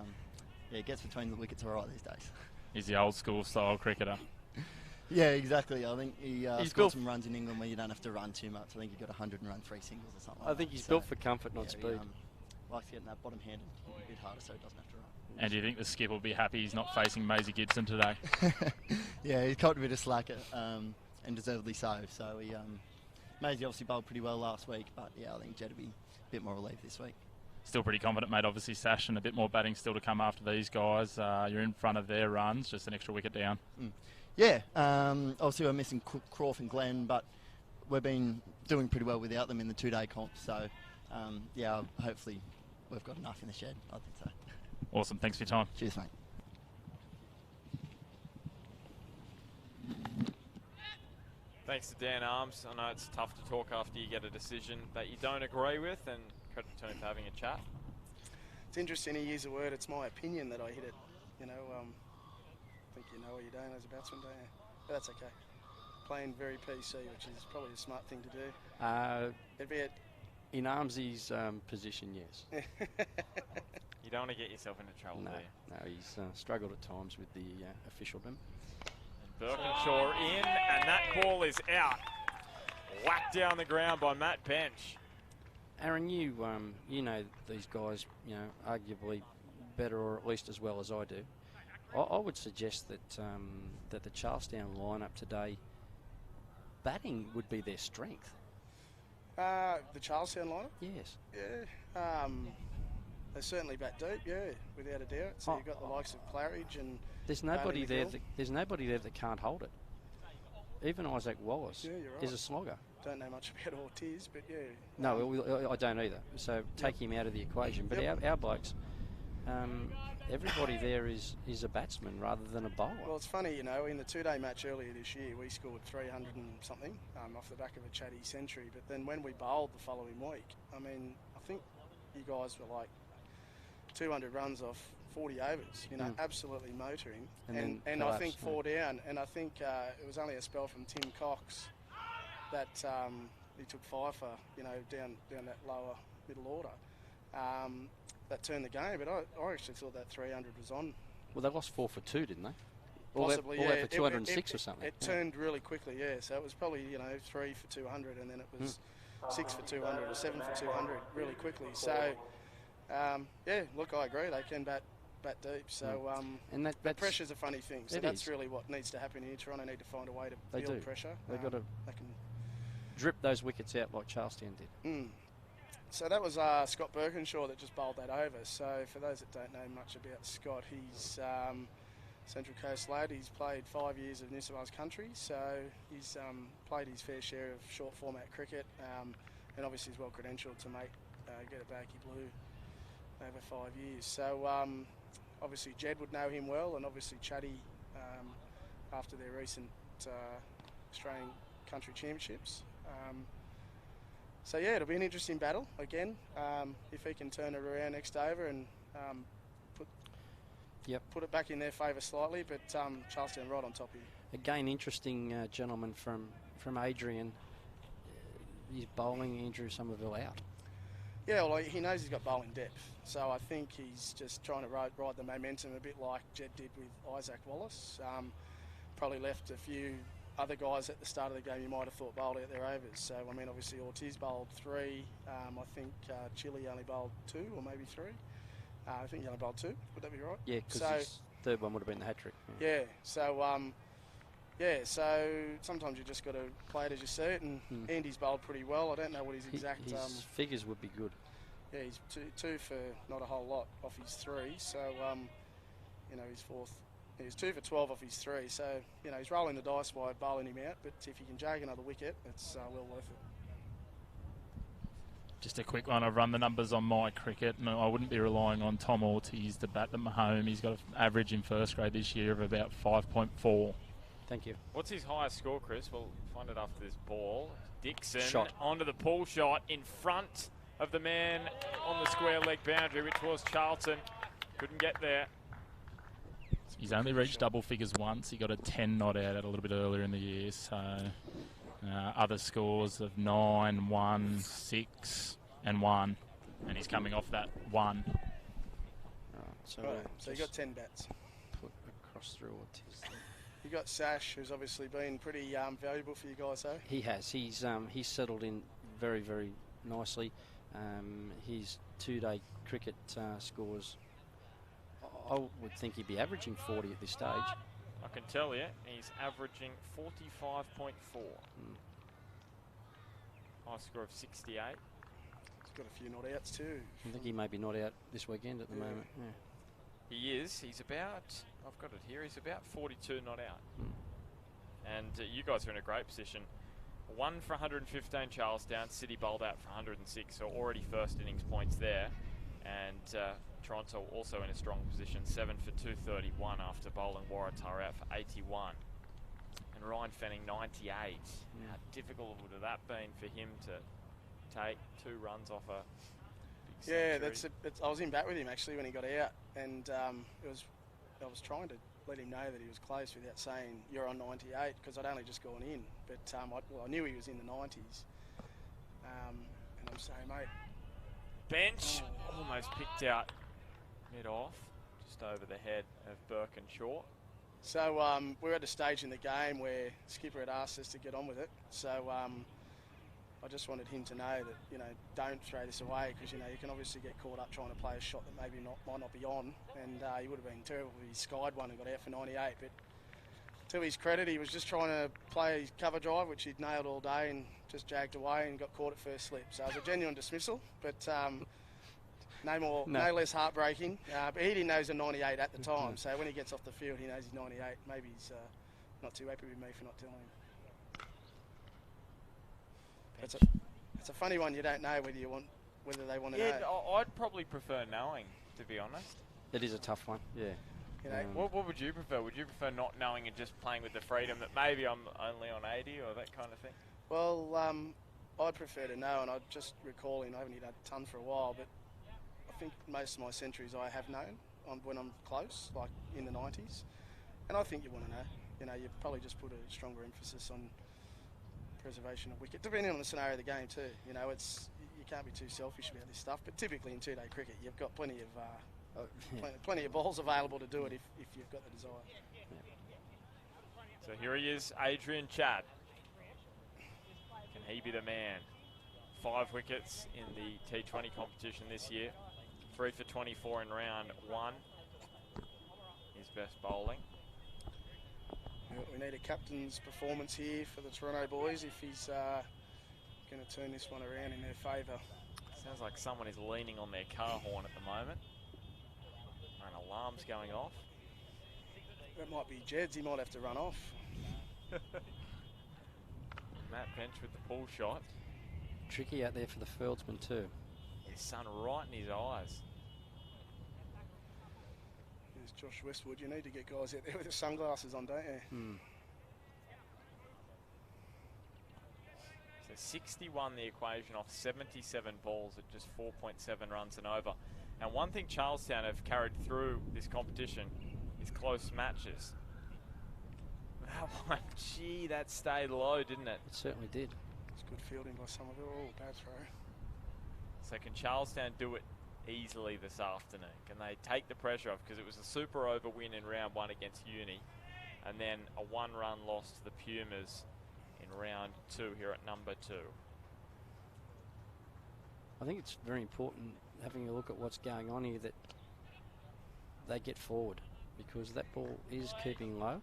gets between the wickets all right these days. He's the old school style cricketer. Yeah, exactly. I think he's built scored some runs in England where you don't have to run too much. I think he got 100 and run 3 singles or something. I think he's built for comfort, not speed. Likes getting that bottom handed a bit harder so he doesn't have to run. And do you think the skip will be happy he's not facing Maisie Gibson today? Yeah, he's caught a bit of slack, and deservedly so. So Maisie obviously bowled pretty well last week, but yeah, I think Jed will be a bit more relieved this week. Still pretty confident, mate. Obviously, Sash, and a bit more batting still to come after these guys. You're in front of their runs, just an extra wicket down. Yeah, obviously we're missing Crawford and Glenn, but we've been doing pretty well without them in the 2-day comp. So, hopefully we've got enough in the shed. I think so. Awesome. Thanks for your time. Cheers, mate. Thanks to Dan Arms. I know it's tough to talk after you get a decision that you don't agree with, and credit to him for having a chat. It's interesting he used the word, it's my opinion that I hit it. You know, I think you know what you're doing as a batsman, don't you? But that's okay. Playing very PC, which is probably a smart thing to do. It'd be in Armsy's position, yes. You don't want to get yourself into trouble, No, do you? no, he's struggled at times with the officialdom. Birkinshaw in, and that ball is out. Whacked down the ground by Matt Bench. Aaron, you know these guys, arguably better or at least as well as I do. I would suggest that that the Charlestown lineup today, batting would be their strength. The Charlestown lineup? Yes. Yeah. They certainly bat deep, yeah, without a doubt. So you've got the likes of Claridge and there's nobody there. There's nobody there that can't hold it. Even Isaac Wallace is a slogger. Don't know much about Ortiz, but yeah. No, I don't either. So take him out of the equation. But our blokes, everybody there is a batsman rather than a bowler. Well, it's funny, in the two-day match earlier this year, we scored 300 and something off the back of a chatty century. But then when we bowled the following week, I think you guys were like 200 runs off 40 overs, absolutely motoring. And I think 4 down. And I think it was only a spell from Tim Cox that he took 5 for, down that lower middle order. That turned the game, but I actually thought that 300 was on. Well, they lost 4 for 2, didn't they? Possibly, all for 206 or something. It turned really quickly, yeah. So it was probably, 3 for 200, and then it was 6 for 200 or 7 for 200 really quickly. So, look, I agree. They can bat deep. So, and that pressure's a funny thing. So that's really what needs to happen here. Toronto need to find a way to build pressure. They've got to drip those wickets out like Charlestown did. So that was Scott Birkinshaw that just bowled that over. So for those that don't know much about Scott, he's Central Coast lad. He's played 5 years of New South Wales country, so he's played his fair share of short format cricket, and obviously he's well credentialed to get a baggy blue over 5 years. So obviously Jed would know him well, and obviously Chatty after their recent Australian Country Championships. So yeah, it'll be an interesting battle again. If he can turn it around next over and put it back in their favour slightly, but Charlestown right on top of you. Again, interesting gentleman from Adrian. His bowling, Andrew Somerville out. Yeah, well, he knows he's got bowling depth, so I think he's just trying to ride the momentum a bit like Jed did with Isaac Wallace. Probably left a few other guys at the start of the game you might have thought bowled out their overs. So, obviously Ortiz bowled 3. I think Chile only bowled 2 or maybe 3. I think he only bowled 2. Would that be right? Yeah, because his third one would have been the hat-trick. Yeah, so, so sometimes you just got to play it as you see it, and Andy's bowled pretty well. I don't know what his exact... His figures would be good. Yeah, he's two for not a whole lot off his 3, so, his fourth... He's 2 for 12 off his 3, so, he's rolling the dice by bowling him out, but if he can jag another wicket, it's well worth it. Just a quick one. I've run the numbers on my cricket, and I wouldn't be relying on Tom Ortiz to bat them home. He's got an average in first grade this year of about 5.4. Thank you. What's his highest score, Chris? We'll find it after this ball. Dixon shot onto the pull shot in front of the man on the square leg boundary, which was Charlton. Couldn't get there. He's only reached double figures once. He got a 10 not out a little bit earlier in the year. So other scores of 9, 1, 6 and 1. And he's coming off that 1. So you got 10 bats. Put across through Ortiz. You got Sash, who's obviously been pretty valuable for you guys, though. He has. He's settled in very, very nicely. His 2-day cricket scores... I would think he'd be averaging 40 at this stage. I can tell you, he's averaging 45.4. High score of 68. He's got a few not outs too. I think he may be not out this weekend at the moment. Yeah. He is. He's about, I've got it here, he's about 42 not out. And you guys are in a great position. 1 for 115 Charlestown, City bowled out for 106, so already first innings points there. And Toronto also in a strong position, 7 for 231 after bowling Waratah out for 81. And Ryan Fenning, 98. How difficult would have that been for him to take 2 runs off a big century? I was in bat with him actually when he got out, and I was trying to let him know that he was close without saying you're on 98 because I'd only just gone in, but I knew he was in the 90s, and I'm saying, mate, bench almost picked out mid-off, just over the head of Burke and Shaw. So we're at a stage in the game where skipper had asked us to get on with it. So I just wanted him to know that, you know, don't throw this away because, you know, you can obviously get caught up trying to play a shot that maybe might not be on. And he would have been terrible if he skied one and got out for 98. But to his credit, he was just trying to play his cover drive, which he'd nailed all day, and just jagged away and got caught at first slip. So it was a genuine dismissal, but no less heartbreaking. But he didn't know he was a 98 at the time. So when he gets off the field, he knows he's 98. Maybe he's not too happy with me for not telling him. It's a funny one. You don't know whether they want to know. Yeah, I'd probably prefer knowing, to be honest. It is a tough one, yeah. You know, what would you prefer? Would you prefer not knowing and just playing with the freedom that maybe I'm only on 80 or that kind of thing? Well, I'd prefer to know, and I'm just recalling, I haven't hit a ton for a while, but I think most of my centuries I have known when I'm close, like in the 90s. And I think you want to know. You know, you probably just put a stronger emphasis on preservation of wicket, depending on the scenario of the game too. You know, you can't be too selfish about this stuff, but typically in 2-day cricket you've got plenty of balls available to do it if you've got the desire. So here he is, Adrian Chad. Can he be the man? 5 wickets in the T20 competition this year. 3 for 24 in round 1. His best bowling. We need a captain's performance here for the Toronto boys if he's going to turn this one around in their favour. Sounds like someone is leaning on their car horn at the moment. An alarm's going off. That might be Jed's. He might have to run off. Matt Bench with the pull shot. Tricky out there for the fieldsman too. His sun right in his eyes. There's Josh Westwood. You need to get guys out there with the sunglasses on, don't you? So 61 the equation off 77 balls at just 4.7 runs and over. And one thing Charlestown have carried through this competition is close matches. That one, gee, that stayed low, didn't it? It certainly did. It's good fielding by some of it. Oh, bad throw. So can Charlestown do it easily this afternoon? Can they take the pressure off? Because it was a super over win in round 1 against Uni, and then a 1-run loss to the Pumas in round 2 here at number 2. I think it's very important having a look at what's going on here that they get forward, because that ball is keeping low.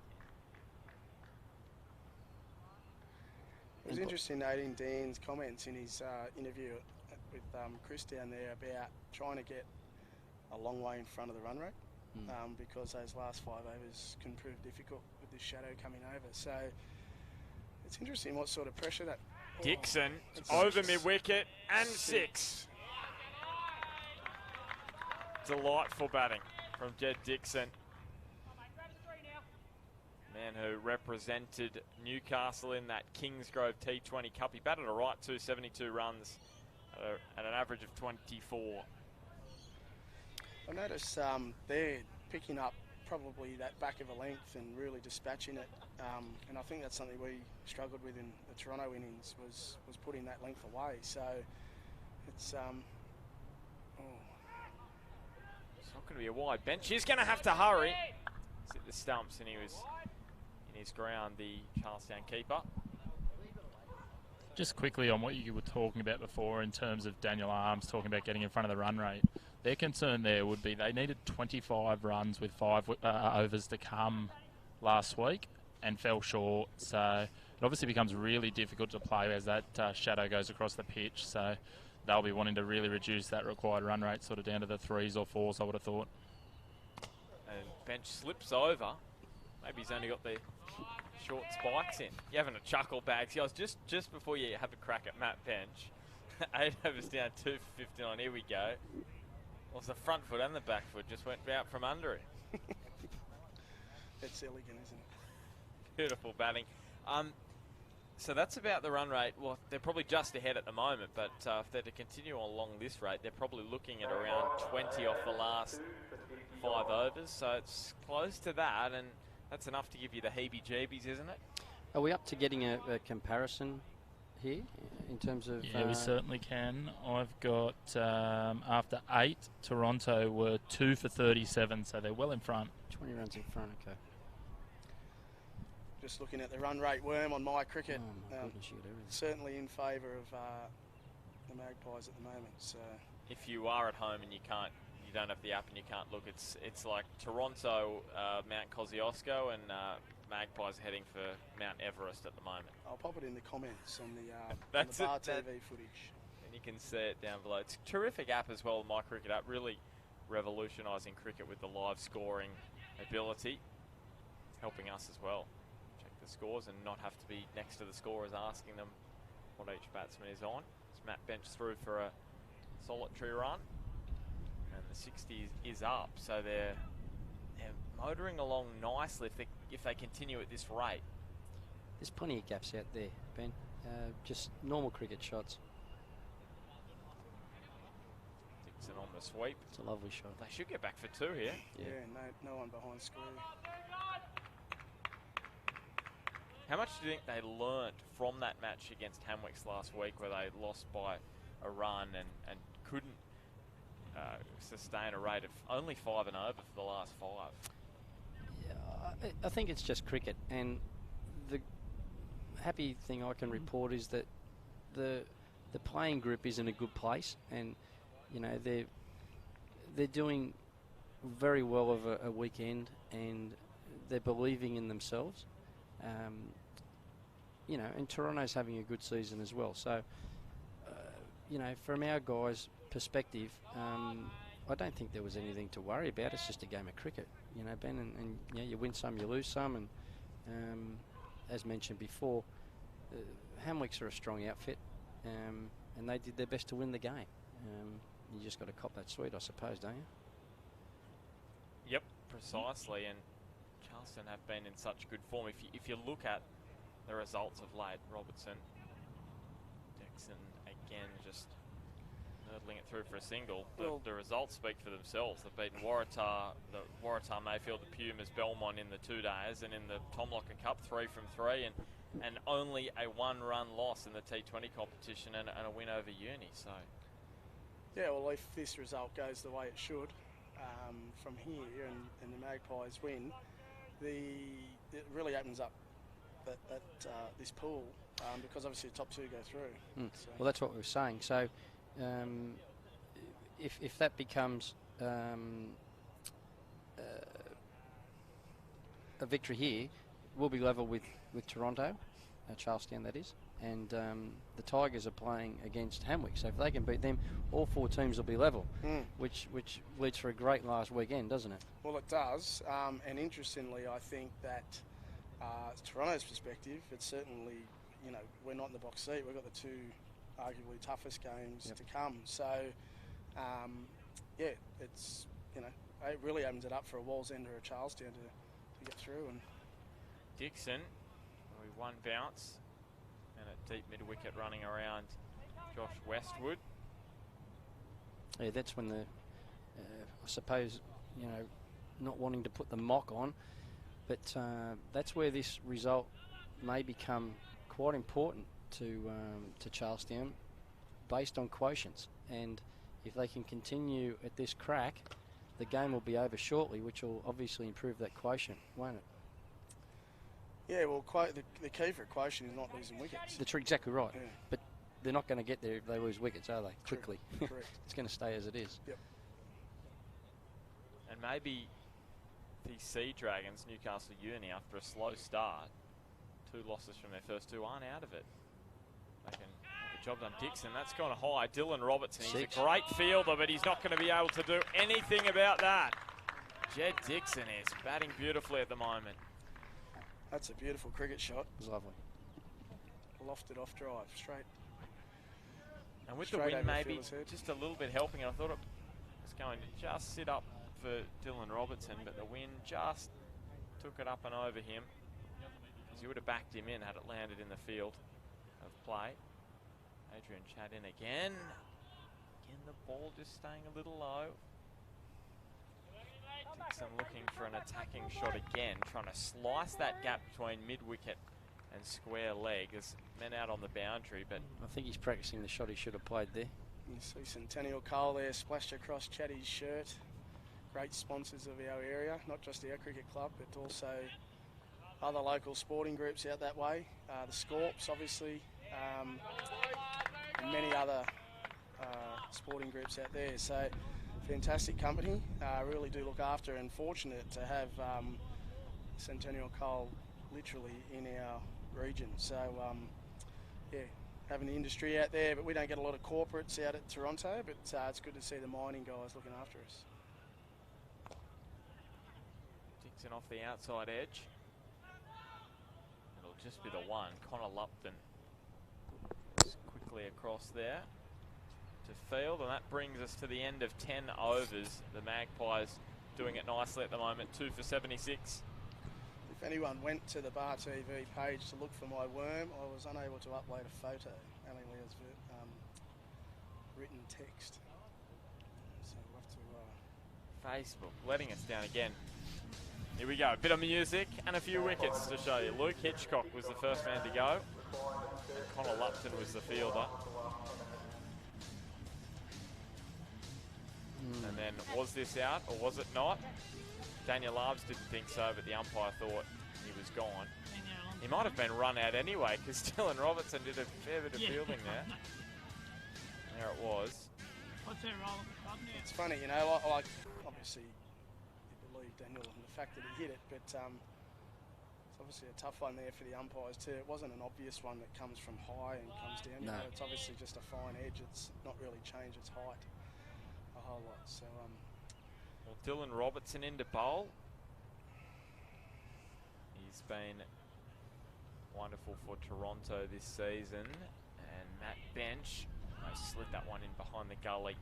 It was interesting noting Dan's comments in his interview with Chris down there about trying to get a long way in front of the run rate because those last 5 overs can prove difficult with this shadow coming over. So it's interesting what sort of pressure that... Dixon over mid-wicket and 6. Delightful batting from Jed Dixon. Man who represented Newcastle in that Kingsgrove T20 Cup. He batted a right 272 runs at an average of 24. I noticed they're picking up probably that back of a length and really dispatching it. And I think that's something we struggled with in the Toronto innings was putting that length away. So it's it's not going to be a wide bench. He's going to have to hurry. He's hit the stumps and he was in his ground, the Charlestown keeper. Just quickly on what you were talking about before in terms of Daniel Arms talking about getting in front of the run rate. Their concern there would be they needed 25 runs with 5 overs to come last week and fell short. So it obviously becomes really difficult to play as that shadow goes across the pitch. So they'll be wanting to really reduce that required run rate sort of down to the 3s or 4s, I would have thought. And Bench slips over. Maybe he's only got the short spikes in. You're having a chuckle, Bags. I was just before you have a crack at Matt Bench. 8 overs down, 2 for 59. Here we go. Well, the front foot and the back foot just went out from under it. It's elegant, isn't it? Beautiful batting. So that's about the run rate. Well, they're probably just ahead at the moment, but if they're to continue along this rate, they're probably looking at around 20 off the last 5 overs. So it's close to that, and that's enough to give you the heebie-jeebies, isn't it? Are we up to getting a comparison here in terms of... Yeah, we certainly can. I've got, after 8, Toronto were 2 for 37, so they're well in front. 20 runs in front, okay. Just looking at the run rate worm on my cricket, Oh my goodness, you got everything. certainly in favour of the Magpies at the moment. So If you are at home and you don't have the app and you can't look, it's like Toronto, Mount Kosciuszko, and Magpies heading for Mount Everest at the moment. I'll pop it in the comments on the, That's on the bar it, TV footage. And you can see it down below. It's a terrific app as well, My Cricket app, really revolutionising cricket with the live scoring ability, helping us as well. Check the scores and not have to be next to the scorers asking them what each batsman is on. It's Matt Bench through for a solitary run, and the 60 is up, so they're motoring along nicely if they continue at this rate. There's plenty of gaps out there, Ben. Just normal cricket shots. Dixon on the sweep. It's a lovely shot. They should get back for 2 here. Yeah, no one behind square. How much do you think they learnt from that match against Hamwicks last week, where they lost by a run and couldn't sustain a rate of only 5 and over for the last 5? Yeah, I think it's just cricket, and the happy thing I can report is that the playing group is in a good place, and you know they're doing very well over a weekend, and they're believing in themselves. You know, and Toronto's having a good season as well. So, you know, from our guys' perspective, I don't think there was anything to worry about. It's just a game of cricket, you know, Ben, and you know, you win some, you lose some, and as mentioned before, Hamwicks are a strong outfit, and they did their best to win the game. You just got to cop that sweet, I suppose, don't you? Yep, precisely. And Charleston have been in such good form. If you look at the results of late, Robertson, Dixon again just nurdling it through for a single. The results speak for themselves. They've beaten Waratah, Mayfield, the Pumas, Belmont in the 2 days, and in the Tom Locker Cup 3 from 3, and only a 1-run loss in the T20 competition and a win over Uni. So Yeah, well, if this result goes the way it should from here, and the Magpies win, it really opens up this pool, because obviously the top 2 go through. So. Well, that's what we were saying. So if that becomes a victory here, we'll be level with Toronto, Charlestown that is, and the Tigers are playing against Hamwick, so if they can beat them, all 4 teams will be level, which leads for a great last weekend, doesn't it? Well, it does, and interestingly, I think that Toronto's perspective, it's certainly, you know, we're not in the box seat. We've got the 2 arguably toughest games to come. So, yeah, it's, you know, it really opens it up for a Wallsend or a Charlestown to get through. And Dixon, with 1 bounce and a deep mid-wicket running around Josh Westwood. Yeah, that's when I suppose, you know, not wanting to put the mock on, but that's where this result may become quite important to Charlestown, based on quotients. And if they can continue at this crack, the game will be over shortly, which will obviously improve that quotient, won't it? Yeah, well, the key for a quotient is not losing wickets. That's exactly right. Yeah. But they're not going to get there if they lose wickets, are they? Quickly. Correct. It's going to stay as it is. Yep. And maybe the Sea Dragons, Newcastle Uni, after a slow start, 2 losses from their first 2, aren't out of it. They can have a job done. Dixon, that's gone high. Dylan Robertson, he's a great fielder, but he's not going to be able to do anything about that. Jed Dixon is batting beautifully at the moment. That's a beautiful cricket shot. It was lovely. Lofted off drive, straight. And with the wind maybe just a little bit helping it, I thought it was was going to just sit up for Dylan Robertson, but the wind just took it up and over him. Because you would have backed him in had it landed in the field of play. Adrian Chad in again. Again, the ball just staying a little low. Dixon looking for an attacking shot again, trying to slice that gap between mid-wicket and square leg. There's men out on the boundary, but I think he's practicing the shot he should have played there. You see Centennial Coal there splashed across Chatty's shirt. Great sponsors of our area, not just our cricket club, but also other local sporting groups out that way. The Scorps, obviously, and many other sporting groups out there. So, fantastic company. Really do look after, and fortunate to have Centennial Coal literally in our region. So, yeah, having the industry out there, but we don't get a lot of corporates out at Toronto, but it's good to see the mining guys looking after us. Dixon off the outside edge. It'll just be the one. Connor Lupton just quickly across there to field, and that brings us to the end of 10 overs. The Magpies doing it nicely at the moment, 2 for 76. If anyone went to the Bar TV page to look for my worm, I was unable to upload a photo, only as written text. So we'll have to... Facebook letting us down again. Here we go, a bit of music and a few wickets to show you. Luke Hitchcock was the first man to go, and Connor Lupton was the fielder. And then, was this out or was it not? Daniel Labs didn't think so, but the umpire thought he was gone. He might have been run out anyway, because Dylan Robertson did a fair bit of fielding there. There it was. What's their role at the club now? It's funny, you know, like obviously you believe Daniel and the fact that he hit it, but it's obviously a tough one there for the umpires too. It wasn't an obvious one that comes from high and comes down. You know, it's obviously just a fine edge. It's not really changed its height a whole lot. So, well, Dylan Robertson into bowl. He's been wonderful for Toronto this season, and Matt Bench slid that one in behind the gully.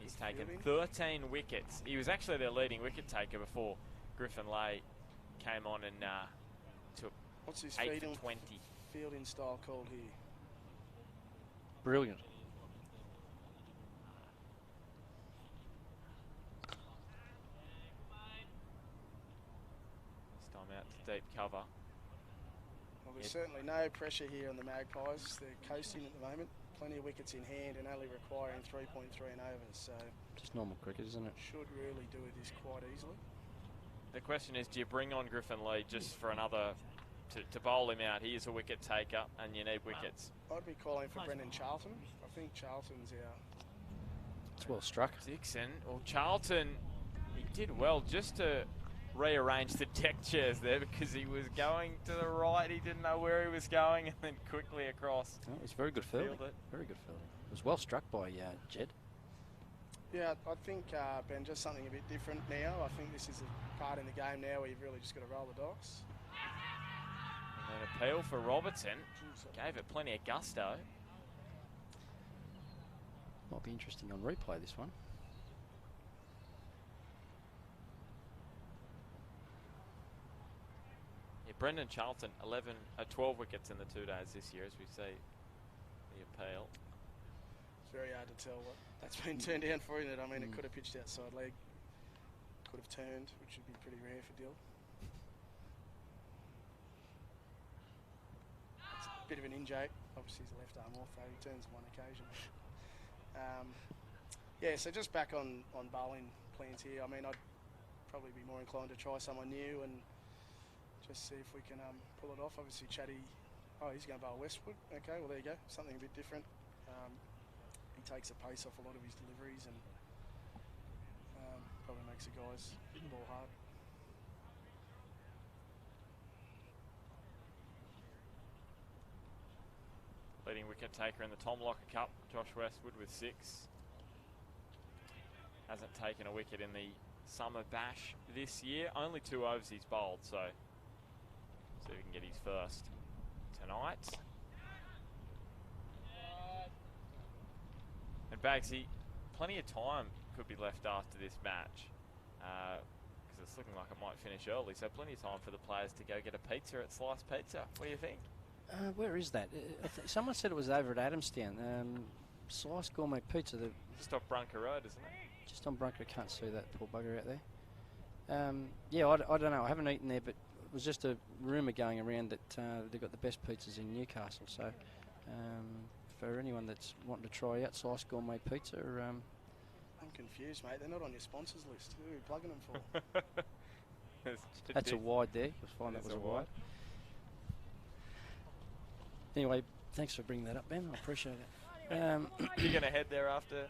He's taken 13 wickets. He was actually their leading wicket taker before Griffin Lee came on and took what's his 8 for 20. Fielding style called here? Brilliant. This time out to deep cover. Well, there's certainly no pressure here on the Magpies. They're coasting at the moment. Plenty of wickets in hand and only requiring 3.3 and over. So just normal cricket, isn't it? Should really do this quite easily. The question is, do you bring on Griffin Lee just for another, to bowl him out? He is a wicket taker and you need wickets. I'd be calling for Brendan Charlton. I think Charlton's our... It's well struck. Dixon, well, Charlton, he did well just to rearrange the deck chairs there because he was going to the right. He didn't know where he was going and then quickly across. Oh, it was very good fielding. Very good fielding. It was well struck by Jed. Yeah, I think, Ben, just something a bit different now. I think this is a part in the game now where you've really just got to roll the dice. And an appeal for Robertson. Gave it plenty of gusto. Might be interesting on replay, this one. Yeah, Brendan Charlton, 12 wickets in the 2 days this year, as we see the appeal. It's very hard to tell what that's been turned down for, isn't it? I mean, it could have pitched outside leg, could have turned, which would be pretty rare for Dill. It's a bit of an in-jake. Obviously, he's a left arm off, though. He turns on one occasion. Yeah, so just back on bowling plans here. I mean, I'd probably be more inclined to try someone new and just see if we can pull it off. Obviously, Chatty, he's going to bowl Westwood. Okay, well, there you go. Something a bit different. He takes the pace off a lot of his deliveries and probably makes the guys ball hard. Leading wicket taker in the Tom Locker Cup, Josh Westwood with 6. Hasn't taken a wicket in the Summer Bash this year. Only 2 overs he's bowled, so see if we can get his first tonight. And Bagsy, plenty of time could be left after this match, because it's looking like it might finish early, so plenty of time for the players to go get a pizza at Slice Pizza. What do you think? Where is that? Someone said it was over at Adamstown. Slice Gourmet Pizza. Just off Brunker Road, isn't it? Just on Brunker. I can't see that poor bugger out there. Yeah, I don't know. I haven't eaten there, but it was just a rumour going around that they've got the best pizzas in Newcastle. So for anyone that's wanting to try out Slice Gourmet Pizza, I'm confused, mate. They're not on your sponsors list. Who are you plugging them for? that's a wide there. You'll find that was a wide. Anyway, thanks for bringing that up, Ben. I appreciate it. You're going to head there after?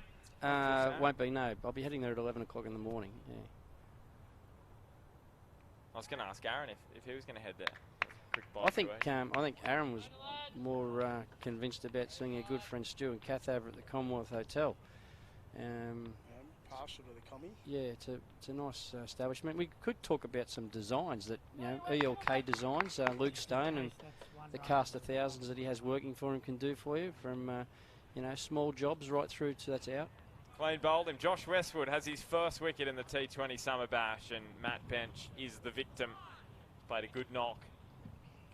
Won't be, no. I'll be heading there at 11 o'clock in the morning. Yeah. I was going to ask Aaron if he was going to head there. Quick I think Aaron was more convinced about seeing our good friend Stu and Kath over at the Commonwealth Hotel. Partial to the commie. Yeah, it's a nice establishment. We could talk about some designs that, ELK designs, Luke Stone and the cast of thousands that he has working for him can do for you, from small jobs right through to that's out. Clean bowled him. Josh Westwood has his first wicket in the T20 Summer Bash, and Matt Bench is the victim. Played a good knock.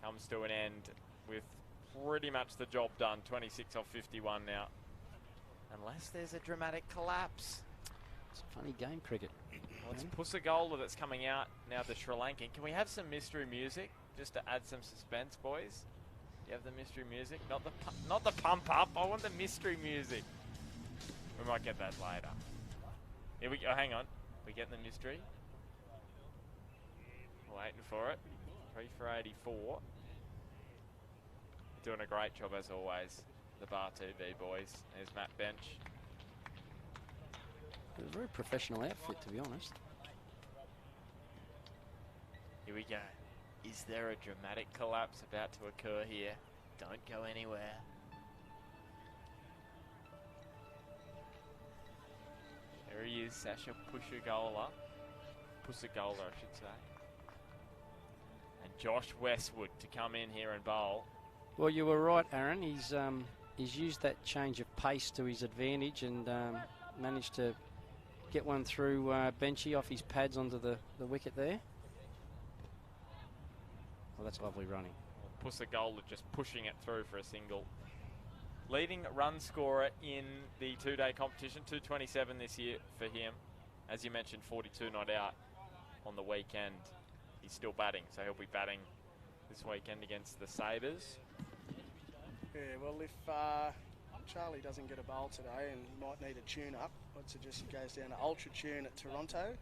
Comes to an end with pretty much the job done. 26 off 51 now. Unless there's a dramatic collapse. It's a funny game, cricket. Well, it's Pusagola that's coming out now, the Sri Lankan. Can we have some mystery music just to add some suspense, boys? Do you have the mystery music? Not the pump up. I want the mystery music. We might get that later. Here we go. Hang on. We get the mystery. Waiting for it. 3 for 84. Doing a great job as always. The Bar TV boys. There's Matt Bench. A very professional outfit, to be honest. Here we go. Is there a dramatic collapse about to occur here? Don't go anywhere. There he is, Sasha Pusagola, I should say. And Josh Westwood to come in here and bowl. Well, you were right, Aaron. He's used that change of pace to his advantage and managed to get one through Benchy off his pads onto the wicket there. Well, that's lovely running. Pusagola just pushing it through for a single. Leading run scorer in the two-day competition, 227 this year for him. As you mentioned, 42 not out on the weekend. He's still batting, so he'll be batting this weekend against the Sabres. Yeah, well, if Charlie doesn't get a bowl today and might need a tune-up, I'd suggest he goes down to Ultra Tune at Toronto.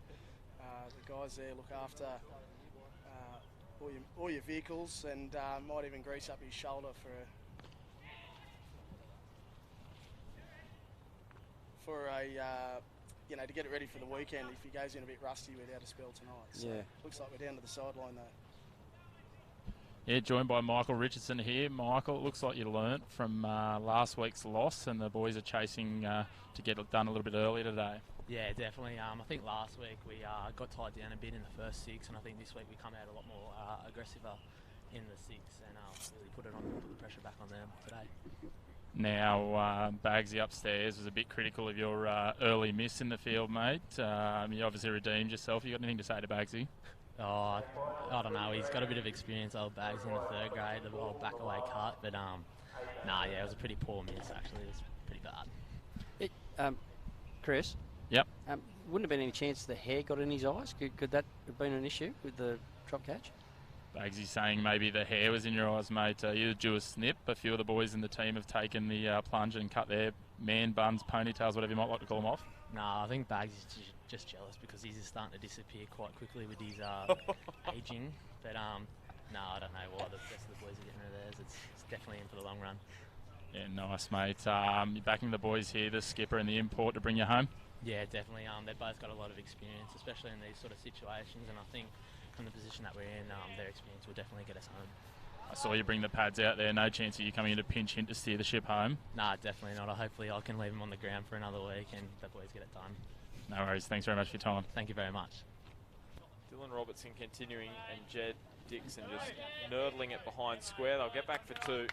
The guys there look after all your vehicles and might even grease up his shoulder to get it ready for the weekend if he goes in a bit rusty without a spell tonight. So yeah. Looks like we're down to the sideline though. Yeah, joined by Michael Richardson here. Michael, it looks like you learnt from last week's loss and the boys are chasing to get it done a little bit earlier today. Yeah, definitely. I think last week we got tied down a bit in the first 6, and I think this week we come out a lot more aggressive in the 6 and really put the pressure back on them today. Now, Bagsy upstairs was a bit critical of your early miss in the field, mate. You obviously redeemed yourself. You got anything to say to Bagsy? Oh, I don't know. He's got a bit of experience, old Bags, in the 3rd grade, the old back away cut. But, it was a pretty poor miss, actually. It was pretty bad. Chris? Yep. Wouldn't have been any chance the hair got in his eyes? Could that have been an issue with the drop catch? Bagsy saying maybe the hair was in your eyes, mate. You drew a snip. A few of the boys in the team have taken the plunge and cut their man buns, ponytails, whatever you might like to call them off. No, I think Bagsy's just jealous because he's starting to disappear quite quickly with his aging. But no, I don't know why the rest of the boys are getting rid of theirs. It's definitely in for the long run. Yeah, nice, mate. You're backing the boys here, the skipper and the import, to bring you home? Yeah, definitely. They've both got a lot of experience, especially in these sort of situations, and I think from the position that we're in, their experience will definitely get us home. I saw you bring the pads out there. No chance of you coming in to pinch hit to steer the ship home? Nah, definitely not. Hopefully I can leave them on the ground for another week and the boys get it done. No worries. Thanks very much for your time. Thank you very much. Dylan Robertson continuing and Jed Dixon just nurdling it behind square. They'll get back for 2.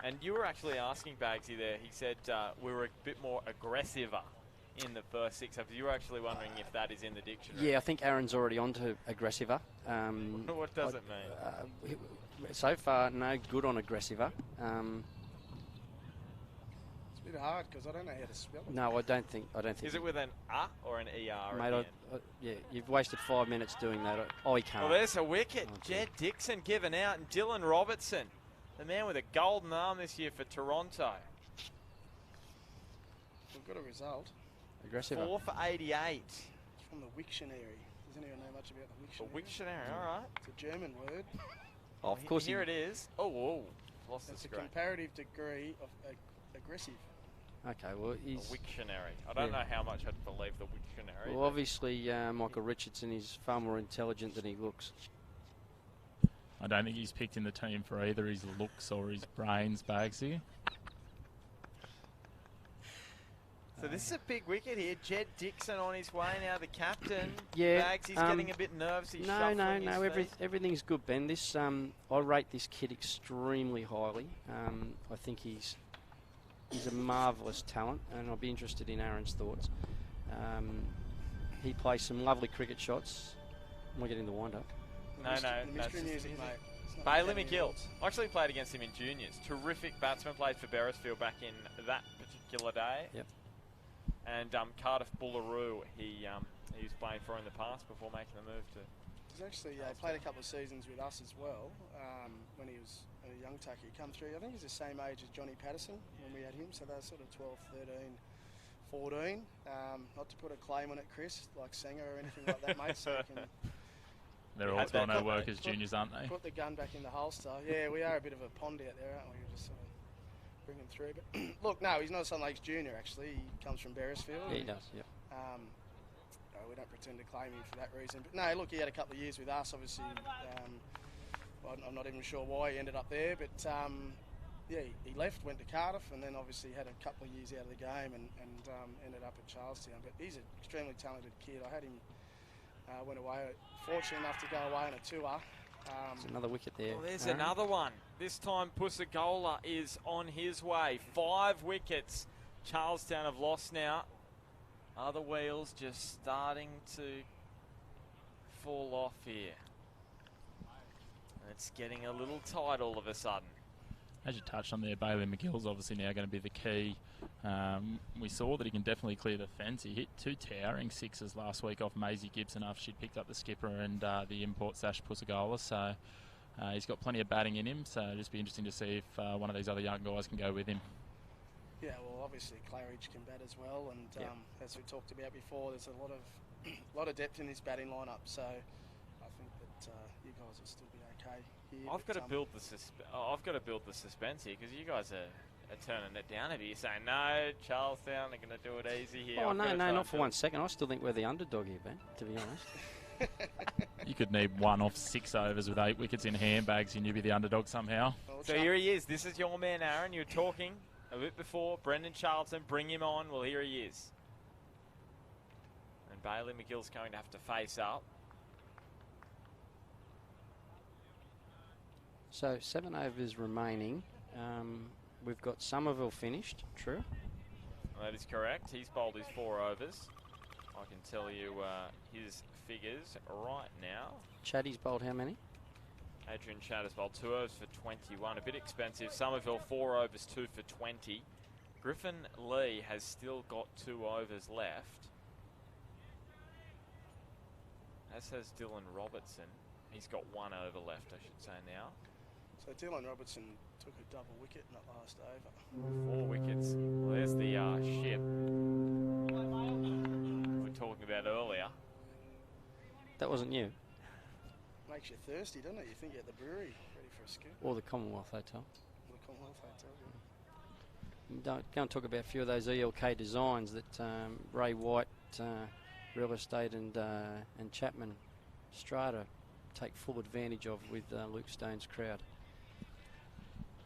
And you were actually asking Bagsy there. He said we were a bit more aggressive in the first 6 overs. You were actually wondering if that is in the dictionary. Yeah, I think Aaron's already on to aggressiver. What does it mean? So far, no good on aggressiver. It's a bit hard because I don't know how to spell it. No, I don't think. Is it with an A or an ER? Mate, yeah, you've wasted 5 minutes doing that. Oh, he can't. Well, there's a wicket. Jed Dixon given out, and Dylan Robertson, the man with a golden arm this year for Toronto. We've got a result. Aggressiver. 4 for 88. It's from the Wiktionary. Doesn't anyone know much about the Wiktionary? The Wiktionary, all right. It's a German word. Oh, of course. Here it is. Oh, lost the It's a screen. comparative degree of aggressive. Okay, well, he's... A Wiktionary. I don't know how much I'd believe the Wiktionary. Well, obviously, Michael Richardson is far more intelligent than he looks. I don't think he's picked in the team for either his looks or his brains, Bagsy. So this is a big wicket here. Jed Dixon on his way now, the captain. Yeah. Bags, he's getting a bit nervous. He's No, shuffling his feet. everything's good, Ben. This, I rate this kid extremely highly. I think he's a marvellous talent, and I'll be interested in Aaron's thoughts. He plays some lovely cricket shots. Am I getting the wind up? No, The no, mystery it's music, mate. It's not Bailey getting McGill. involved. I actually played against him in juniors. Terrific batsman, played for Beresfield back in that particular day. Yep. And Cardiff Bullaroo, he was playing for in the past before making the move to. He's actually played a couple of seasons with us as well when he was a young tucky. He come through, I think he's the same age as Johnny Patterson when we had him, so they're sort of 12, 13, 14. Not to put a claim on it, Chris, like Sanger or anything like that, mate, so you can... They're all Toronto workers juniors, aren't they? Put the gun back in the holster. Yeah, we are a bit of a pond out there, aren't we? We're just sort of bringing through. But look, no, he's not Sun Lakes junior, actually. He comes from Beresfield. Yeah, he does, yep. No, we don't pretend to claim him for that reason. But no, look, he had a couple of years with us, obviously. I'm not even sure why he ended up there, but yeah, he left, went to Cardiff, and then obviously had a couple of years out of the game and ended up at Charlestown. But he's an extremely talented kid. I had him, went away, fortunate enough to go away on a tour. There's another wicket there. Well, there's another one. This time Pusagola is on his way. 5 wickets Charlestown have lost now. Are the wheels just starting to fall off here? It's getting a little tight all of a sudden. As you touched on there, Bailey McGill's obviously now going to be the key. We saw that he can definitely clear the fence. He hit 2 towering sixes last week off Maisie Gibson after she'd picked up the skipper and the import Sash Pusagola. So he's got plenty of batting in him. So it'll just be interesting to see if one of these other young guys can go with him. Yeah, well, obviously Claridge can bat as well, and as we talked about before, there's a lot of depth in this batting lineup. So I think that you guys will still be okay here. I've got to build the suspense here because you guys are turning it down. Are you saying no, Charlestown are going to do it easy here? Oh, no, not for 1 second. I still think we're the underdog here, Ben, to be honest. You could need one off 6 overs with 8 wickets in handbags and you'd be the underdog somehow. So here he is. This is your man, Aaron. You were talking a bit before. Brendan Charlton, bring him on. Well, here he is. And Bailey McGill's going to have to face up. So 7 overs remaining. We've got Somerville finished, true? That is correct. He's bowled his 4 overs. I can tell you his figures right now. Chatty's bowled how many? Adrian Chatter's bowled 2 overs for 21. A bit expensive. Somerville 4 overs, 2 for 20. Griffin Lee has still got 2 overs left. As has Dylan Robertson. He's got 1 over left, I should say now. So Dylan Robertson took a double wicket in that last over. 4 wickets. Well, there's the ship we were talking about earlier. That wasn't you. Makes you thirsty, doesn't it? You think you're at the brewery, ready for a scoop. Or the Commonwealth Hotel. The Commonwealth Hotel, yeah. Don't go and talk about a few of those ELK designs that Ray White, Real Estate and Chapman Strata take full advantage of with Luke Stone's crowd.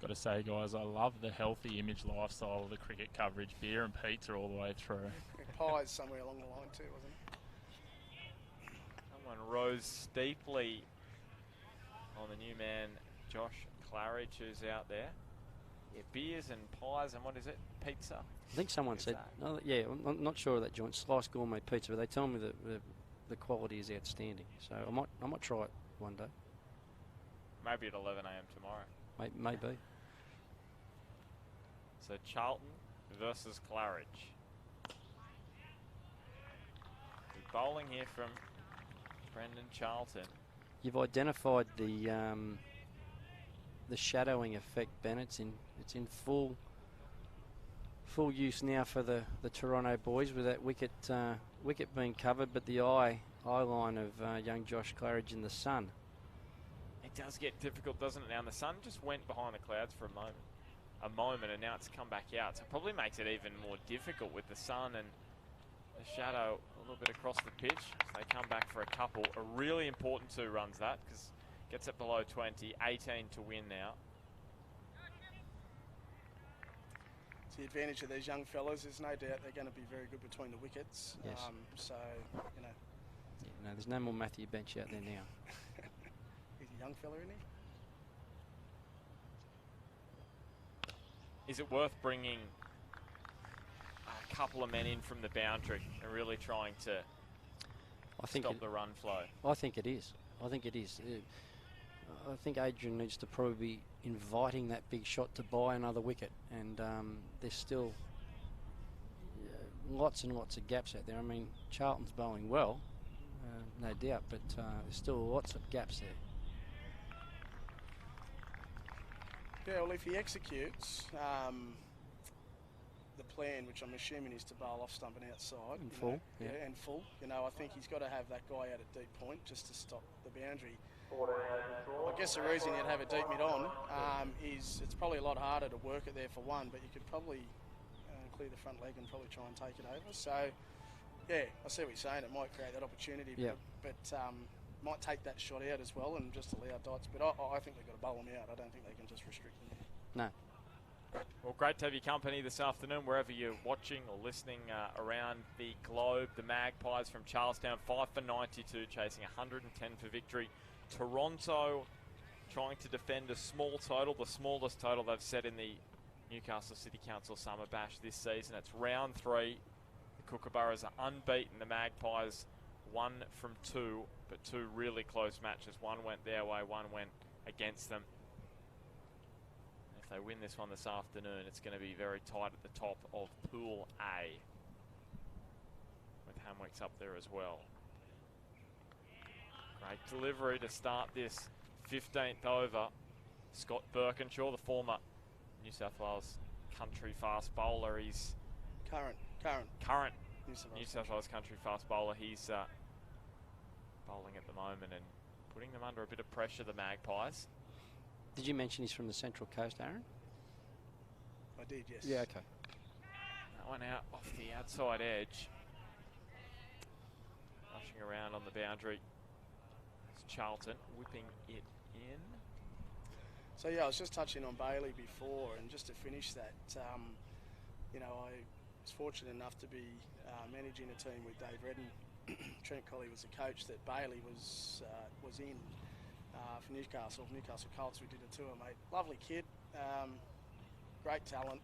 Got to say, guys, I love the healthy image lifestyle of the cricket coverage. Beer and pizza all the way through. Pies somewhere along the line too, wasn't it? Someone rose steeply on the new man, Josh Claridge, who's out there. Yeah, beers and pies and what is it? Pizza. I think someone said, no, yeah, I'm not sure of that joint, Slice Gourmet Pizza, but they tell me that the quality is outstanding. So I might try it one day. Maybe at 11 a.m. tomorrow. Maybe. So Charlton versus Claridge. Good bowling here from Brendan Charlton. You've identified the shadowing effect, Ben. It's in full use now for the Toronto boys with that wicket being covered, but the eye line of young Josh Claridge in the sun. It does get difficult, doesn't it? Now, and the sun just went behind the clouds for a moment, and now it's come back out. So it probably makes it even more difficult with the sun and the shadow a little bit across the pitch. So they come back for a couple. A really important 2 runs, that, because gets it below 20. 18 to win now. The advantage of these young fellas is no doubt they're going to be very good between the wickets. Yes. So, you know. Yeah, no, there's no more Matthew Bench out there now. He's a young fella, isn't he? Is it worth bringing a couple of men in from the boundary and really trying to stop the run flow? I think it is. I think Adrian needs to probably be inviting that big shot to buy another wicket, and there's still lots and lots of gaps out there. I mean, Charlton's bowling well, no doubt, but there's still lots of gaps there. Yeah, well, if he executes the plan, which I'm assuming is to bowl off stump and outside. And full. Yeah, and full. You know, I think he's got to have that guy out at deep point just to stop the boundary. I guess the reason you'd have a deep mid on is it's probably a lot harder to work it there for one, but you could probably clear the front leg and probably try and take it over. So, yeah, I see what you're saying. It might create that opportunity, but might take that shot out as well and just allow dots. But I think they've got to bowl them out. I don't think they can just restrict them. No. Well, great to have your company this afternoon, wherever you're watching or listening around the globe. The Magpies from Charlestown, 5 for 92, chasing 110 for victory. Toronto trying to defend a small total, the smallest total they've set in the Newcastle City Council Summer Bash this season. It's round 3. The Kookaburras are unbeaten. The Magpies 1 from 2, but 2 really close matches. One went their way, one went against them. If they win this one this afternoon, it's going to be very tight at the top of Pool A, with Hamwick's up there as well. Great delivery to start this 15th over. Scott Birkinshaw, the former New South Wales country fast bowler. He's current New South Wales country fast bowler. He's bowling at the moment and putting them under a bit of pressure, the Magpies. Did you mention he's from the Central Coast, Aaron? I did, yes. Yeah, okay. That one out off the outside edge. Rushing around on the boundary. It's Charlton whipping it in. So, yeah, I was just touching on Bailey before, and just to finish that, you know, I was fortunate enough to be managing a team with Dave Redden. Trent Colley was the coach that Bailey was in. For Newcastle Colts. We did a tour, mate. Lovely kid, great talent.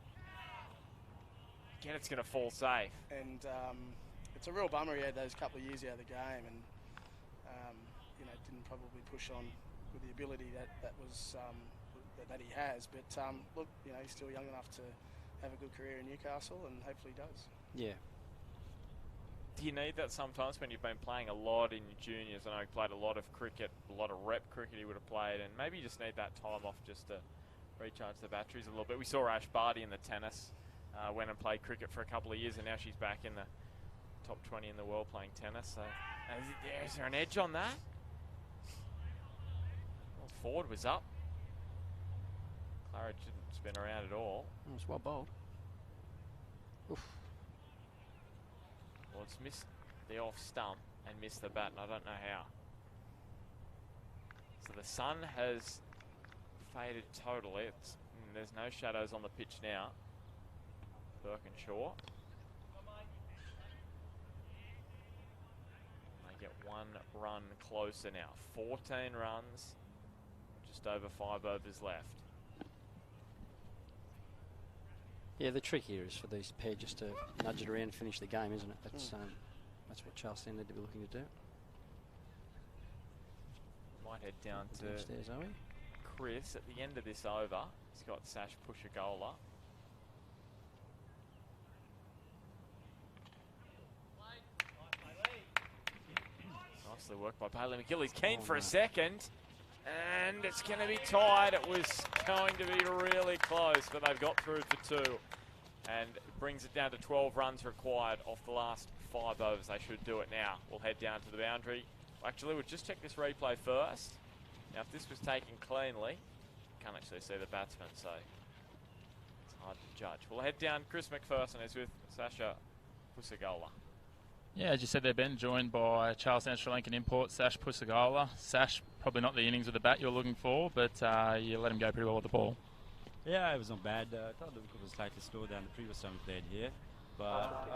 Again, it's going to fall safe. And it's a real bummer he had those couple of years out of the game, and you know, didn't probably push on with the ability that he has. But look, you know, he's still young enough to have a good career in Newcastle, and hopefully he does. Yeah. Do you need that sometimes when you've been playing a lot in your juniors? I know he played a lot of cricket, a lot of rep cricket he would have played, and maybe you just need that time off just to recharge the batteries a little bit. We saw Ash Barty in the tennis, went and played cricket for a couple of years, and now she's back in the top 20 in the world playing tennis. So, is there an edge on that? Well, Ford was up. Claridge didn't spin around at all. It was well bowled. Oof. Well, it's missed the off stump and missed the bat, and I don't know how. So the sun has faded totally. There's no shadows on the pitch now. Birkinshaw. They get 1 run closer now. 14 runs, just over 5 overs left. Yeah, the trick here is for these pair just to nudge it around and finish the game, isn't it? That's what Charlestown need to be looking to do. Might head down to Downstairs, are we? Chris at the end of this over. He's got Sash push a goaler. Nicely worked by Bailey McGill. He's keen for a second. And it's going to be tied. It was going to be really close, but they've got through for 2. And it brings it down to 12 runs required off the last 5 overs. They should do it now. We'll head down to the boundary. Actually, we'll just check this replay first. Now, if this was taken cleanly, can't actually see the batsman, so it's hard to judge. We'll head down. Chris Mcpherson is with Sasha Pusagola. Yeah, as you said there, Ben, joined by Charlestown Sri Lankan import Sash Pusagola. Sash, probably not the innings with the bat you're looking for, but you let him go pretty well with the ball. Yeah, it was not bad. I thought the wicket was slightly slower than the previous time we played here. But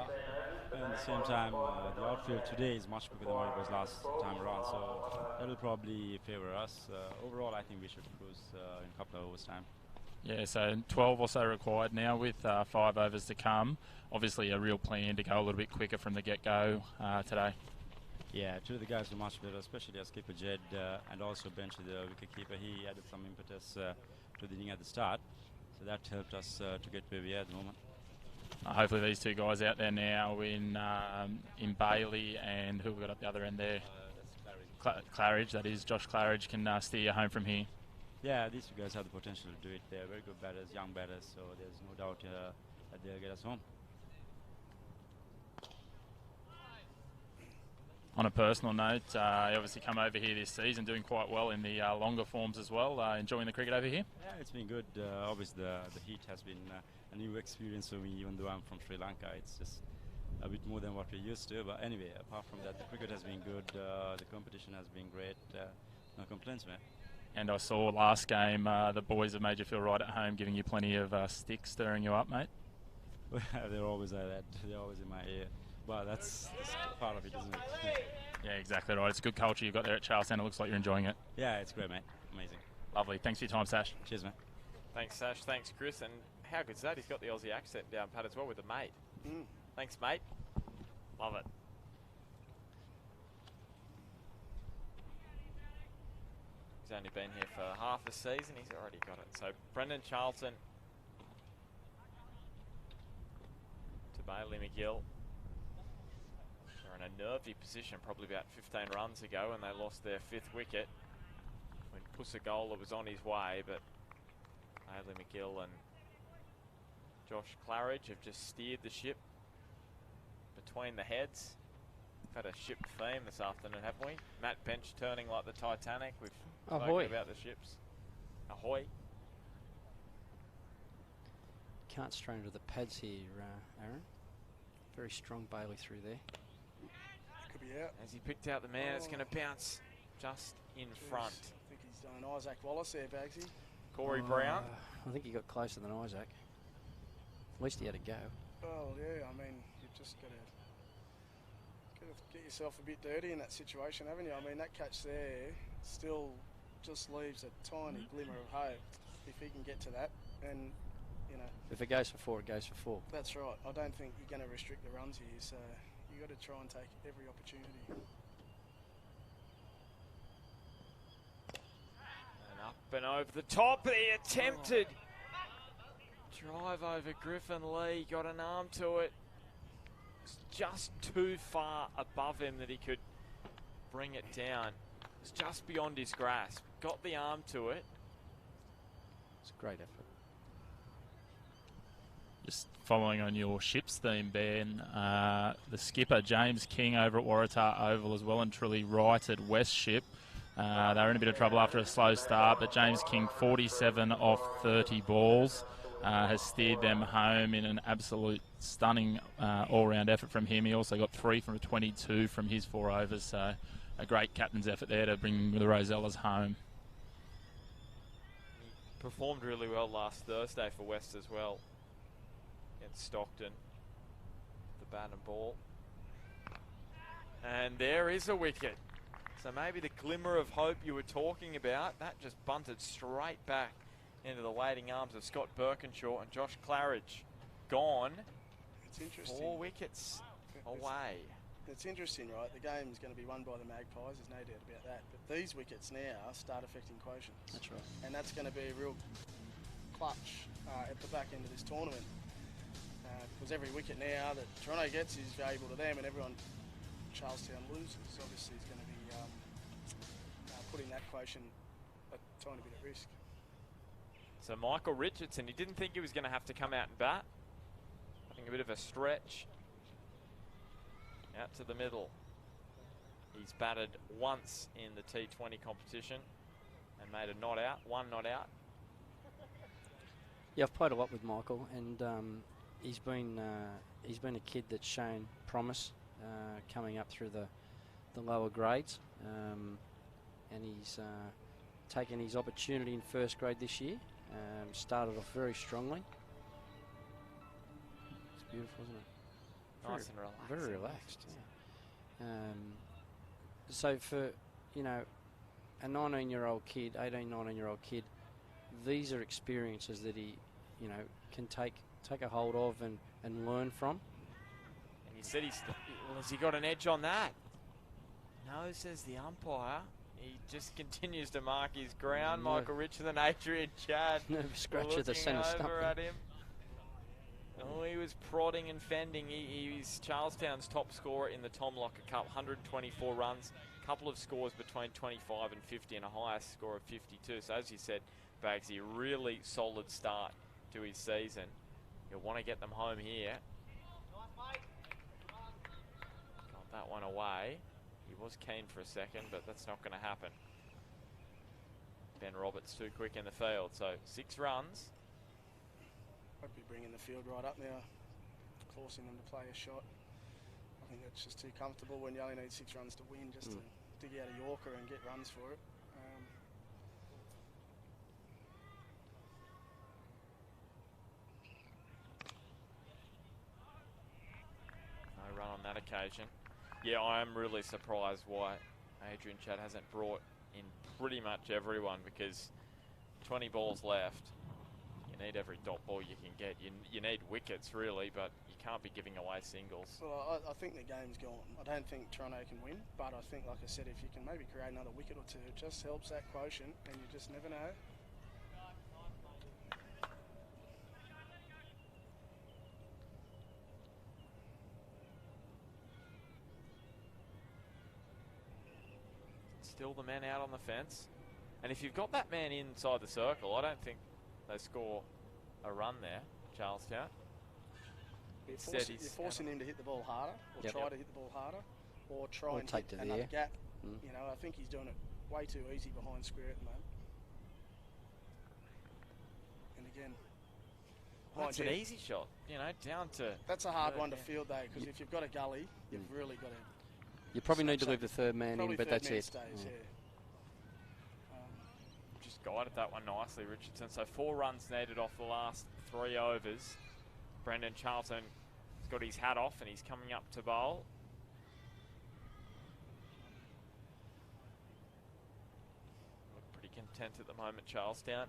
at the same time, the outfield today is much quicker than what it was last time around, so that will probably favour us. Overall, I think we should cruise in a couple of overs' time. Yeah, so 12 or so required now with 5 overs to come. Obviously a real plan to go a little bit quicker from the get-go today. Yeah, two of the guys were much better, especially our skipper Jed and also bench the wicket-keeper. He added some impetus to the inning at the start, so that helped us to get where we are at the moment. Hopefully these two guys out there now in Bailey and who we got up the other end there? That's Claridge, that is. Josh Claridge can steer you home from here. Yeah, these two guys have the potential to do it. They're very good batters, young batters, so there's no doubt that they'll get us home. On a personal note, you obviously come over here this season doing quite well in the longer forms as well. Enjoying the cricket over here? Yeah, it's been good. Obviously, the heat has been a new experience for me, even though I'm from Sri Lanka. It's just a bit more than what we're used to. But anyway, apart from that, the cricket has been good. The competition has been great. No complaints, man. And I saw last game the boys have made you feel right at home, giving you plenty of sticks, stirring you up, mate. They're always like that. They're always in my ear. But that's part of it, isn't it? Yeah, exactly right. It's a good culture you've got there at Charlestown. It looks like you're enjoying it. Yeah, it's great, mate. Amazing. Lovely. Thanks for your time, Sash. Cheers, mate. Thanks, Sash. Thanks, Chris. And how good's that? He's got the Aussie accent down pat as well with a mate. Thanks, mate. Love it. He's only been here for half a season. He's already got it. So Brendan Charlton to Bailey McGill. They're in a nervy position probably about 15 runs ago when they lost their 5th wicket when Pusagola was on his way, but Bailey McGill and Josh Claridge have just steered the ship between the heads. We've had a ship theme this afternoon, haven't we? Matt Bench turning like the Titanic. We've spoken about the ships. Ahoy. Can't strain into the pads here, Aaron. Very strong Bailey through there. Could be out. As he picked out the man, it's going to bounce just in front. I think he's done an Isaac Wallace there, Bagsy. Corey Brown. I think he got closer than Isaac. At least he had a go. Well, yeah, I mean, you've just got to get yourself a bit dirty in that situation, haven't you? I mean, that catch there still just leaves a tiny glimmer of hope if he can get to that. And, you know, If it goes for 4, it goes for 4. that's right. I don't think you're going to restrict the runs here, so you've got to try and take every opportunity. And up and over the top. He attempted drive over Griffin Lee. Got an arm to it. It's just too far above him that he could bring it down. It's just beyond his grasp. Got the arm to it. It's a great effort. Just following on your ships theme, Ben, the skipper, James King, over at Waratah Oval as well and truly righted West ship. They were in a bit of trouble after a slow start, but James King, 47 off 30 balls, has steered them home in an absolute stunning all-round effort from him. He also got 3 from 22 from his 4 overs, so a great captain's effort there to bring the Rosellas home. He performed really well last Thursday for West as well. Against Stockton, the bat and ball. And there is a wicket. So maybe the glimmer of hope you were talking about, that just bunted straight back into the waiting arms of Scott Birkinshaw and Josh Claridge. gone. It's interesting. 4 wickets away. It's interesting, right? The game's going to be won by the Magpies, there's no doubt about that. But these wickets now start affecting quotients. That's right. And that's going to be a real clutch at the back end of this tournament. Because every wicket now that Toronto gets is valuable to them, and everyone Charlestown loses, obviously is going to be putting that quotient a tiny bit at risk. So Michael Richardson, he didn't think he was going to have to come out and bat. Having a bit of a stretch. Out to the middle. He's batted once in the T20 competition and made a not out, one not out. Yeah, I've played a lot with Michael, and he's been a kid that's shown promise coming up through the lower grades, and he's taken his opportunity in first grade this year. Started off very strongly. It's beautiful, isn't it? Nice and relaxed. Very relaxed. Yeah. So for a 19-year-old kid, 18, 19-year-old kid, these are experiences that he can take a hold of and learn from. And you said has he got an edge on that? No, says the umpire. He just continues to mark his ground. No. Michael Richardson, Adrian Chad. Nervous scratch of the centre stump. Over at him. Oh, he was prodding and fending. He's Charlestown's top scorer in the Tom Locker Cup, 124 runs. A couple of scores between 25 and 50 and a highest score of 52. So as you said, Bagsy, really solid start to his season. You'll want to get them home here. Got that one away. He was keen for a second, but that's not going to happen. Ben Roberts too quick in the field. So 6 runs. I'd be bringing the field right up now, forcing them to play a shot. I think that's just too comfortable when you only need 6 runs to win, just to dig out a Yorker and get runs for it. No run on that occasion. Yeah, I am really surprised why Adrian Chad hasn't brought in pretty much everyone, because 20 balls left. You need every dot ball you can get. You need wickets, really, but you can't be giving away singles. Well, I think the game's gone. I don't think Toronto can win, but I think, like I said, if you can maybe create another wicket or two, it just helps that quotient, and you just never know. Still the man out on the fence. And if you've got that man inside the circle, I don't think they score a run there, Charlestown. You're forcing him to hit the ball harder, or try to hit the ball harder, or try and hit another gap. You know, I think he's doing it way too easy behind square at the moment. And again, That's an easy shot, down to... That's a hard one to field, though, because if you've got a gully, you've really got to... You probably need to leave the third man in, but that's it. Just guided that one nicely, Richardson. So 4 runs needed off the last 3 overs. Brendan Charlton has got his hat off and he's coming up to bowl. Look pretty content at the moment, Charlestown.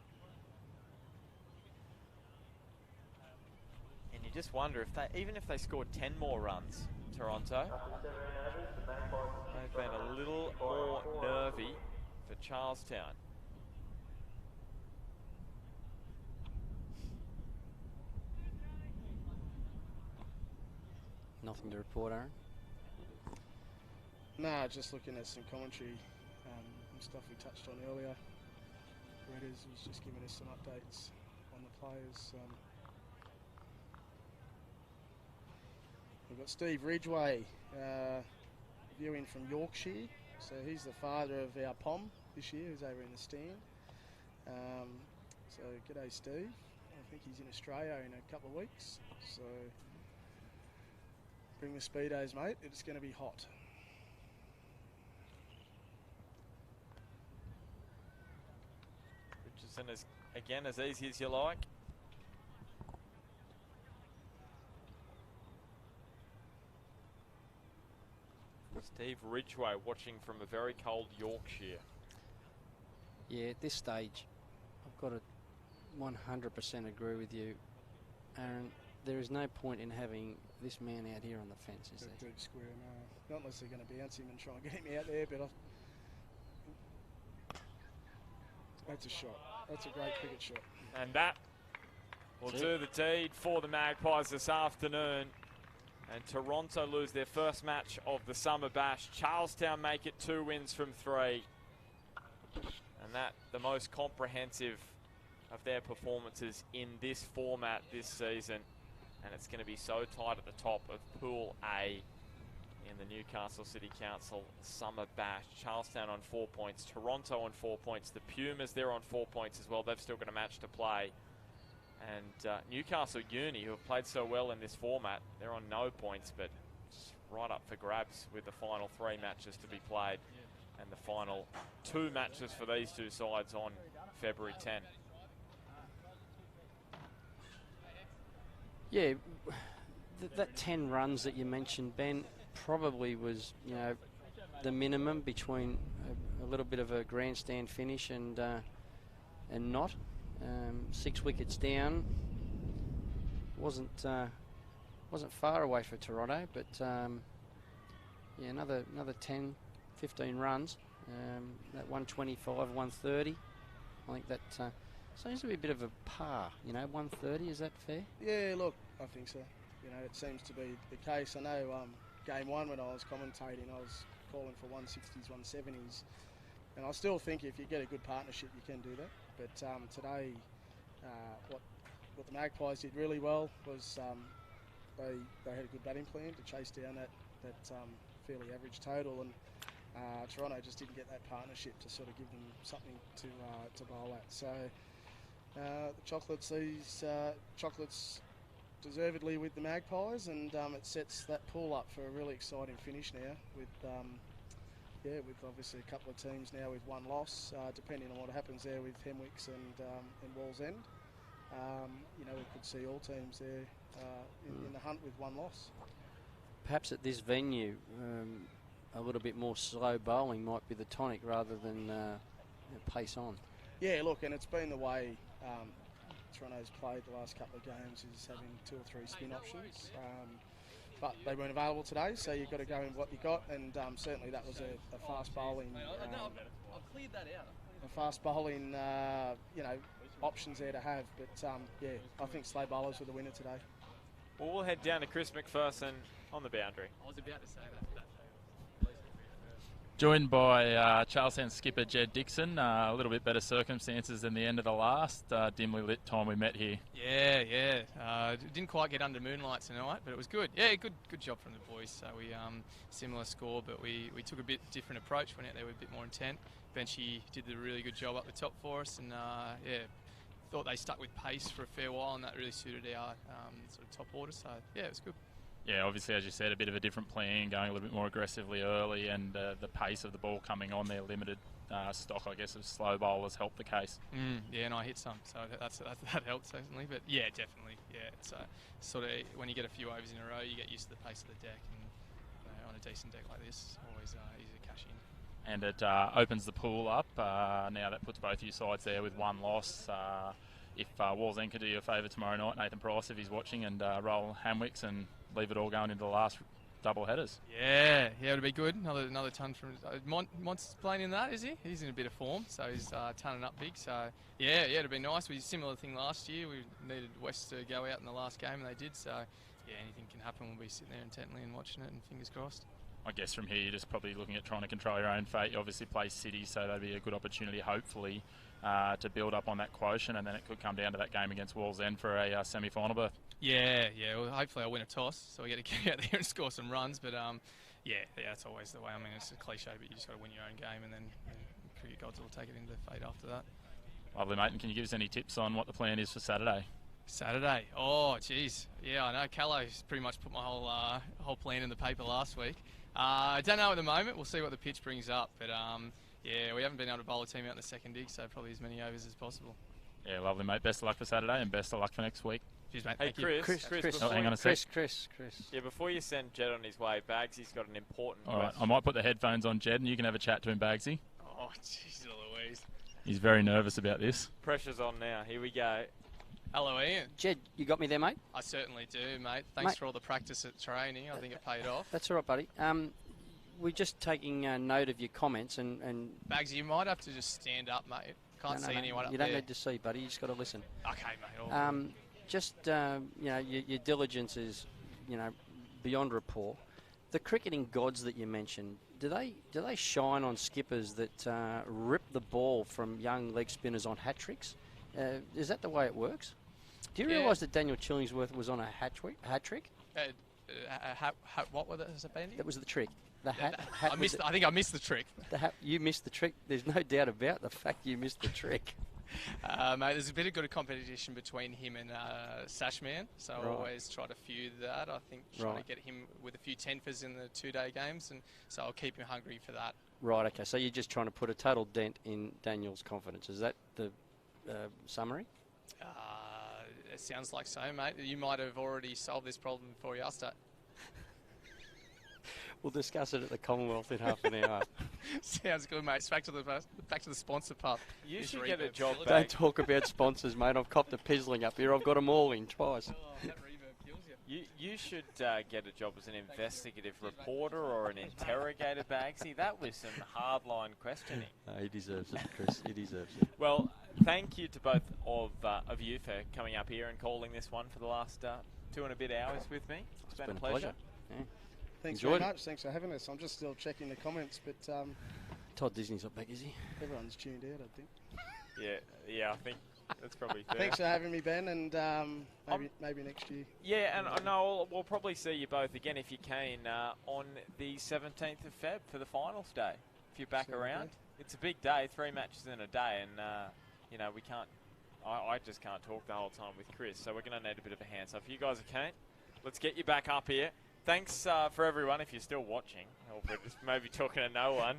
And you just wonder if even if they scored 10 more runs, Toronto, they've been a little more nervy for Charlestown. Nothing to report, Aaron? No, just looking at some commentary and stuff we touched on earlier. Redders was just giving us some updates on the players. We've got Steve Ridgway viewing from Yorkshire. So he's the father of our Pom this year, who's over in the stand. So g'day, Steve. I think he's in Australia in a couple of weeks. So bring the speedos, mate. It's going to be hot. Richardson is, again, as easy as you like. Steve Ridgway watching from a very cold Yorkshire. Yeah, at this stage, I've got to 100% agree with you, Aaron. there is no point in having this man out here on the fence, is there? Deep square, no. Not unless they're going to bounce him and try and get him out there, but that's a shot. That's a great cricket shot. And that will do the deed for the Magpies this afternoon. And Toronto lose their first match of the Summer Bash. Charlestown make it 2 wins from 3. And that the most comprehensive of their performances in this format this season. And it's going to be so tight at the top of Pool A in the Newcastle City Council Summer Bash. Charlestown on 4 points, Toronto on 4 points, the Pumas, they're on 4 points as well. They've still got a match to play. And Newcastle Uni, who have played so well in this format, they're on no points, but right up for grabs with the final 3 matches to be played and the final 2 matches for these 2 sides on February 10. Yeah, that 10 runs that you mentioned, Ben, probably was, you know, the minimum between a little bit of a grandstand finish and not. 6 wickets down. Wasn't far away for Toronto, but yeah, another 10, 15 runs. That 125, 130. I think that seems to be a bit of a par. You know, 130. Is that fair? Yeah, look, I think so. You know, it seems to be the case. I know game 1 when I was commentating, I was calling for 160s, 170s, and I still think if you get a good partnership, you can do that. But today, what the Magpies did really well was they had a good batting plan to chase down that fairly average total, and Toronto just didn't get that partnership to sort of give them something to bowl at. So the Chocolates deservedly with the Magpies, and it sets that pool up for a really exciting finish now with with obviously a couple of teams now with 1 loss, depending on what happens there with Hemwicks and Walls End. You know, we could see all teams there in the hunt with 1 loss. Perhaps at this venue, a little bit more slow bowling might be the tonic rather than pace on. Yeah, look, and it's been the way Toronto's played the last couple of games, is having 2 or 3 spin options. But they weren't available today, so you've got to go in what you got, and certainly that was a fast bowling. I've cleared that out. A fast bowling, you know, options there to have. But yeah, I think slow bowlers were the winner today. Well, we'll head down to Chris Mcpherson on the boundary. I was about to say that. Joined by Charlestown skipper Jed Dixon. A little bit better circumstances than the end of the last dimly lit time we met here. Yeah. Didn't quite get under moonlight tonight, but it was good. Yeah, good job from the boys. So we similar score, but we took a bit different approach. Went out there with a bit more intent. Benchy did a really good job up the top for us, and yeah, thought they stuck with pace for a fair while, and that really suited our sort of top order. So yeah, it was good. Yeah, obviously, as you said, a bit of a different plan, going a little bit more aggressively early, and the pace of the ball coming on their limited stock, I guess, of slow bowlers helped the case. Yeah, and I hit some, so that helped certainly. But yeah, definitely. Yeah, it's sort of when you get a few overs in a row, you get used to the pace of the deck, and on a decent deck like this, always easy to cash in. And it opens the pool up. Now that puts both you sides there with 1 loss. If Walls End could do you a favour tomorrow night, Nathan Price, if he's watching, and roll Hamwicks and leave it all going into the last double headers. Yeah, it'll be good. Another ton from Mont's playing in that, is he? He's in a bit of form, so he's tunning up big. So yeah, it'll be nice. We similar thing last year. We needed West to go out in the last game, and they did. So yeah, anything can happen. We'll be sitting there intently and watching it, and fingers crossed. I guess from here you're just probably looking at trying to control your own fate. You obviously play City, so that'd be a good opportunity, hopefully, to build up on that quotient, and then it could come down to that game against Walls End for a semi-final berth. Yeah. Well, hopefully I'll win a toss, so we get to get out there and score some runs. But yeah, that's always the way. I mean, it's a cliche, but you just got to win your own game, and then cricket gods will take it into fate after that. Lovely, mate. And can you give us any tips on what the plan is for Saturday? Saturday? Oh, geez. Yeah, I know. Callo's pretty much put my whole plan in the paper last week. I don't know at the moment. We'll see what the pitch brings up. But yeah, we haven't been able to bowl a team out in the second dig, so probably as many overs as possible. Yeah, lovely, mate. Best of luck for Saturday, and best of luck for next week. Cheers, mate. Hey, Chris. Oh, hang on a sec. Chris. Yeah, before you send Jed on his way, Bagsy's got an important All right, question. I might put the headphones on, Jed, and you can have a chat to him, Bagsy. Oh, jeez Louise. He's very nervous about this. Pressure's on now. Here we go. Hello, Ian. Jed, you got me there, mate? I certainly do, mate. Thanks Mate. for all the practice at training. I think it paid off. That's all right, buddy. We're just taking note of your comments and Bagsy, you might have to just stand up, mate. Can't see anyone up you there. don't need to see, buddy. You just got to listen. Okay, mate. All good. Just your diligence is, beyond rapport. The cricketing gods that you mentioned, do they shine on skippers that rip the ball from young leg spinners on hat tricks? Is that the way it works? Do you realise that Daniel Chillingsworth was on a hat trick? What was it? Has it been? That was the trick. The hat. I think I missed the trick. The hat. You missed the trick. There's no doubt about the fact you missed the trick. Mate, there's a bit of good competition between him and Sashman, so I always try to feud that. I think trying to get him with a few tenfers in the 2-day games, and so I'll keep him hungry for that. Right. Okay. So you're just trying to put a total dent in Daniel's confidence. Is that the summary? It sounds like so, mate. You might have already solved this problem before you start. We'll discuss it at the Commonwealth in half an hour. Sounds good, mate. Back to the sponsor part. You should get a job back. Don't talk about sponsors, mate. I've copped a pizzling up here. I've got them all in twice. That reverb kills you. You should get a job as an investigative reporter or an interrogator, Bagsy. That was some hardline questioning. He deserves it, Chris. He deserves it. Well, thank you to both of you for coming up here and calling this one for the last 2 and a bit hours with me. It's been a pleasure. Yeah. Thanks Enjoyed very much. Thanks for having us. I'm just still checking the comments, but Todd Disney's not back, is he? everyone's tuned out, I think. Yeah, I think that's probably fair. Thanks for having me, Ben, and maybe next year. Yeah, and I know we'll probably see you both again if you can on the 17th of Feb for the finals day. If you're back around, it's a big day, 3 matches in a day, and we can't. I just can't talk the whole time with Chris, so we're going to need a bit of a hand. So if you guys are keen, let's get you back up here. Thanks for everyone, if you're still watching, or for just maybe talking to no one.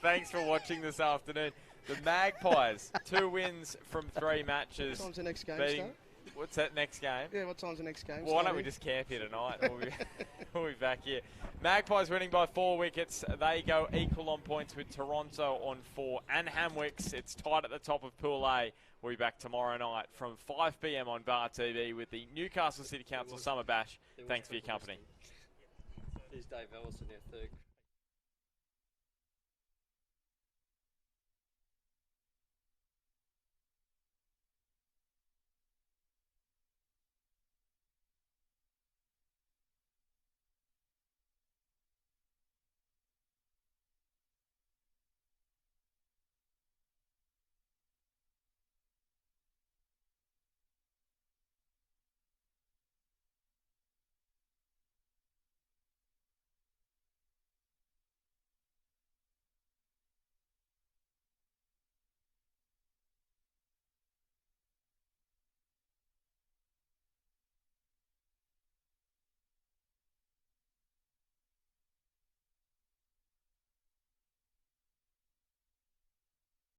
Thanks for watching this afternoon. The Magpies, 2 wins from 3 matches. What time's the next game start? What's that next game? Yeah, what time's the next game Well, why don't we just camp here tonight? We'll be back here. Magpies winning by 4 wickets. They go equal on points with Toronto on 4 and Hamwicks. It's tight at the top of Pool A. We'll be back tomorrow night from 5 p.m. on Bar TV with the Newcastle City Council Summer Bash. Thanks for your company. There's Dave Ellison, our third.